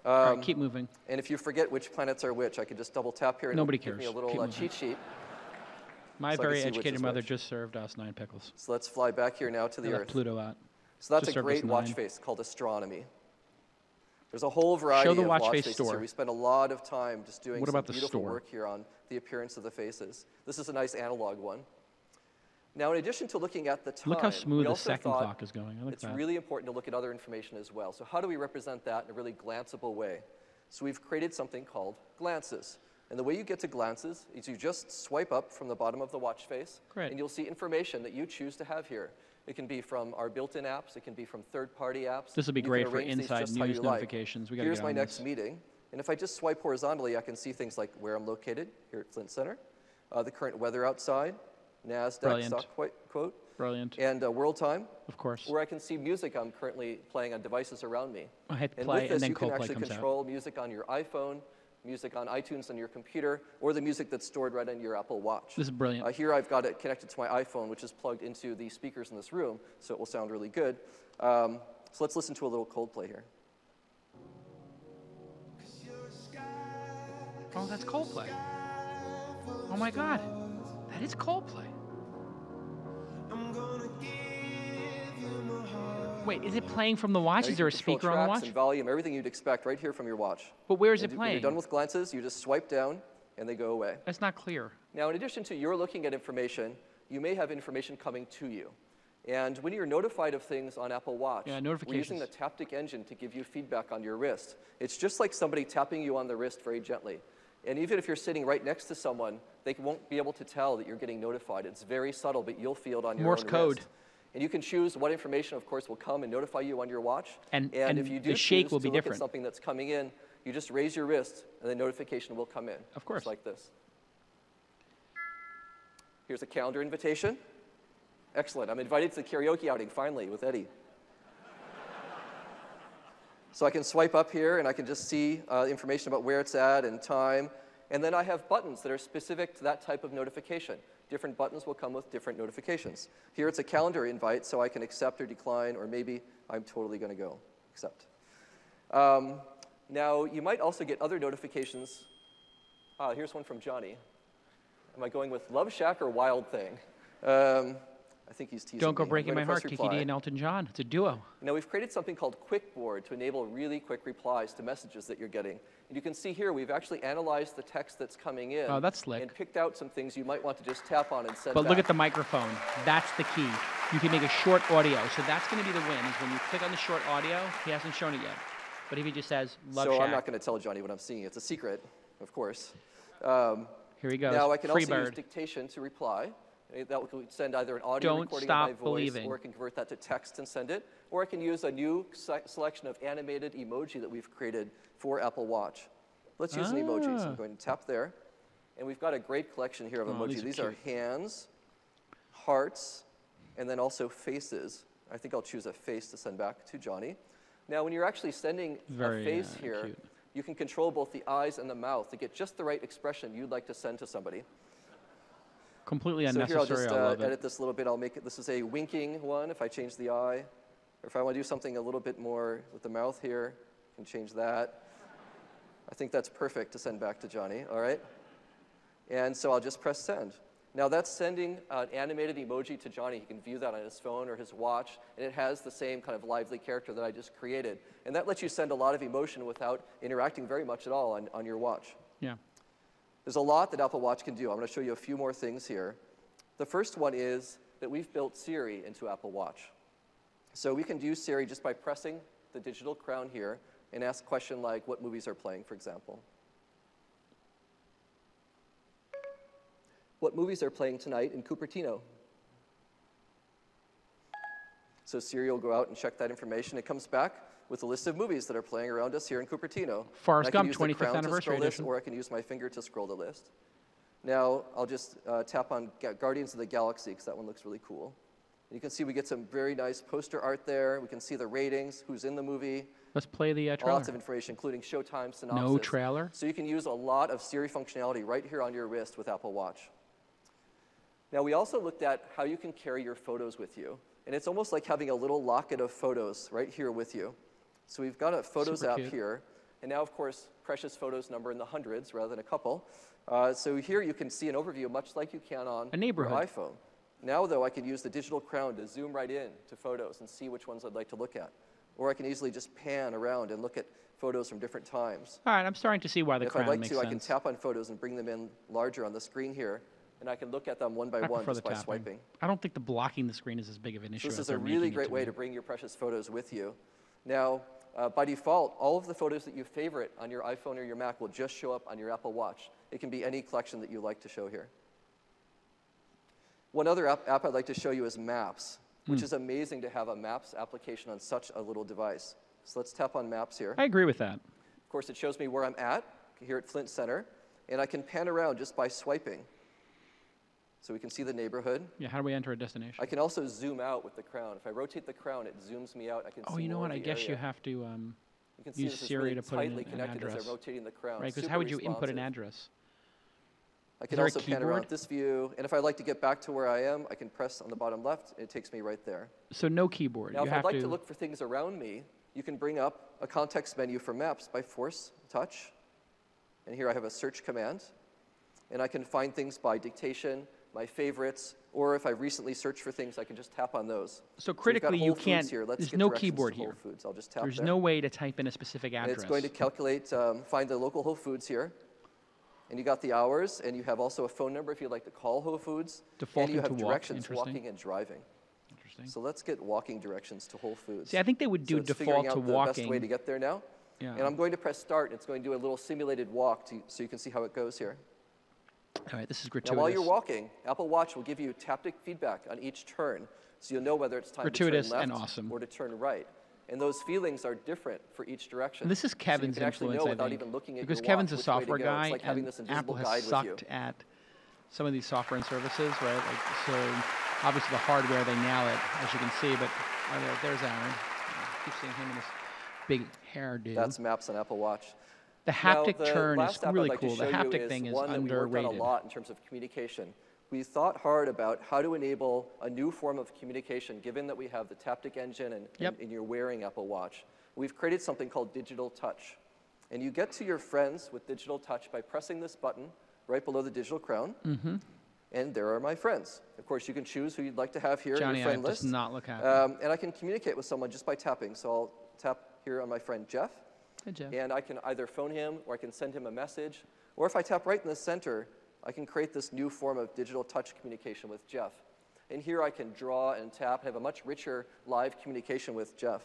All right, keep moving. And if you forget which planets are which, I can just double tap here and Nobody give me a cares. little Keep moving. cheat sheet. My so I can very see which educated is mother which. just served us 9 pickles. So let's fly back here now to the I left Earth. Pluto out. So that's Just a served us great watch 9. face called astronomy. There's a whole variety Show the of watch watch face faces store. here. We spend a lot of time just doing What some about the beautiful store? work here on the appearance of the faces. This is a nice analog one. Now, in addition to looking at the time, Look how smooth we the also second thought clock is going. I like it's that. really important to look at other information as well. So how do we represent that in a really glanceable way? So we've created something called glances. And the way you get to glances is you just swipe up from the bottom of the watch face, Great. and you'll see information that you choose to have here. It can be from our built-in apps. It can be from third-party apps. This would be You can great for arrange these inside just how news you like. notifications. We gotta Here's get my on next this. meeting. And if I just swipe horizontally, I can see things like where I'm located here at Flint Center, the current weather outside, NASDAQ Brilliant. stock quote, Brilliant. and world time. Of course. Where I can see music I'm currently playing on devices around me. I hit And play, with and this, then you can Coldplay actually comes out. control music on your iPhone, music on iTunes on your computer, or the music that's stored right on your Apple Watch. This is brilliant. Here I've got it connected to my iPhone, which is plugged into the speakers in this room, so it will sound really good. So let's listen to a little Coldplay here. Oh, that's Coldplay. Oh my God, that is Coldplay. Wait, is it playing from the watch? Now Is you there a can control speaker on the tracks watch? and volume, everything you'd expect right here from your watch. But where is And it When you're playing? done with glances, you just swipe down, and they go away. That's not clear. Now, in addition to your looking at information, you may have information coming to you. And when you're notified of things on Apple Watch, Yeah, we're using notifications. the Taptic engine to give you feedback on your wrist. It's just like somebody tapping you on the wrist very gently. And even if you're sitting right next to someone, they won't be able to tell that you're getting notified. It's very subtle, but you'll feel it on your Morse own code. wrist. And you can choose what information, of course, will come and notify you on your watch. And if you do the shake choose will to be look different. at something that's coming in, you just raise your wrist, and the notification will come in. Of course. Just like this. Here's a calendar invitation. Excellent. I'm invited to the karaoke outing, finally, with Eddie. So I can swipe up here, and I can just see information about where it's at and time. And then I have buttons that are specific to that type of notification. Different buttons will come with different notifications. Here it's a calendar invite, so I can accept or decline, or maybe I'm totally going to go accept. Now, you might also get other notifications. Here's one from Johnny. Am I going with Love Shack or Wild Thing? I think he's teasing Don't go me. I'm breaking going my to press heart, reply. Kiki D and Elton John. It's a duo. Now, we've created something called QuickBoard to enable really quick replies to messages that you're getting. And you can see here, we've actually analyzed the text that's coming in. Oh, that's slick. And picked out some things you might want to just tap on and send But back. look at the microphone. That's the key. You can make a short audio. So that's going to be the win, is when you click on the short audio. He hasn't shown it yet. But if he just says, Love So Shack. I'm not going to tell Johnny what I'm seeing. It's a secret, of course. Here he goes. Now, I can Free also use bird. dictation to reply. That will send either an audio Don't recording stop of my voice, believing. or I can convert that to text and send it, or I can use a new selection of animated emoji that we've created for Apple Watch. Let's use an emoji. So I'm going to tap there, and we've got a great collection here of Oh, emojis. these are These are hands, hearts, and then also faces. I think I'll choose a face to send back to Johnny. Now, when you're actually sending Very, a face here, cute. you can control both the eyes and the mouth to get just the right expression you'd like to send to somebody. Completely So here I'll unnecessary. just I love edit it. this a little bit. I'll make it, this is a winking one if I change the eye. Or if I want to do something a little bit more with the mouth here, I can change that. I think that's perfect to send back to Johnny, all right? And so I'll just press send. Now that's sending an animated emoji to Johnny. He can view that on his phone or his watch, and it has the same kind of lively character that I just created. And that lets you send a lot of emotion without interacting very much at all on your watch. Yeah. There's a lot that Apple Watch can do. I'm going to show you a few more things here. The first one is that we've built Siri into Apple Watch. So we can do Siri just by pressing the digital crown here and ask a question like, what movies are playing, for example. What movies are playing tonight in Cupertino? So Siri will go out and check that information. It comes back with a list of movies that are playing around us here in Cupertino. Forrest And I can Gump, use the 25th crown to anniversary scroll this, edition. or I can use my finger to scroll the list. Now, I'll just tap on Guardians of the Galaxy, because that one looks really cool. And you can see we get some very nice poster art there. We can see the ratings, who's in the movie. Let's play the trailer. Lots of information, including showtime, synopsis. No trailer? So you can use a lot of Siri functionality right here on your wrist with Apple Watch. Now, we also looked at how you can carry your photos with you. And it's almost like having a little locket of photos right here with you. So we've got a Photos Super app cute. here. And now, of course, precious photos number in the hundreds rather than a couple. So here you can see an overview, much like you can on A neighborhood. your iPhone. Now, though, I can use the digital crown to zoom right in to photos and see which ones I'd like to look at. Or I can easily just pan around and look at photos from different times. All right, I'm starting to see why the If crown I'd like makes to, I sense. can tap on photos and bring them in larger on the screen here, and I can look at them one by I one prefer just the by tapping. swiping. I don't think the blocking the screen is as big of an issue So this as is a they're really making it great way be. to bring your precious photos with you. Now, by default, all of the photos that you favorite on your iPhone or your Mac will just show up on your Apple Watch. It can be any collection that you like to show here. One other app I'd like to show you is Maps, which is amazing to have a Maps application on such a little device. So let's tap on Maps here. I agree with that. Of course, it shows me where I'm at here at Flint Center, and I can pan around just by swiping. So we can see the neighborhood. Yeah, how do we enter a destination? I can also zoom out with the crown. If I rotate the crown, it zooms me out. I can Oh, see you know more what? of I the guess area. you have to You can see use this is Siri really to put in tightly an connected address. as I'm rotating the crown. Right, because Super how would you input an responsive. address? I Is can there a also pan around keyboard? this view, and if I'd like to get back to where I am, I can press on the bottom left, and it takes me right there. So no keyboard. Now, you if have I'd like to look for things around me, you can bring up a context menu for Maps by force touch. And here I have a search command. And I can find things by dictation, my favorites, or if I recently searched for things, I can just tap on those. So we've got critically, Whole you Foods can't. Here. Let's There's get no directions keyboard to Whole here. Foods. I'll just tap There's there. no way to type in a specific And address. it's going to calculate, find the local Whole Foods here. And you got the hours, and you have also a phone number if you'd like to call Whole Foods. Defaulting and you have to walk. directions, Interesting. walking and driving. Interesting. So let's get walking directions to Whole Foods. See, I think they would do so it's default figuring to out the walking. best way to get there now. Yeah. And I'm going to press start, and it's going to do a little simulated walk so you can see how it goes here. All right, this is Now, gratuitous. while you're walking, Apple Watch will give you taptic feedback on each turn, so you'll know whether it's time Gratuitous to turn and left awesome. or to turn right. And those feelings are different for each direction. And this is Kevin's so you can actually influence, know I without think, even looking at because your Kevin's a watch which way to software go. guy, It's like having and this invisible Apple guide has with sucked you. at some of these software and services, right? Like, so obviously the hardware they nail it, as you can see. But there's Aaron. Keep seeing him in this big hairdo. That's Maps on Apple Watch. The haptic Now, the turn is last app I'd really like to cool. The show you haptic thing is one that we worked on underrated. a lot in terms of communication. We thought hard about how to enable a new form of communication, given that we have the Taptic engine and you're wearing Apple Watch. We've created something called Digital Touch. And you get to your friends with Digital Touch by pressing this button right below the digital crown. Mm-hmm. And there are my friends. Of course, you can choose who you'd like to have here Johnny in your friend Ive does list. not look happy. And I can communicate with someone just by tapping. So I'll tap here on my friend Jeff. Hey, Jeff. And I can either phone him or I can send him a message. Or if I tap right in the center, I can create this new form of digital touch communication with Jeff. And here I can draw and tap and have a much richer live communication with Jeff.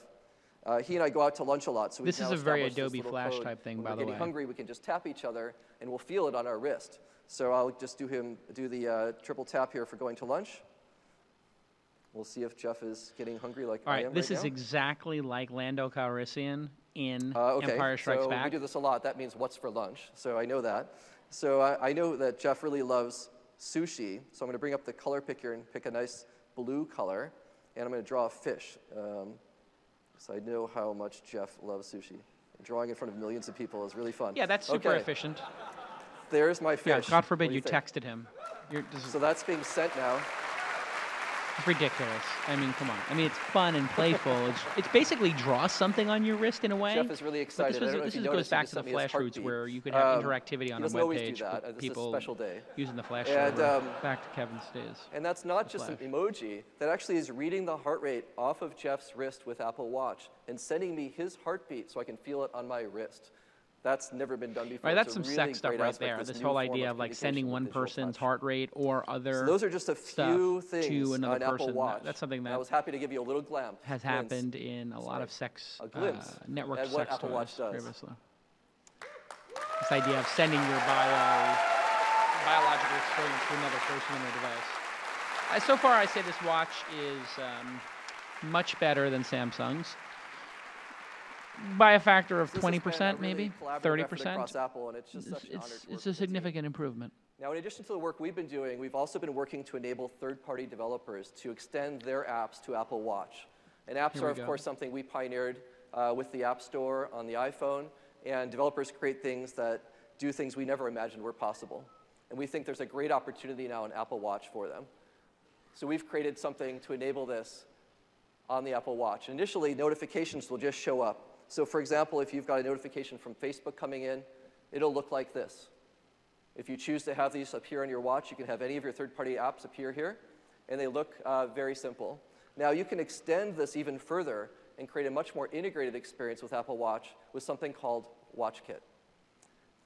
He and I go out to lunch a lot, so we This can is now a very establish this Adobe little Flash code. type thing, When by we're the getting way. hungry, we can just tap each other, and we'll feel it on our wrist. So I'll just do the triple tap here for going to lunch. We'll see if Jeff is getting hungry like All I right, am this right is now. exactly like Lando Calrissian in Okay, Empire Strikes so Back. we do this a lot. That means what's for lunch, so I know that. So I know that Jeff really loves sushi, so I'm going to bring up the color picker and pick a nice blue color, and I'm going to draw a fish. So I know how much Jeff loves sushi. And drawing in front of millions of people is really fun. Yeah, that's super Okay, efficient. There's my fish. Yeah, God What forbid do you think? texted him. So that's being sent now. It's ridiculous. I mean, come on. I mean, it's fun and playful. It's basically draw something on your wrist in a way. Jeff is really But excited. I don't know if this you goes noticed, he back just to the sent me his Flash roots heartbeat. where you could have interactivity on he a doesn't web always page do that. with This is a people special day. using the Flash And, server. Back to Kevin's days. And that's not The just an Flash. emoji. That actually is reading the heart rate off of Jeff's wrist with Apple Watch and sending me his heartbeat so I can feel it on my wrist. That's never been done before. Right, that's It's some a really sex stuff great right aspect of there. this This new whole form idea of like communication sending with one digital person's touch. heart rate or other So those are just a few stuff things to another on person. Apple Watch. That's something And I that was happy to give you a little glimpse. has happened in a lot of sex glimpse network at what sex Apple toys Watch does. previously. This idea of sending your biological experience to another person on their device. So far, I say this watch is much better than Samsung's. By a factor of This has been a 20%, really maybe collaborative effort 30%. across Apple, and it's just such an honor to work It's a significant improvement. Now, in addition to the work we've been doing, we've also been working to enable third-party developers to extend their apps to Apple Watch. And apps Here are, we of go. course, something we pioneered with the App Store on the iPhone, and developers create things that do things we never imagined were possible. And we think there's a great opportunity now in Apple Watch for them. So we've created something to enable this on the Apple Watch. Initially, notifications will just show up. So for example, if you've got a notification from Facebook coming in, it'll look like this. If you choose to have these appear on your watch, you can have any of your third-party apps appear here, and they look very simple. Now, you can extend this even further and create a much more integrated experience with Apple Watch with something called WatchKit.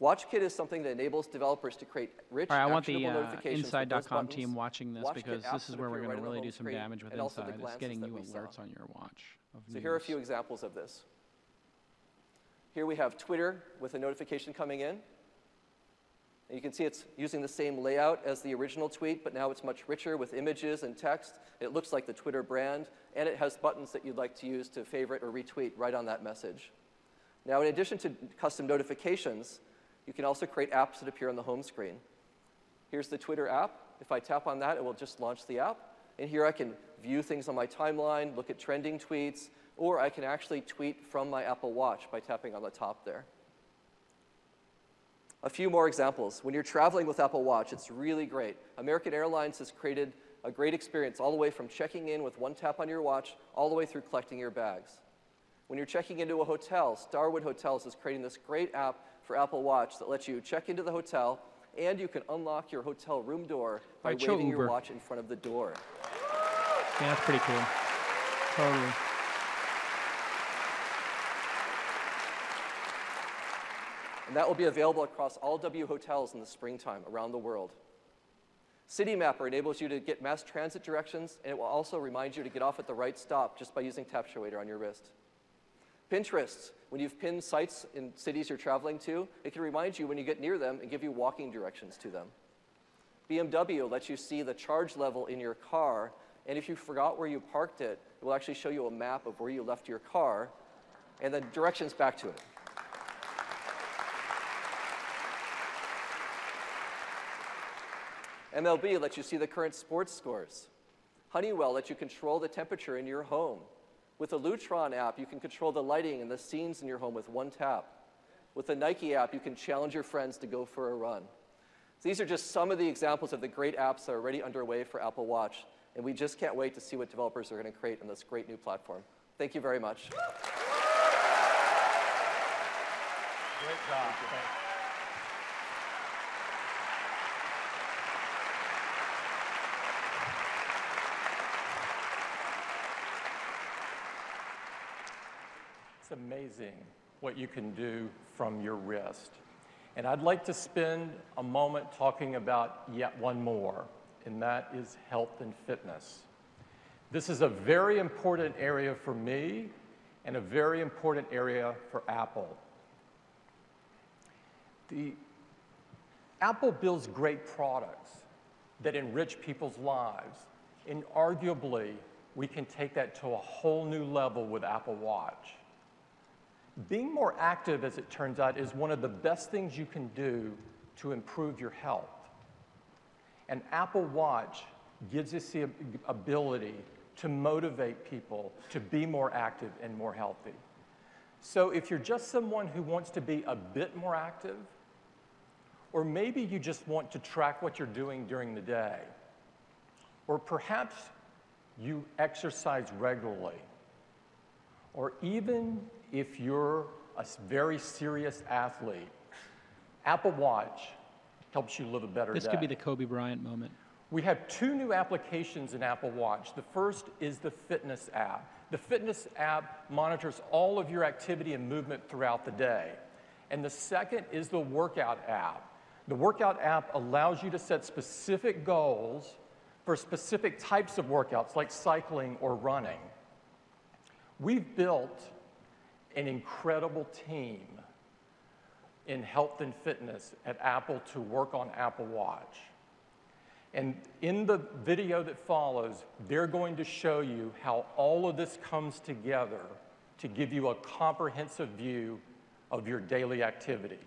WatchKit is something that enables developers to create rich, All right, I want the actionable notifications with those Inside.com buttons. team watching this WatchKit because apps this is that where we're appear going to right on the really home do some screen, damage with and also the Inside. It's glances getting that you we saw. alerts on your watch. So here are a few examples of this. Here we have Twitter with a notification coming in. And you can see it's using the same layout as the original tweet, but now it's much richer with images and text. It looks like the Twitter brand, and it has buttons that you'd like to use to favorite or retweet right on that message. Now, in addition to custom notifications, you can also create apps that appear on the home screen. Here's the Twitter app. If I tap on that, it will just launch the app. And here I can view things on my timeline, look at trending tweets, or I can actually tweet from my Apple Watch by tapping on the top there. A few more examples. When you're traveling with Apple Watch, it's really great. American Airlines has created a great experience all the way from checking in with one tap on your watch all the way through collecting your bags. When you're checking into a hotel, Starwood Hotels is creating this great app for Apple Watch that lets you check into the hotel, and you can unlock your hotel room door by Right, show waving your Uber. watch in front of the door. Yeah, that's pretty cool. Totally. And that will be available across all W hotels in the springtime around the world. City Mapper enables you to get mass transit directions, and it will also remind you to get off at the right stop just by using Tap Show Waiter on your wrist. Pinterest, when you've pinned sites in cities you're traveling to, it can remind you when you get near them and give you walking directions to them. BMW lets you see the charge level in your car, and if you forgot where you parked it, it will actually show you a map of where you left your car, and then directions back to it. MLB lets you see the current sports scores. Honeywell lets you control the temperature in your home. With the Lutron app, you can control the lighting and the scenes in your home with one tap. With the Nike app, you can challenge your friends to go for a run. These are just some of the examples of the great apps that are already underway for Apple Watch, and we just can't wait to see what developers are going to create on this great new platform. Thank you very much. Great job. It's amazing what you can do from your wrist. And I'd like to spend a moment talking about yet one more, and that is health and fitness. This is a very important area for me and a very important area for Apple. Apple builds great products that enrich people's lives, and arguably, we can take that to a whole new level with Apple Watch. Being more active, as it turns out, is one of the best things you can do to improve your health. And Apple Watch gives us the ability to motivate people to be more active and more healthy. So if you're just someone who wants to be a bit more active, or maybe you just want to track what you're doing during the day, or perhaps you exercise regularly, or even if you're a very serious athlete, Apple Watch helps you live a better day. This could be the Kobe Bryant moment. We have two new applications in Apple Watch. The first is the Fitness app. The Fitness app monitors all of your activity and movement throughout the day. And the second is the Workout app. The Workout app allows you to set specific goals for specific types of workouts, like cycling or running. We've built an incredible team in health and fitness at Apple to work on Apple Watch. And in the video that follows, they're going to show you how all of this comes together to give you a comprehensive view of your daily activity.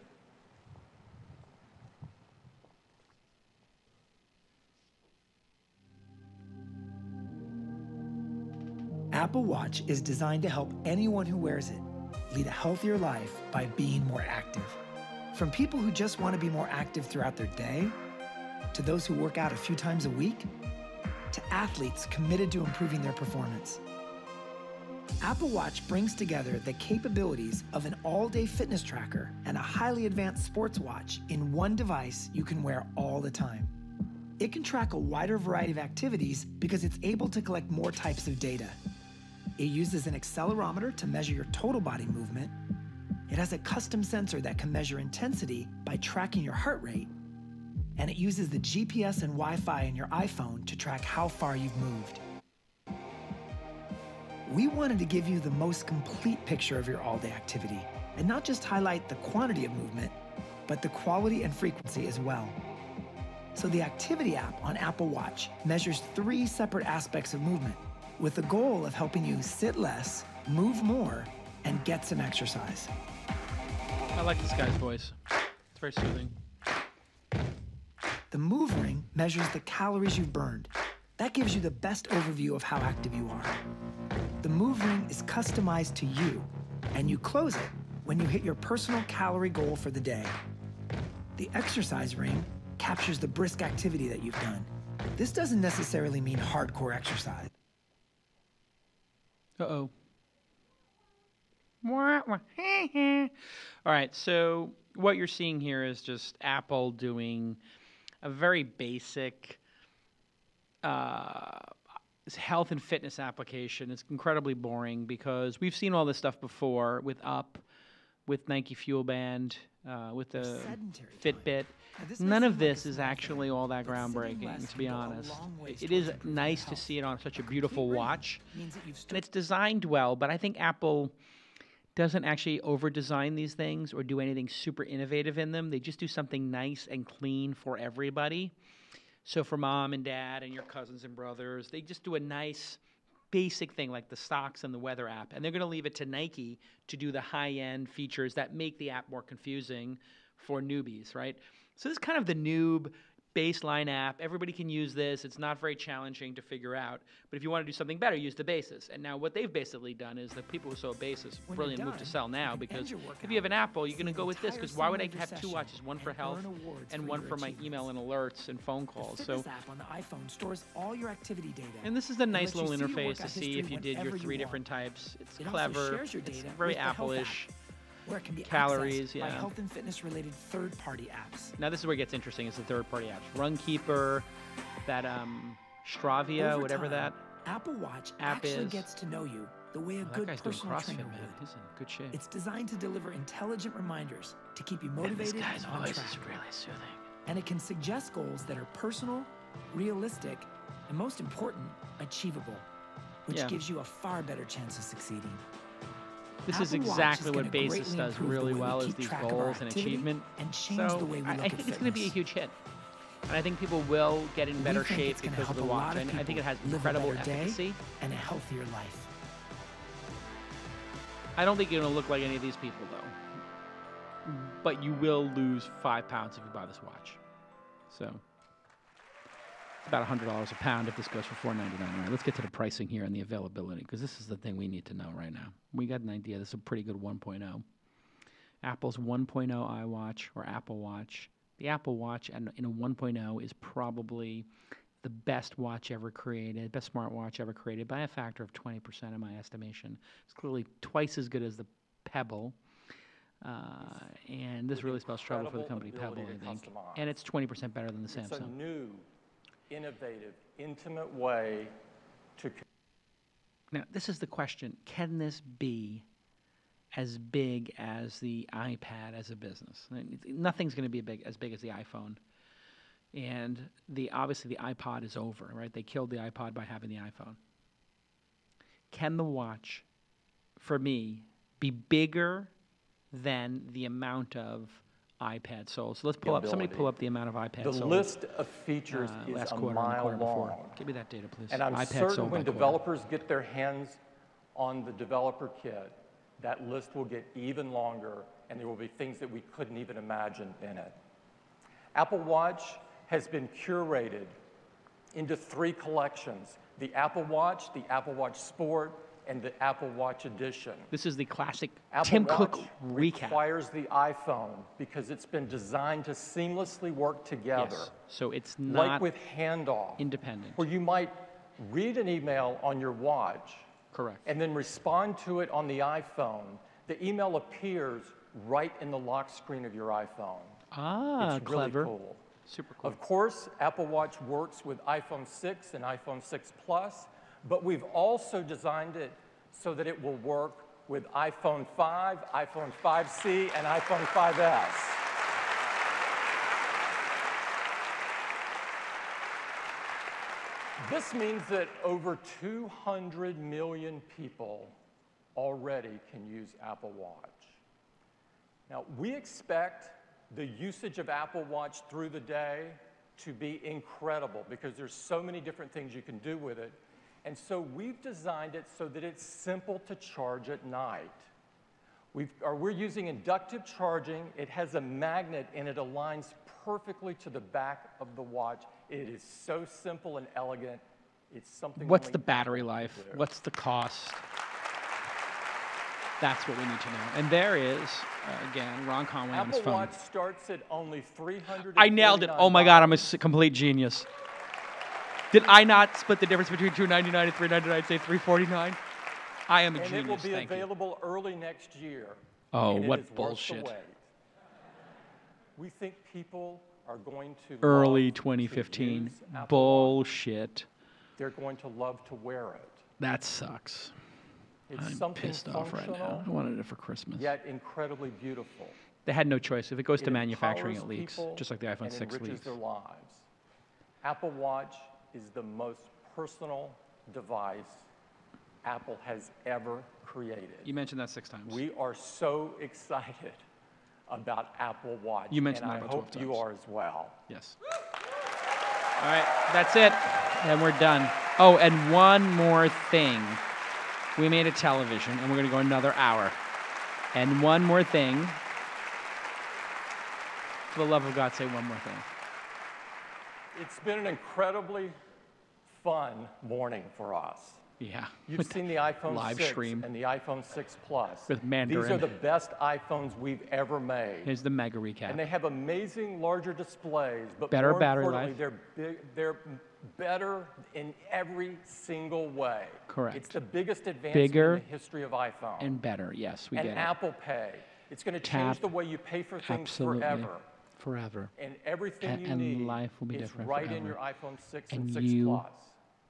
Apple Watch is designed to help anyone who wears it lead a healthier life by being more active. From people who just want to be more active throughout their day, to those who work out a few times a week, to athletes committed to improving their performance. Apple Watch brings together the capabilities of an all-day fitness tracker and a highly advanced sports watch in one device you can wear all the time. It can track a wider variety of activities because it's able to collect more types of data. It uses an accelerometer to measure your total body movement. It has a custom sensor that can measure intensity by tracking your heart rate. And it uses the GPS and Wi-Fi in your iPhone to track how far you've moved. We wanted to give you the most complete picture of your all-day activity and not just highlight the quantity of movement, but the quality and frequency as well. So the Activity app on Apple Watch measures 3 separate aspects of movement with the goal of helping you sit less, move more, and get some exercise. I like this guy's voice. It's very soothing. The Move Ring measures the calories you've burned. That gives you the best overview of how active you are. The Move Ring is customized to you, and you close it when you hit your personal calorie goal for the day. The Exercise Ring captures the brisk activity that you've done. This doesn't necessarily mean hardcore exercise. Uh-oh. All right, so what you're seeing here is just Apple doing a very basic health and fitness application. It's incredibly boring because we've seen all this stuff before with Up, with Nike Fuel Band, with the Fitbit. None of this is actually all that groundbreaking, to be honest. It is nice to see it on such a beautiful watch, and it's designed well, but I think Apple doesn't actually over-design these things or do anything super innovative in them. They just do something nice and clean for everybody. So for mom and dad and your cousins and brothers, they just do a nice basic thing like the stocks and the weather app. And they're going to leave it to Nike to do the high-end features that make the app more confusing for newbies, right? So this is kind of the noob baseline app. Everybody can use this. It's not very challenging to figure out. But if you want to do something better, use the Basis. And now what they've basically done is the people who saw Basis, brilliant move to sell now, because if you have an Apple, you're going to go with this, because why would I have 2 watches, one for health and one for my email and alerts and phone calls? So app on the iPhone stores all your activity data. And this is the nice little interface to see if you did your 3 different types. It's clever. It's very Apple-ish. Where it can be calories, accessed by health and fitness related third-party apps. Now this is where it gets interesting, is the third-party apps. Runkeeper, that Stravia, Over whatever time, that Apple Watch app actually is. gets to know you the way a That good guy's doing personal CrossFit, trainer man. would. He's in good shape. It's designed to deliver intelligent reminders to keep you motivated and this guy's and on voice track. is really soothing. And it can suggest goals that are personal, realistic, and most important, achievable, which Yeah. gives you a far better chance of succeeding. This is Apple Watch exactly is what gonna Basis greatly does improve the really way we well, is keep these track of our goals and activity achievement. and change So the way we I look think at it's going to be a fitness. huge hit. And I think people will get in better We think shape it's gonna because of the help a lot watch. of I think it has people live a incredible better day efficacy. and a healthier life. I don't think you're going to look like any of these people, though. But you will lose 5 pounds if you buy this watch. So it's about $100 a pound if this goes for $499. All right, let's get to the pricing here and the availability, because this is the thing we need to know right now. We got an idea. This is a pretty good 1.0. Apple's 1.0 iWatch or Apple Watch. The Apple Watch in a 1.0 is probably the best watch ever created, best smartwatch ever created by a factor of 20% in my estimation. It's clearly twice as good as the Pebble. And this really spells trouble for the company Pebble, I think. And it's 20% better than the Samsung. It's a new, innovative, intimate way to... Now, this is the question. Can this be as big as the iPad as a business? Nothing's going to be as big as the iPhone. And obviously the iPod is over, right? They killed the iPod by having the iPhone. Can the watch, for me, be bigger than the amount of iPad sold? So let's pull up. Somebody pull up the amount of iPad sold. The list of features is last a quarter and the mile quarter before. long. Give me that data, please. And I'm iPad certain sold when by quarter. developers get their hands on the developer kit, that list will get even longer, and there will be things that we couldn't even imagine in it. Apple Watch has been curated into 3 collections: the Apple Watch Sport, and the Apple Watch Edition. This is the classic Apple Tim Watch Cook recap. requires the iPhone because it's been designed to seamlessly work together. Yes. So it's not like with handoff, independent. where you might read an email on your watch, correct, and then respond to it on the iPhone. The email appears right in the lock screen of your iPhone. Ah, it's clever. Really cool. Super cool. Of course, Apple Watch works with iPhone 6 and iPhone 6 Plus, but we've also designed it so that it will work with iPhone 5, iPhone 5C, and iPhone 5S. This means that over 200 million people already can use Apple Watch. Now, we expect the usage of Apple Watch through the day to be incredible because there's so many different things you can do with it. And so we've designed it so that it's simple to charge at night. We're using inductive charging. It has a magnet and it aligns perfectly to the back of the watch. It is so simple and elegant. It's something. What's only the battery Apple can life? do. What's the cost? That's what we need to know. And there is, again, Ron Conway on his Apple phone. Watch starts at only $349. I nailed it. Oh my God, I'm a complete genius. Did I not split the difference between $299 and $399 say $349? I am a And genius. it will be Thank you. available early next year. Oh, and it what is worth the bullshit. wait. We think people are going to Early love to 2015. use Apple Watch. Bullshit. They're going to love to wear it. That sucks. It's I'm something pissed off right now. functional, I wanted it for Christmas. Yet incredibly beautiful. They had no choice. If it goes to It manufacturing, empowers it leaks, people just like the iPhone and 6 enriches leaks. their lives. Apple Watch is the most personal device Apple has ever created. You mentioned that 6 times. We are so excited about Apple Watch. You mentioned and that I about 12 hope you times. are as well. Yes. All right, that's it. And we're done. Oh, and one more thing. We made a television, and we're going to go another hour. And one more thing. For the love of God, say one more thing. It's been an incredibly fun morning for us. Yeah. You've seen the iPhone Live 6 stream. and the iPhone 6 Plus. With Mandarin. These are the best iPhones we've ever made. Here's the mega recap. And they have amazing larger displays, but Better more battery importantly, life. they're better in every single way. Correct. It's the biggest advancement Bigger in the history of iPhone. and better. Yes, we and get it. Apple Pay. It's going to Tap. change the way you pay for things Absolutely. forever. Forever. And everything you and need life will be is different right forever. in your iPhone 6 and and 6 you Plus.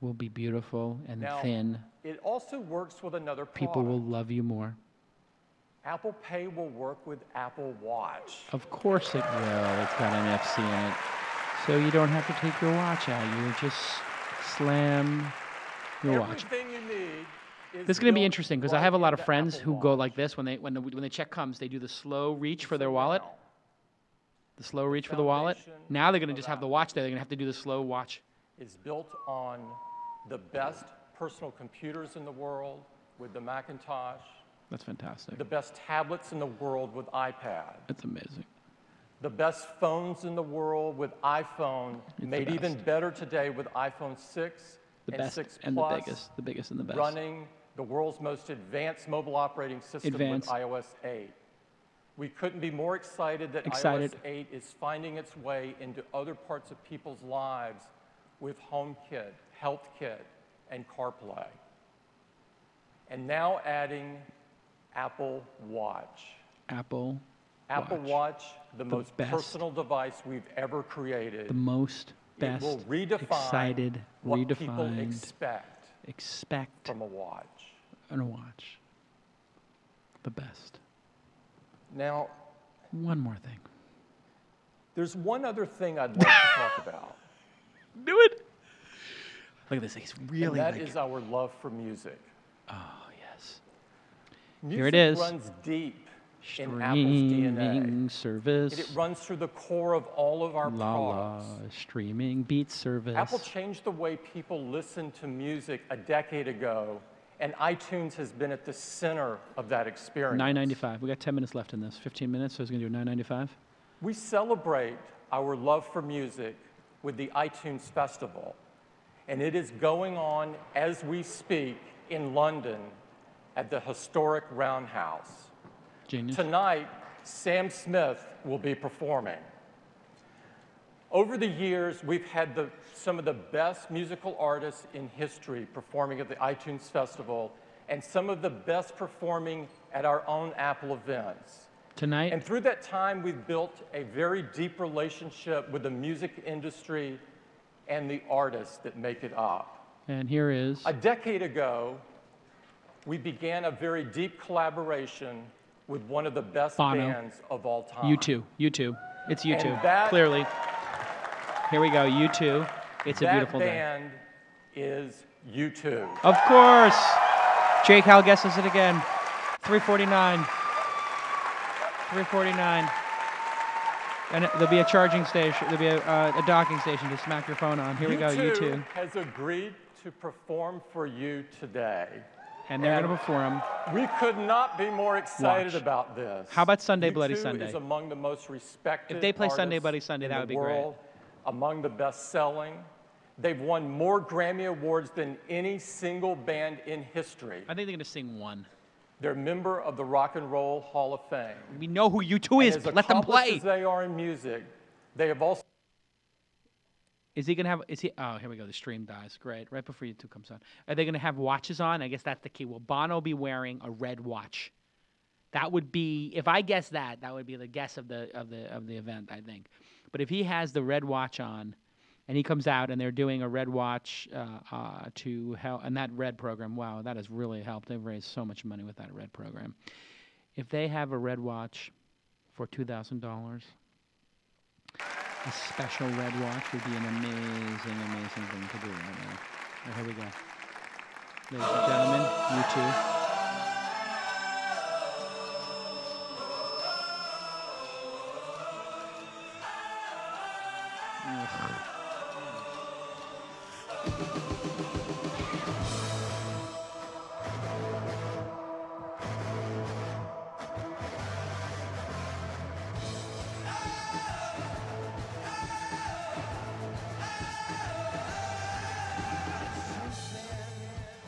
will be beautiful and Now, thin. it also works with another product. People will love you more. Apple Pay will work with Apple Watch. Of course it will. It's got an NFC in it. So you don't have to take your watch out. You just slam your watch. Everything you need is This is going to be built interesting because I right have a lot of into friends Apple who go like this when the check comes. They do the slow reach for their wallet. The slow reach for the wallet. Now they're going to just have the watch there. They're going to have to do the slow watch. Is built on the best personal computers in the world with the Macintosh, That's fantastic. the best tablets in the world with iPad, That's amazing. the best phones in the world with iPhone, the made even best. better today with iPhone 6 The and best 6 and Plus, the biggest and the best. running the world's most advanced mobile operating system Advanced. with iOS 8. We couldn't be more excited that Excited. iOS 8 is finding its way into other parts of people's lives with HomeKit, HealthKit, and CarPlay. And now adding Apple Watch. Apple Watch, the most best. personal device we've ever created. The most best. It will redefine excited, what people redefined. expect from a watch. And a watch. The best. Now, One more thing. there's one other thing I'd like to talk about. Do it. Look at this. He's really and that like is our love for music. Oh, yes. Music Here it is. runs deep in Apple's DNA. Streaming service. It runs through the core of all of our products. Streaming beat service. Apple changed the way people listen to music a decade ago, and iTunes has been at the center of that experience. $9.95. We got 10 minutes left in this. 15 minutes, so it's going to do $9.95. We celebrate our love for music with the iTunes Festival, and it is going on as we speak in London at the historic Roundhouse. Genius. Tonight, Sam Smith will be performing. Over the years, we've had some of the best musical artists in history performing at the iTunes Festival, and some of the best performing at our own Apple events. Tonight. And through that time, we've built a very deep relationship with the music industry and the artists that make it up. And here is. A decade ago, we began a very deep collaboration with one of the best Bono. bands of all time. U2. It's U2. And that- Clearly. Here we go. U2. It's a beautiful That day. band is U2. Of course. Jake Hal guesses it again. 349. 349. And there'll be a charging station. There'll be a docking station to smack your phone on. Here we go. U2. has agreed to perform for you today. And they're going to perform. We could not be more excited Watch. about this. How about Sunday Bloody U2 Sunday? is among the most respected If they play Sunday artists Bloody Sunday, in that the would be great. world, among the best-selling. They've won more Grammy Awards than any single band in history. I think they're going to sing one. They're a member of the Rock and Roll Hall of Fame. We know who U2 is. And as Let them accomplished play. as they are in music, they have also. Is he going to have, oh, here we go. The stream dies. Great. Right before U2 comes on. Are they going to have watches on? I guess that's the key. Will Bono be wearing a red watch? That would be, if I guess that would be the guess of the event, I think. But if he has the red watch on, and he comes out and they're doing a red watch to help, and that red program, wow, that has really helped. They've raised so much money with that red program. If they have a red watch for $2,000, a special red watch would be an amazing, amazing thing to do right now. Oh, here we go. Ladies and gentlemen, U2.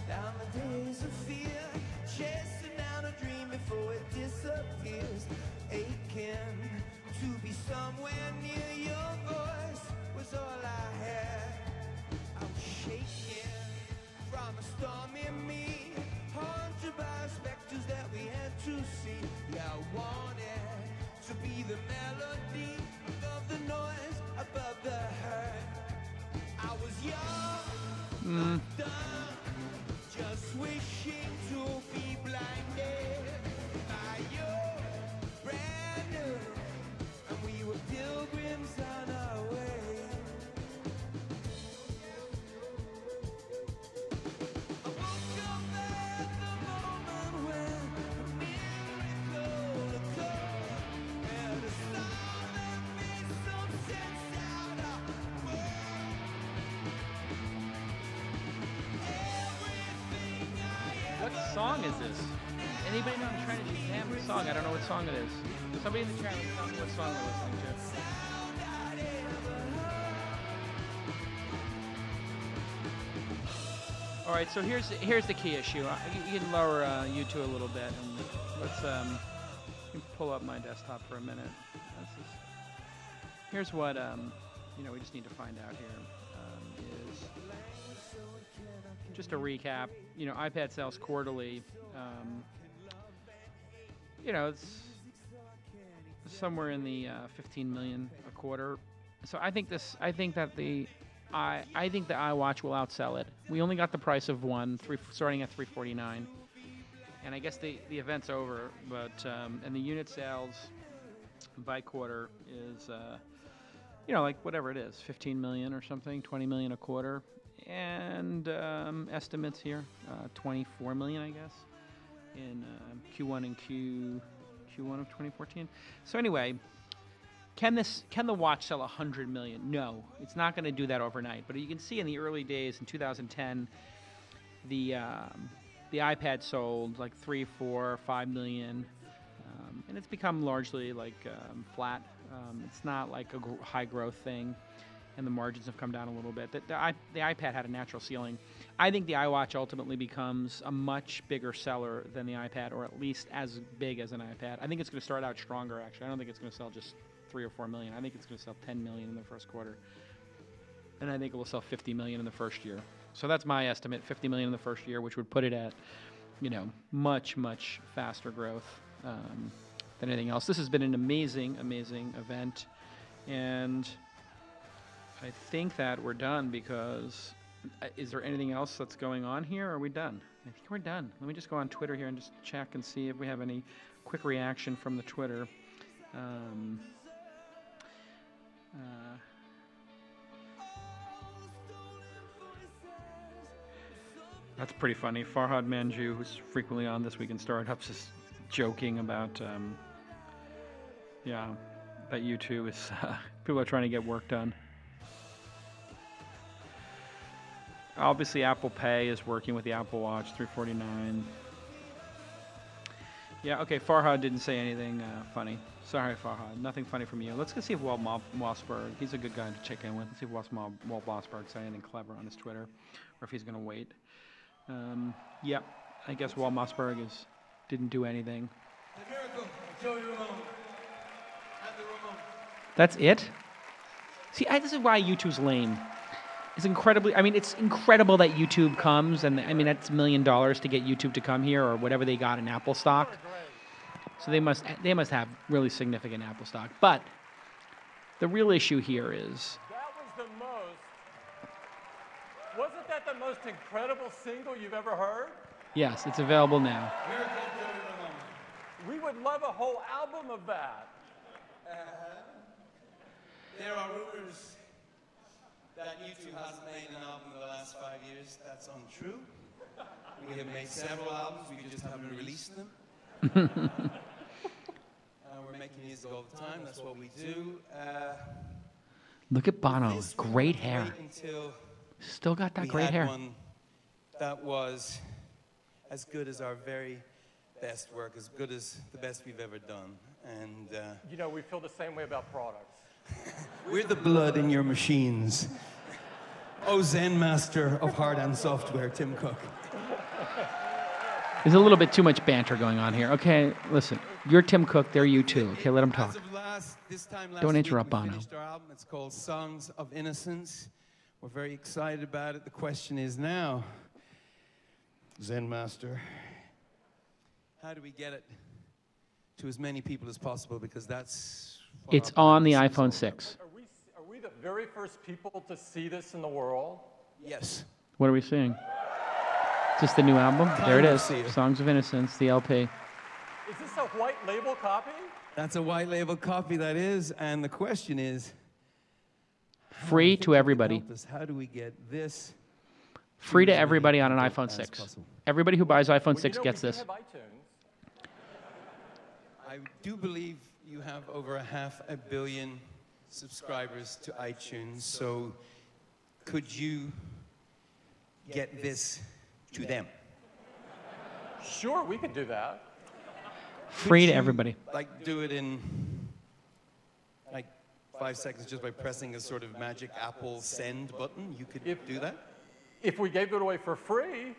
Down the days of fear, chasing down a dream before it disappears. Aching to be somewhere near your voice was all I had. I was shaking from a storm in me, haunted by specters that we had to see. Yeah, I wanted to be the melody above the noise, above the hurt. I was young, just wishing to be blinded by your brand new, and we were pilgrims on our way. I woke up at the moment when a miracle occurred, and a song that made some sense out of the world. What song is this? Anybody know? I'm trying to Shazam the song. I don't know what song it is. Somebody in the chat room tell me what song we're listening to. All right, so here's the key issue. You can lower U2 a little bit, and let's pull up my desktop for a minute. Here's what we just need to find out here. Is just a recap. iPad sales quarterly. It's somewhere in the 15 million a quarter. So I think that the iWatch will outsell it. We only got the price of one, starting at $349, and I guess the event's over. But and the unit sales by quarter is like whatever it is, 15 million or something, 20 million a quarter. And estimates here, 24 million, I guess, in Q1 and Q1 of 2014. So anyway, can the watch sell 100 million? No, it's not going to do that overnight. But you can see in the early days in 2010, the iPad sold like 3, 4, 5 million, and it's become largely like flat. It's not like a high growth thing. And the margins have come down a little bit. The iPad had a natural ceiling. I think the iWatch ultimately becomes a much bigger seller than the iPad, or at least as big as an iPad. I think it's going to start out stronger, actually. I don't think it's going to sell just 3 or 4 million. I think it's going to sell 10 million in the first quarter. And I think it will sell 50 million in the first year. So that's my estimate, 50 million in the first year, which would put it at, much, much faster growth than anything else. This has been an amazing, amazing event. And I think that we're done because is there anything else that's going on here? Or are we done? I think we're done. Let me just go on Twitter here and just check and see if we have any quick reaction from the Twitter. That's pretty funny. Farhad Manju, who's frequently on This Week in Startups, is joking about, that YouTube is, people are trying to get work done. Obviously, Apple Pay is working with the Apple Watch, $349. Yeah, okay, Farhad didn't say anything funny. Sorry, Farhad. Nothing funny from you. Let's go see if Walt Mossberg, he's a good guy to check in with. Let's see if Walt Mossberg said anything clever on his Twitter, or if he's going to wait. Yep, I guess Walt Mossberg didn't do anything. The miracle, Joey Ramone. And the Ramone. That's it? See, this is why YouTube's lame. It's it's incredible that YouTube comes, and I mean, that's $1 million to get YouTube to come here, or whatever they got in Apple stock. So they must have really significant Apple stock. But the real issue here is... Wasn't that the most incredible single you've ever heard? Yes, it's available now. We would love a whole album of that. There are rumors that YouTube hasn't made an album in the last 5 years. That's untrue. We have made several albums, we just haven't released them. We're making music all the time, that's what we do. Look at Bono, great hair. Still got that great hair. One that was as good as our very best work, as good as the best we've ever done. And you know, we feel the same way about products. We're the blood in your machines. Oh, Zen master of hard and software, Tim Cook. There's a little bit too much banter going on here. Okay, listen, you're Tim Cook, they're you too. Okay, let them talk. Don't interrupt Bono. We finished our album. It's called Songs of Innocence. We're very excited about it. The question is now, Zen master, how do we get it to as many people as possible? Because that's... It's on the iPhone 6. Are we the very first people to see this in the world? Yes. What are we seeing? Is this the new album? There it is. Songs of Innocence, the LP. Is this a white label copy? That's a white label copy, that is. And the question is... Free to everybody. How do we get this? Free to everybody on an iPhone 6. Everybody who buys iPhone 6 gets this. I do believe you have over 500 million subscribers to iTunes, so could you get this to them? Sure, we could do that. Free to everybody. Like do it in like 5 seconds just by pressing a sort of magic Apple send button? You could do that? If we gave it away for free.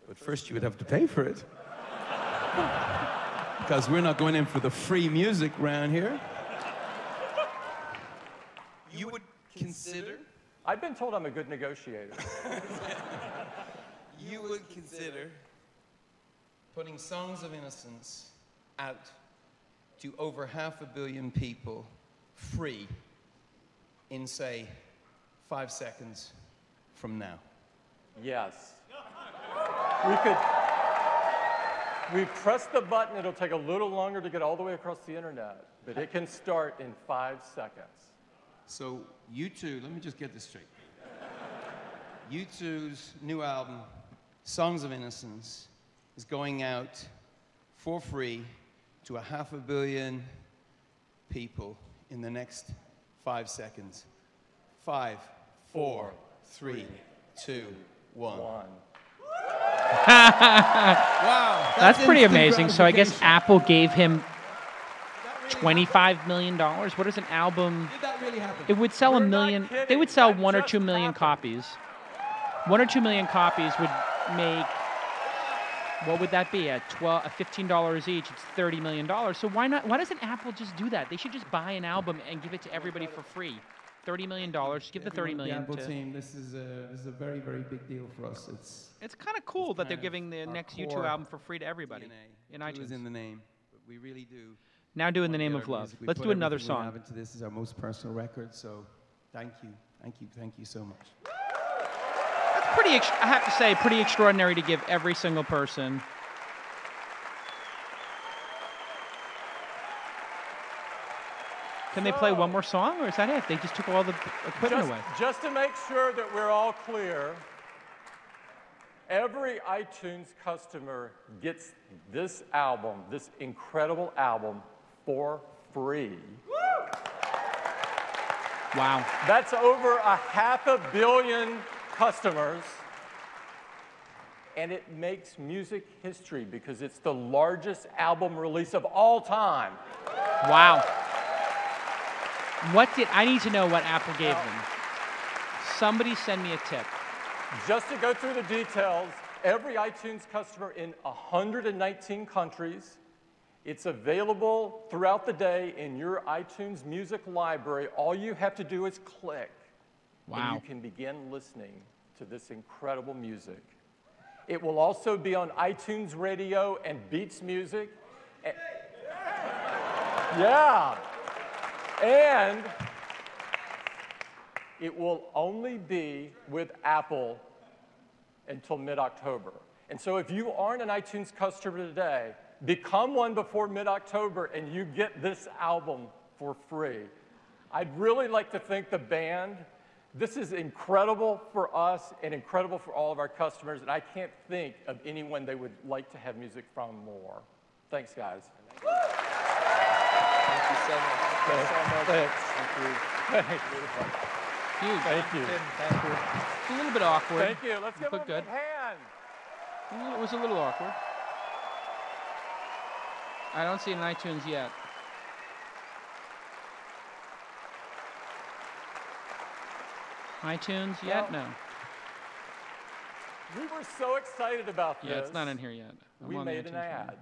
But first you would have to pay for it. Because we're not going in for the free music round here. You would consider? I've been told I'm a good negotiator. You would consider putting Songs of Innocence out to over 500 million people free in, say, 5 seconds from now? Yes. We could. We press the button, it'll take a little longer to get all the way across the internet, but it can start in 5 seconds. So U2, let me just get this straight. U2's new album, Songs of Innocence, is going out for free to 500 million people in the next 5 seconds. 5, 4, 3, 2, 1. Wow, that's pretty amazing. So I guess Apple gave him $25 million. What is an album? Did that really happen? It would sell 1 million. They would sell 1 or 2 million copies. 1 or 2 million copies would make, what would that be? At $15 each, it's $30 million. So why not? Why doesn't Apple just do that? They should just buy an album and give it to everybody for free. $30 million. Just give the $30 million. The Apple team, this is a very, very big deal for us. It's kind of cool that they're giving the next U2 album for free to everybody in iTunes. Is in the name, but we really do. Now do In the Name of Love. Let's do another song. This is our most personal record, so thank you so much. That's I have to say, pretty extraordinary to give every single person. Can they play one more song, or is that it? They just took all the equipment away. Just to make sure that we're all clear, every iTunes customer gets this album, this incredible album, for free. Wow. That's over 500 million customers. And it makes music history because it's the largest album release of all time. Wow. I need to know what Apple gave them. Somebody send me a tip. Just to go through the details, every iTunes customer in 119 countries, it's available throughout the day in your iTunes music library. All you have to do is click. Wow. And you can begin listening to this incredible music. It will also be on iTunes Radio and Beats Music. Yeah. And it will only be with Apple until mid-October. And so if you aren't an iTunes customer today, become one before mid-October and you get this album for free. I'd really like to thank the band. This is incredible for us and incredible for all of our customers, and I can't think of anyone they would like to have music from more. Thanks, guys. Thank you so much. Thank you so much. Thanks. Thank you. Huge. Thank you. Thank you. It's a little bit awkward. Thank you. Let's give them a good. big hand. It was a little awkward. I don't see it in iTunes yet. iTunes yet? No. We were so excited about this. Yeah, it's not in here yet. We made an ad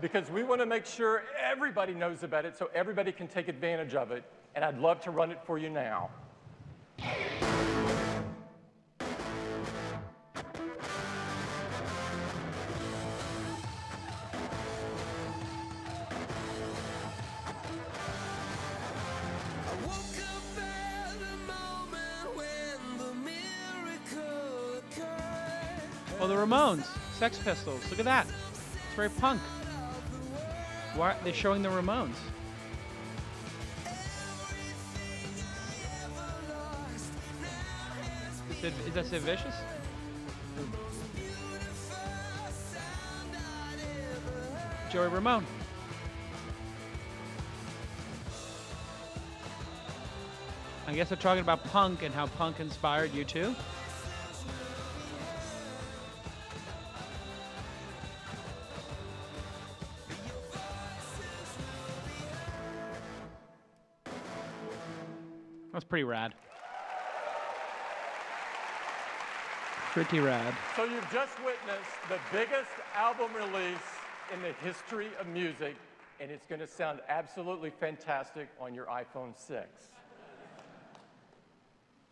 because we want to make sure everybody knows about it so everybody can take advantage of it. And I'd love to run it for you now. Oh, the Ramones, Sex Pistols. Look at that. It's very punk. Why are they showing the Ramones? Is that Sid Vicious? Joey Ramone. I guess they're talking about punk and how punk inspired you too. That's pretty rad. Pretty rad. So you've just witnessed the biggest album release in the history of music, and it's going to sound absolutely fantastic on your iPhone 6.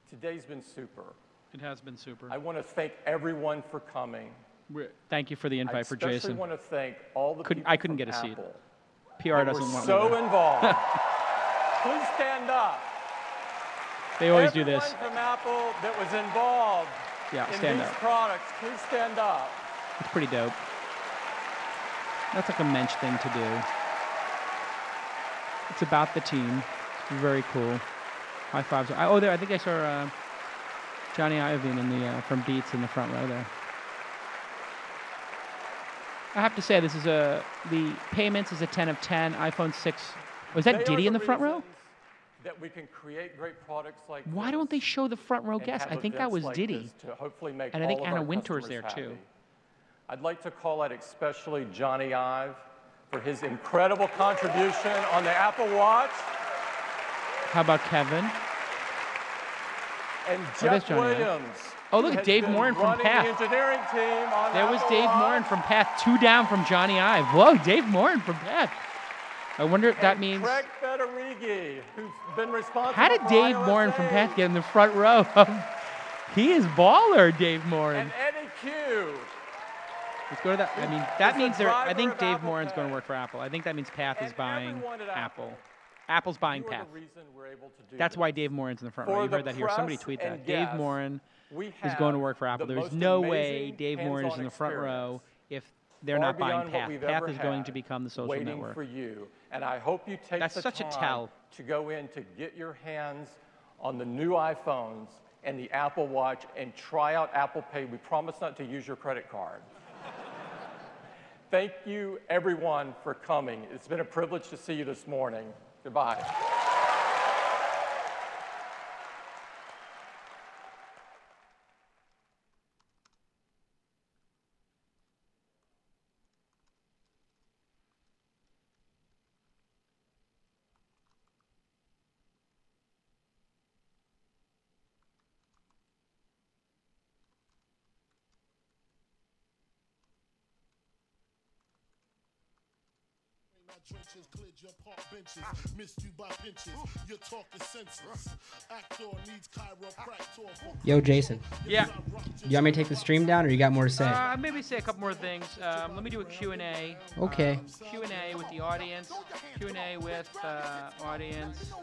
Today's been super. It has been super. I want to thank everyone for coming. Thank you for the invite for Jason. I especially want to thank all the people I couldn't from get a seat. Apple PR doesn't were want so me there. involved. Please stand up. They always do this. Everyone from Apple that was involved in stand these up. products, please stand up. It's pretty dope. That's like a mensch thing to do. It's about the team. It's very cool. High fives. I think I saw Johnny Iovine in the from Beats in the front row there. I have to say, this is the payments is a 10 of 10. iPhone 6. Was that Diddy in the front row? That we can create great products like Why don't they show the front row and guests? have I think that events was like Diddy. this to hopefully make And I think all of Anna our Wintour's customers there too. happy. I'd like to call out especially Johnny Ive for his incredible contribution on the Apple Watch. How about Kevin? And there's Jeff Johnny Ive. Williams. Oh, look who at has Dave been Morin from running Path. the engineering team on There was Apple Dave Watch. Morin from Path. 2 down from Johnny Ive. Whoa, Dave Morin from Path. I wonder if that means... Craig Federighi, who's been responsible How did for Dave iOS Morin from 8. Path get in the front row? He is baller, Dave Morin. And Eddie Q. Let's go to that. I mean, that He's the means they're. I driver think of Dave Apple Morin's going Pay. to work for Apple. I think that means Path is buying everyone at Apple. Apple's buying You are Path. the reason we're able to do That's this. why Dave Morin's in the front row. For You the heard that here. Somebody press tweet and that. Dave guests, Morin we is going to have work for Apple. the There's most no way amazing Dave Morin is in the front hands-on row if they're far not buying beyond what Path. we've Path ever is going had to become the social waiting network. for you. And I hope you take That's the such a time tell. to go in to get your hands on the new iPhones and the Apple Watch and try out Apple Pay. We promise not to use your credit card. Thank you, everyone, for coming. It's been a privilege to see you this morning. Goodbye. Trenches cleared your park benches, missed you by pinches. You're talking senseless. Actor needs chiropractor. Yo, Jason. Yeah. You want me to take the stream down, or you got more to say? Maybe say a couple more things. Let me do a Q&A. Okay. Q&A with the audience. Q&A with audience.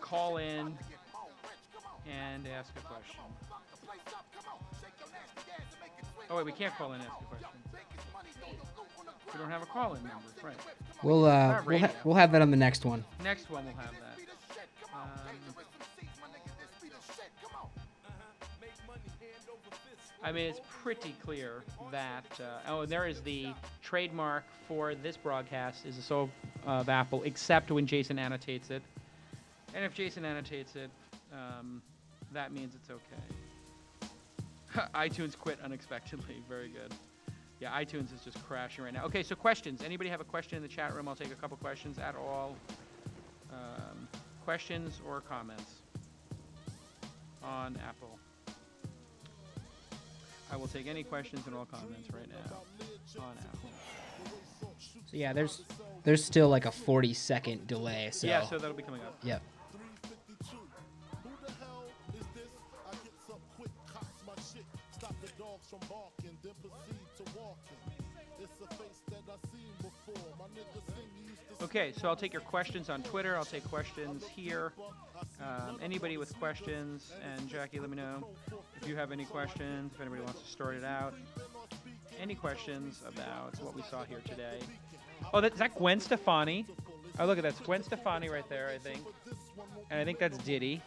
Call in and ask a question. Oh wait, we can't call in and ask a question. We don't have a call-in number, right? We'll have that on the next one. Next one we'll have that. I mean, it's pretty clear that, and there is the trademark for this broadcast is the soul of Apple, except when Jason annotates it. And if Jason annotates it, that means it's okay. iTunes quit unexpectedly. Very good. Yeah, iTunes is just crashing right now. Okay, so questions. Anybody have a question in the chat room? I'll take a couple questions at all. Questions or comments on Apple? I will take any questions and all comments right now on Apple. So yeah, there's still like a 40-second delay. So yeah, so that'll be coming up. Yep. Okay, so I'll take your questions on Twitter. I'll take questions here. Anybody with questions, and Jackie, let me know if you have any questions, if anybody wants to start it out. Any questions about what we saw here today? Oh, is that Gwen Stefani? Oh, look at that. It's Gwen Stefani right there, I think. And I think that's Diddy.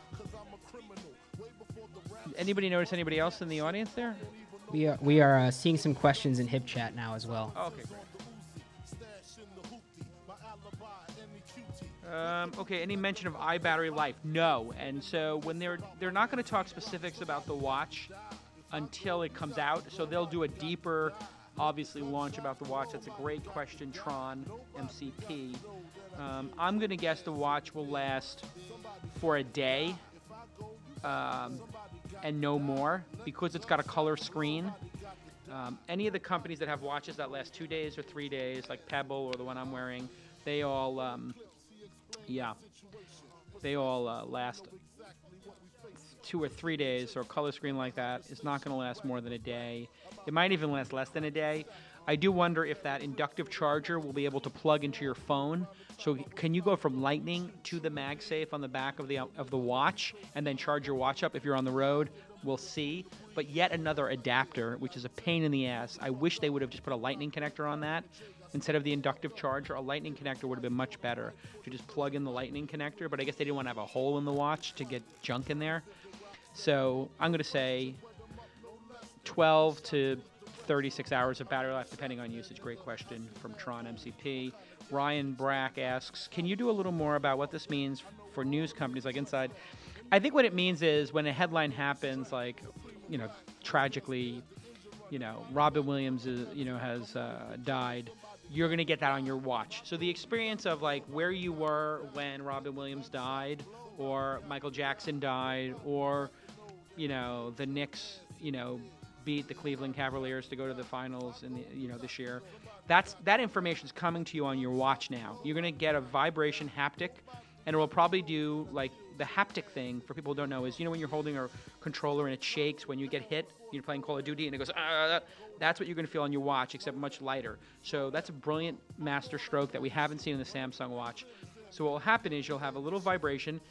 Anybody notice anybody else in the audience there? We are seeing some questions in Hip Chat now as well. Oh, okay, great. Okay, any mention of iBattery life? No. And so when they're not going to talk specifics about the watch until it comes out. So they'll do a deeper, obviously, launch about the watch. That's a great question, Tron MCP. I'm going to guess the watch will last for a day and no more because it's got a color screen. Any of the companies that have watches that last 2 days or 3 days, like Pebble or the one I'm wearing, they all... they all last 2 or 3 days, so a color screen like that is not going to last more than a day. It might even last less than a day. I do wonder if that inductive charger will be able to plug into your phone. So can you go from Lightning to the MagSafe on the back of the watch and then charge your watch up if you're on the road? We'll see. But yet another adapter, which is a pain in the ass. I wish they would have just put a Lightning connector on that. Instead of the inductive charger, a Lightning connector would have been much better. To just plug in the Lightning connector, but I guess they didn't want to have a hole in the watch to get junk in there. So I'm going to say 12 to 36 hours of battery life, depending on usage. Great question from Tron MCP. Ryan Brack asks, can you do a little more about what this means for news companies like Inside? I think what it means is when a headline happens, like, tragically, Robin Williams has died, you're going to get that on your watch. So the experience of like where you were when Robin Williams died or Michael Jackson died or, the Knicks, beat the Cleveland Cavaliers to go to the finals in the, this year. That information is coming to you on your watch now. You're going to get a vibration haptic and it will probably do like the haptic thing for people who don't know is, when you're holding a controller and it shakes when you get hit, you're playing Call of Duty and it goes, that's what you're going to feel on your watch, except much lighter. So that's a brilliant master stroke that we haven't seen in the Samsung watch. So what will happen is you'll have a little vibration,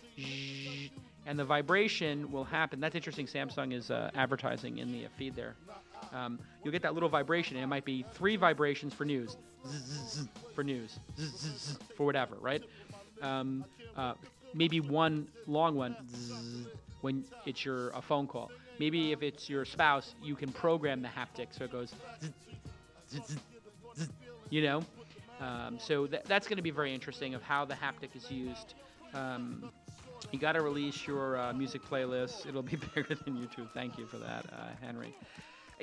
and the vibration will happen. That's interesting. Samsung is advertising in the feed there. You'll get that little vibration, and it might be 3 vibrations for news, for news, for whatever, right? Maybe one long one when it's a phone call. Maybe if it's your spouse, you can program the haptic so it goes, So that's going to be very interesting of how the haptic is used. You got to release your music playlist. It'll be bigger than YouTube. Thank you for that, Henry.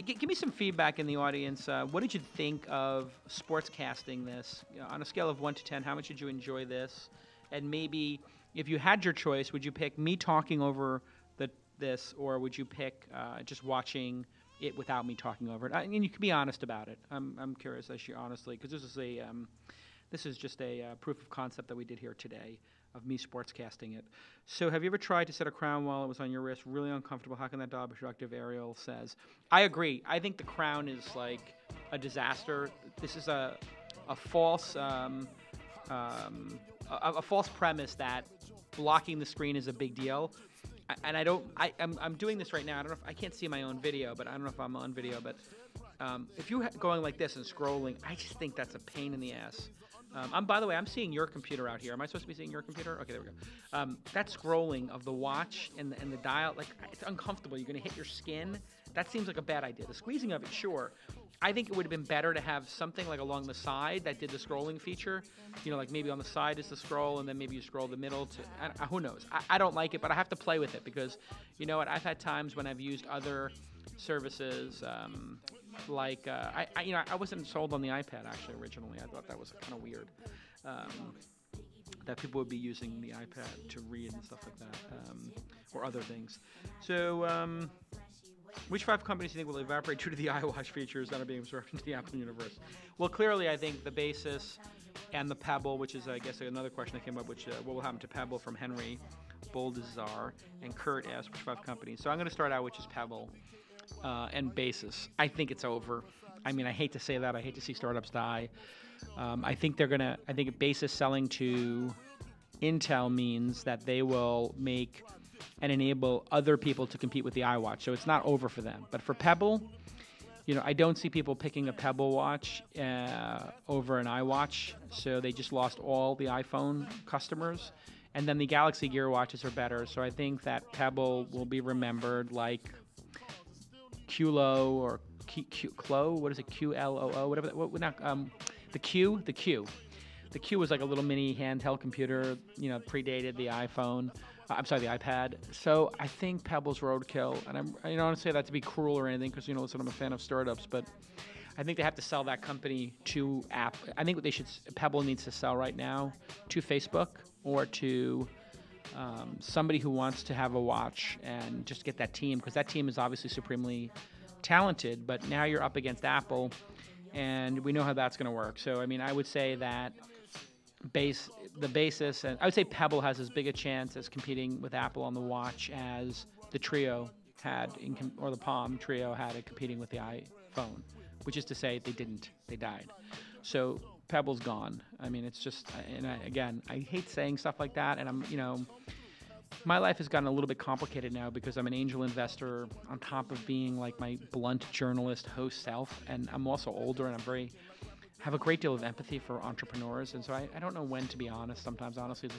Give me some feedback in the audience. What did you think of sportscasting this? On a scale of 1 to 10, how much did you enjoy this? And maybe if you had your choice, would you pick me talking over this, or would you pick just watching it without me talking over it? And you can be honest about it. I'm curious, actually, honestly, because this is just a proof of concept that we did here today of me sportscasting it. So have you ever tried to set a crown while it was on your wrist? Really uncomfortable. How can that dog be productive? Ariel says. I agree. I think the crown is like a disaster. This is a false a false premise that blocking the screen is a big deal. And I'm doing this right now. I can't see my own video, but I don't know if I'm on video. But if you're going like this and scrolling, I just think that's a pain in the ass. By the way, I'm seeing your computer out here. Am I supposed to be seeing your computer? Okay, there we go. That scrolling of the watch and the dial, like, it's uncomfortable. You're going to hit your skin. That seems like a bad idea. The squeezing of it, sure. I think it would have been better to have something like along the side that did the scrolling feature. Like maybe on the side is the scroll, and then maybe you scroll the middle to. Who knows? I don't like it, but I have to play with it because, you know what? I've had times when I've used other services. I wasn't sold on the iPad actually originally. I thought that was kind of weird. That people would be using the iPad to read and stuff like that, or other things. So. Which 5 companies do you think will evaporate due to the iWatch features that are being absorbed into the Apple universe? Well, clearly, I think the Basis and the Pebble, which is, I guess, another question that came up, which what will happen to Pebble from Henry Boldazar, and Kurt asked which 5 companies. So I'm going to start out with just Pebble and Basis. I think it's over. I mean, I hate to say that. I hate to see startups die. I think Basis selling to Intel means that they will make and enable other people to compete with the iWatch. So it's not over for them. But for Pebble, I don't see people picking a Pebble watch over an iWatch. So they just lost all the iPhone customers. And then the Galaxy Gear watches are better. So I think that Pebble will be remembered like QLO or QLO. What is it? QLOO? Whatever. The Q. The Q was like a little mini handheld computer. Predated the iPhone. I'm sorry, the iPad. So I think Pebble's roadkill, and I don't want to say that to be cruel or anything, because listen, I'm a fan of startups, but I think they have to sell that company to Apple. I think what Pebble needs to sell right now to Facebook or to somebody who wants to have a watch and just get that team, because that team is obviously supremely talented. But now you're up against Apple, and we know how that's going to work. So I mean, I would say that the Basis, and I would say Pebble has as big a chance as competing with Apple on the watch as the Trio had, or the Palm Trio had at competing with the iPhone, which is to say they didn't. They died. So Pebble's gone. I mean, it's just, and I hate saying stuff like that, and my life has gotten a little bit complicated now because I'm an angel investor on top of being like my blunt journalist host self, and I'm also older, and have a great deal of empathy for entrepreneurs, and so I don't know when to be honest. Sometimes, honestly, it's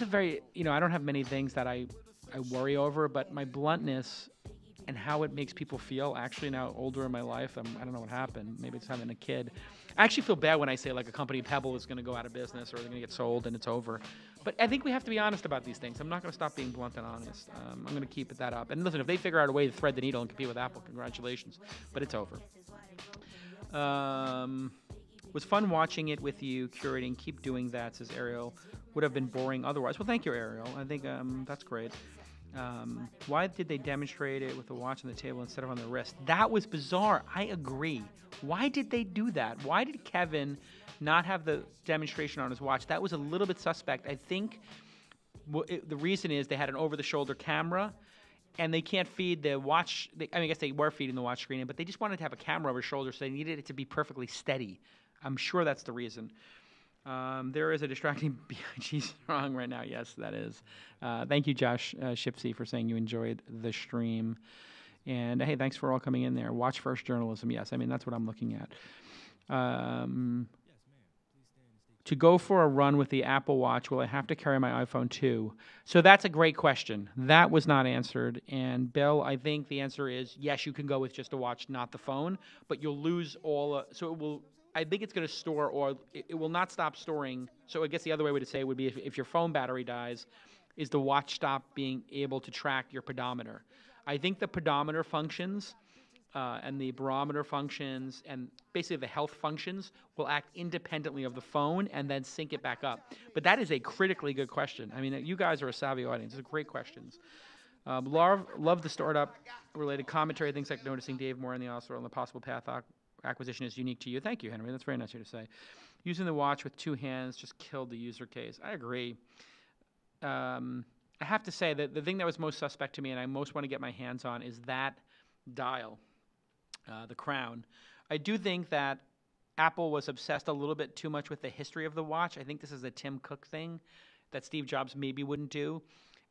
a very, I don't have many things that I worry over, but my bluntness and how it makes people feel, actually now older in my life, I don't know what happened. Maybe it's having a kid. I actually feel bad when I say like a company, Pebble, is going to go out of business or they're going to get sold and it's over. But I think we have to be honest about these things. I'm not going to stop being blunt and honest. I'm going to keep that up. And listen, if they figure out a way to thread the needle and compete with Apple, congratulations. But it's over. Was fun watching it with you, curating. Keep doing that, says Ariel. Would have been boring otherwise. Well, thank you, Ariel. I think that's great. Why did they demonstrate it with the watch on the table instead of on the wrist? That was bizarre. I agree. Why did they do that? Why did Kevin not have the demonstration on his watch? That was a little bit suspect. I think the reason is they had an over-the-shoulder camera, and they can't feed the watch. I guess they were feeding the watch screen, but they just wanted to have a camera over his shoulder, so they needed it to be perfectly steady. I'm sure that's the reason. There is a distracting BIG song right now. Yes, that is. Thank you, Josh Shipsy, for saying you enjoyed the stream. And hey, thanks for all coming in there. Watch first journalism. Yes, I mean, that's what I'm looking at. To go for a run with the Apple Watch, will I have to carry my iPhone too? So that's a great question. That was not answered. And Bill, I think the answer is yes, you can go with just a watch, not the phone, but you'll lose all. So it will. I think it's going to store, or it will not stop storing. So I guess the other way to say it would be if your phone battery dies, is the watch stop being able to track your pedometer. I think the pedometer functions and the barometer functions and basically the health functions will act independently of the phone and then sync it back up. But that is a critically good question. I mean, you guys are a savvy audience. Those are great questions. Love the startup-related commentary, things like noticing Dave Moore in the Oslo on the possible path acquisition is unique to you. Thank you, Henry. That's very nice of you to say. Using the watch with two hands just killed the user case. I agree. I have to say that the thing that was most suspect to me and I most want to get my hands on is that dial, the crown. I do think that Apple was obsessed a little bit too much with the history of the watch. I think this is a Tim Cook thing that Steve Jobs maybe wouldn't do.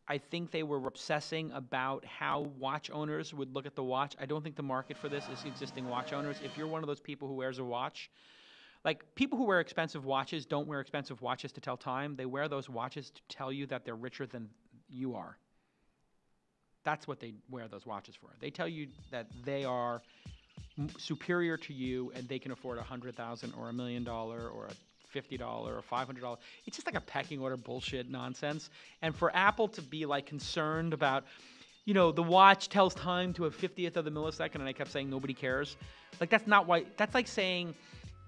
I think they were obsessing about how watch owners would look at the watch. I don't think the market for this is existing watch owners. If you're one of those people who wears a watch, like people who wear expensive watches don't wear expensive watches to tell time. They wear those watches to tell you that they're richer than you are. That's what they wear those watches for. They tell you that they are superior to you and they can afford $100,000 or $1 million or a $50 or $500. It's just like a pecking order bullshit nonsense. And for Apple to be like concerned about, you know, the watch tells time to a 50th of the millisecond, and I kept saying nobody cares. Like that's not why. That's like saying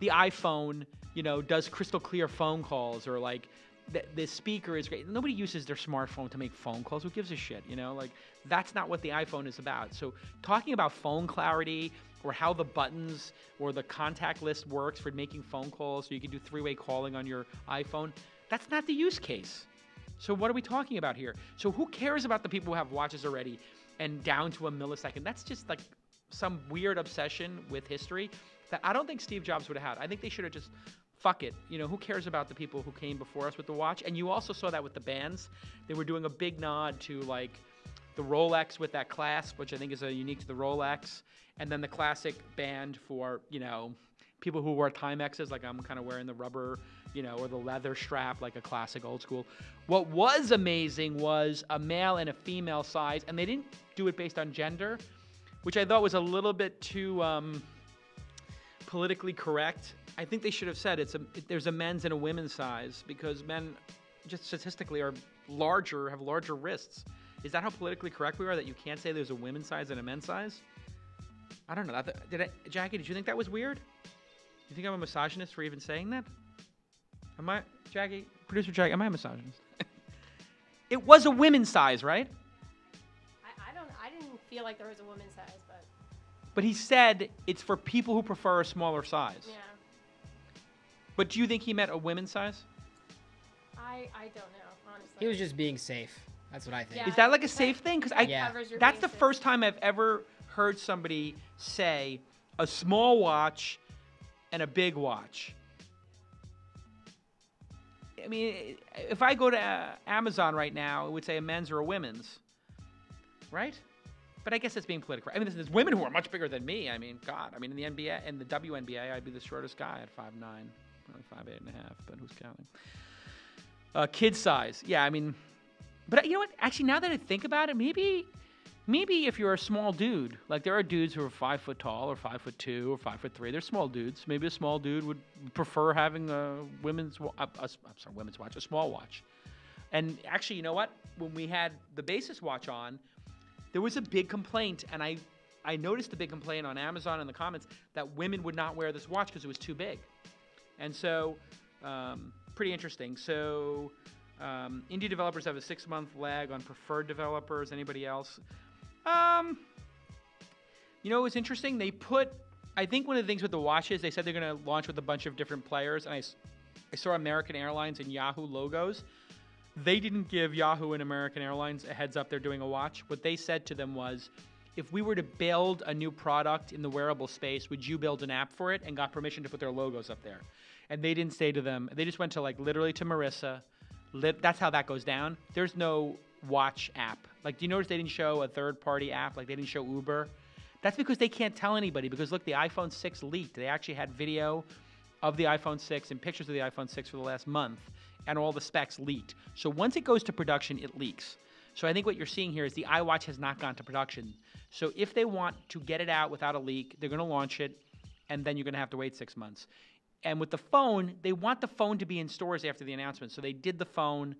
the iPhone, you know, does crystal clear phone calls, or like the speaker is great. Nobody uses their smartphone to make phone calls. Who gives a shit? You know, like that's not what the iPhone is about. So talking about phone clarity, or how the buttons or the contact list works for making phone calls so you can do three-way calling on your iPhone, that's not the use case. So what are we talking about here? So who cares about the people who have watches already and down to a millisecond? That's just like some weird obsession with history that I don't think Steve Jobs would have had. I think they should have just, fuck it. You know, who cares about the people who came before us with the watch? And you also saw that with the bands. They were doing a big nod to like the Rolex with that clasp, which I think is unique to the Rolex. And then the classic band for, you know, people who wear Timexes, like I'm kind of wearing the rubber, you know, or the leather strap, like a classic old school. What was amazing was a male and a female size, and they didn't do it based on gender, which I thought was a little bit too politically correct. I think they should have said there's a men's and a women's size, because men just statistically are larger, have larger wrists. Is that how politically correct we are, that you can't say there's a women's size and a men's size? I don't know. Jackie, did you think that was weird? You think I'm a misogynist for even saying that? Am I, Jackie, producer Jackie, am I a misogynist? It was a women's size, right? I didn't feel like there was a women's size, but. But he said it's for people who prefer a smaller size. Yeah. But do you think he meant a women's size? I don't know, honestly. He was just being safe. That's what I think. Yeah, is that like a safe thing? Because that's the bases. first time I've ever heard somebody say a small watch and a big watch. I mean, if I go to Amazon right now, it would say a men's or a women's, right? But I guess it's being political. I mean, there's women who are much bigger than me. I mean, God. I mean, in the NBA, in the WNBA, I'd be the shortest guy at 5'9", probably 5'8.5", but who's counting? Kid size. Yeah, I mean, but you know what? Actually, now that I think about it, maybe if you're a small dude, like there are dudes who are 5 foot tall or 5'2" or 5'3", they're small dudes. Maybe a small dude would prefer having a small watch. And actually, you know what? When we had the Basis watch on, there was a big complaint, and I noticed the big complaint on Amazon in the comments that women would not wear this watch because it was too big. And so, pretty interesting. So, Indie developers have a 6-month lag on preferred developers. Anybody else? You know, it was interesting. They put, I think one of the things with the watches, they said they're going to launch with a bunch of different players. And I saw American Airlines and Yahoo logos. They didn't give Yahoo and American Airlines a heads up they're doing a watch. What they said to them was, if we were to build a new product in the wearable space, would you build an app for it? And got permission to put their logos up there. And they didn't say to them, they just went to like literally to Marissa. That's how that goes down. There's no watch app. Like, do you notice they didn't show a third-party app? Like, they didn't show Uber. That's because they can't tell anybody. Because, look, the iPhone 6 leaked. They actually had video of the iPhone 6 and pictures of the iPhone 6 for the last month. And all the specs leaked. So once it goes to production, it leaks. So I think what you're seeing here is the iWatch has not gone to production. So if they want to get it out without a leak, they're going to launch it. And then you're going to have to wait 6 months. And with the phone, they want the phone to be in stores after the announcement. So they did the phone,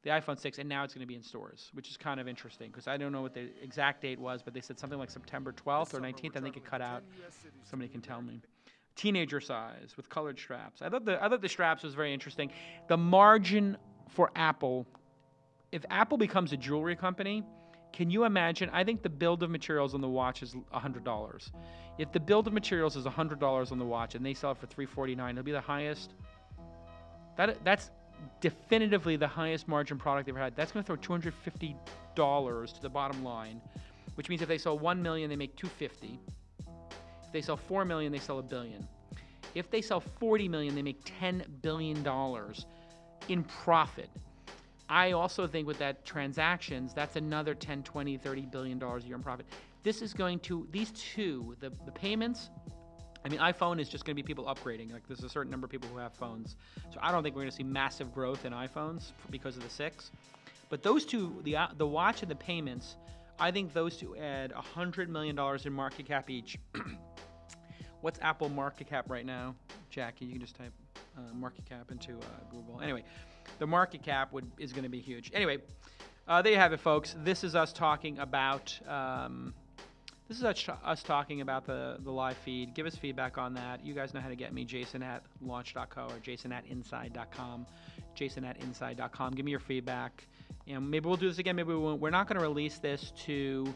the iPhone 6, and now it's going to be in stores, which is kind of interesting because I don't know what the exact date was, but they said something like September 12th or 19th. I think it cut out. Somebody can tell me. Teenager size with colored straps. I thought the straps was very interesting. The margin for Apple, if Apple becomes a jewelry company, can you imagine? I think the bill of materials on the watch is $100. If the bill of materials is $100 on the watch and they sell it for $349, it'll be the highest. That's definitively the highest margin product they've ever had. That's going to throw $250 to the bottom line, which means if they sell 1 million, they make $250. If they sell 4 million, they sell $1 billion. If they sell 40 million, they make $10 billion in profit. I also think with that transactions, that's another 10, 20, $30 billion a year in profit. This is going to, these two, the payments, I mean, iPhone is just going to be people upgrading. Like, there's a certain number of people who have phones. So I don't think we're going to see massive growth in iPhones because of the 6. But those two, the watch and the payments, I think those two add $100 million in market cap each. What's Apple market cap right now? Jackie, you can just type market cap into Google. Anyway, the market cap is going to be huge. Anyway, there you have it, folks. This is us talking about the live feed. Give us feedback on that. You guys know how to get me, jason@launch.co or jason@inside.com. jason@inside.com. Give me your feedback. And maybe we'll do this again. Maybe we won't. We're not going to release this to...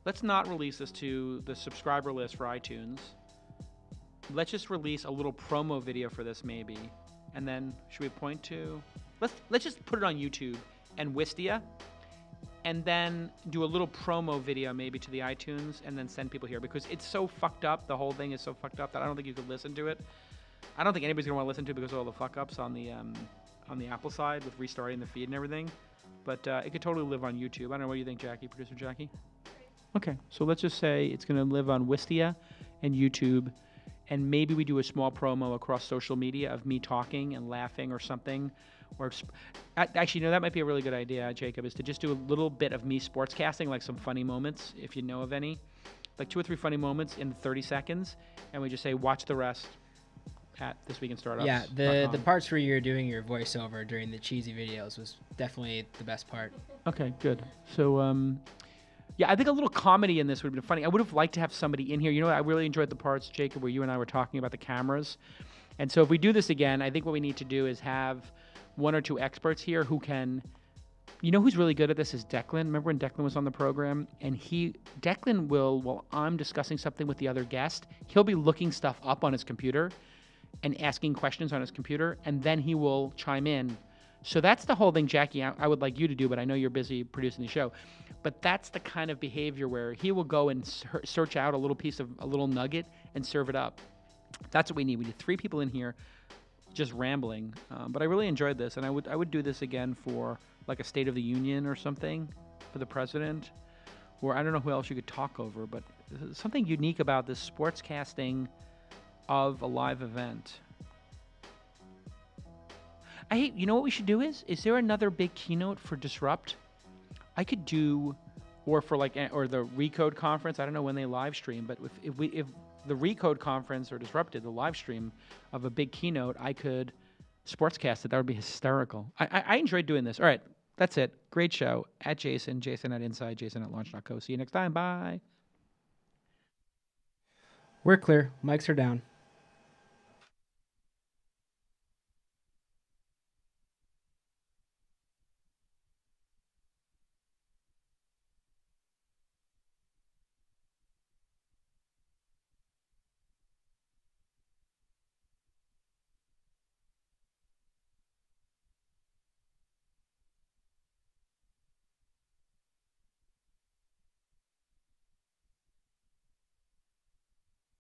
let's not release this to the subscriber list for iTunes. Let's just release a little promo video for this maybe. And then should we point to... Let's just put it on YouTube and Wistia. And then do a little promo video maybe to the iTunes and then send people here. Because it's so fucked up. The whole thing is so fucked up that I don't think you could listen to it. I don't think anybody's going to want to listen to it because of all the fuck-ups on the Apple side with restarting the feed and everything. But it could totally live on YouTube. I don't know what you think, Jackie, producer Jackie. Okay, so let's just say it's going to live on Wistia and YouTube, and maybe we do a small promo across social media of me talking and laughing or something. Or actually, no, that might be a really good idea, Jacob, is to just do a little bit of me sportscasting, like some funny moments, if you know of any. Like 2 or 3 funny moments in 30 seconds, and we just say, watch the rest at This Week in Startups. Yeah, the parts where you're doing your voiceover during the cheesy videos was definitely the best part. Okay, good. So, yeah, I think a little comedy in this would have been funny. I would have liked to have somebody in here. You know what? I really enjoyed the parts, Jacob, where you and I were talking about the cameras. And so if we do this again, I think what we need to do is have 1 or 2 experts here who can... You know who's really good at this is Declan. Remember when Declan was on the program? And Declan will, while I'm discussing something with the other guest, he'll be looking stuff up on his computer and asking questions on his computer, and then he will chime in. So that's the whole thing, Jackie, I would like you to do, but I know you're busy producing the show. But that's the kind of behavior where he will go and search out a little nugget and serve it up. That's what we need. We need 3 people in here just rambling. But I really enjoyed this, and I would do this again for like a State of the Union or something for the president. Or I don't know who else you could talk over, but something unique about this sportscasting of a live event. You know what we should do is there another big keynote for Disrupt? I could do, or for or the Recode conference. I don't know when they live stream, but if the Recode conference or Disrupted, the live stream of a big keynote, I could sportscast it. That would be hysterical. I enjoyed doing this. All right, that's it. Great show. At Jason at Inside, Jason@launch.co. See you next time. Bye. We're clear. Mics are down.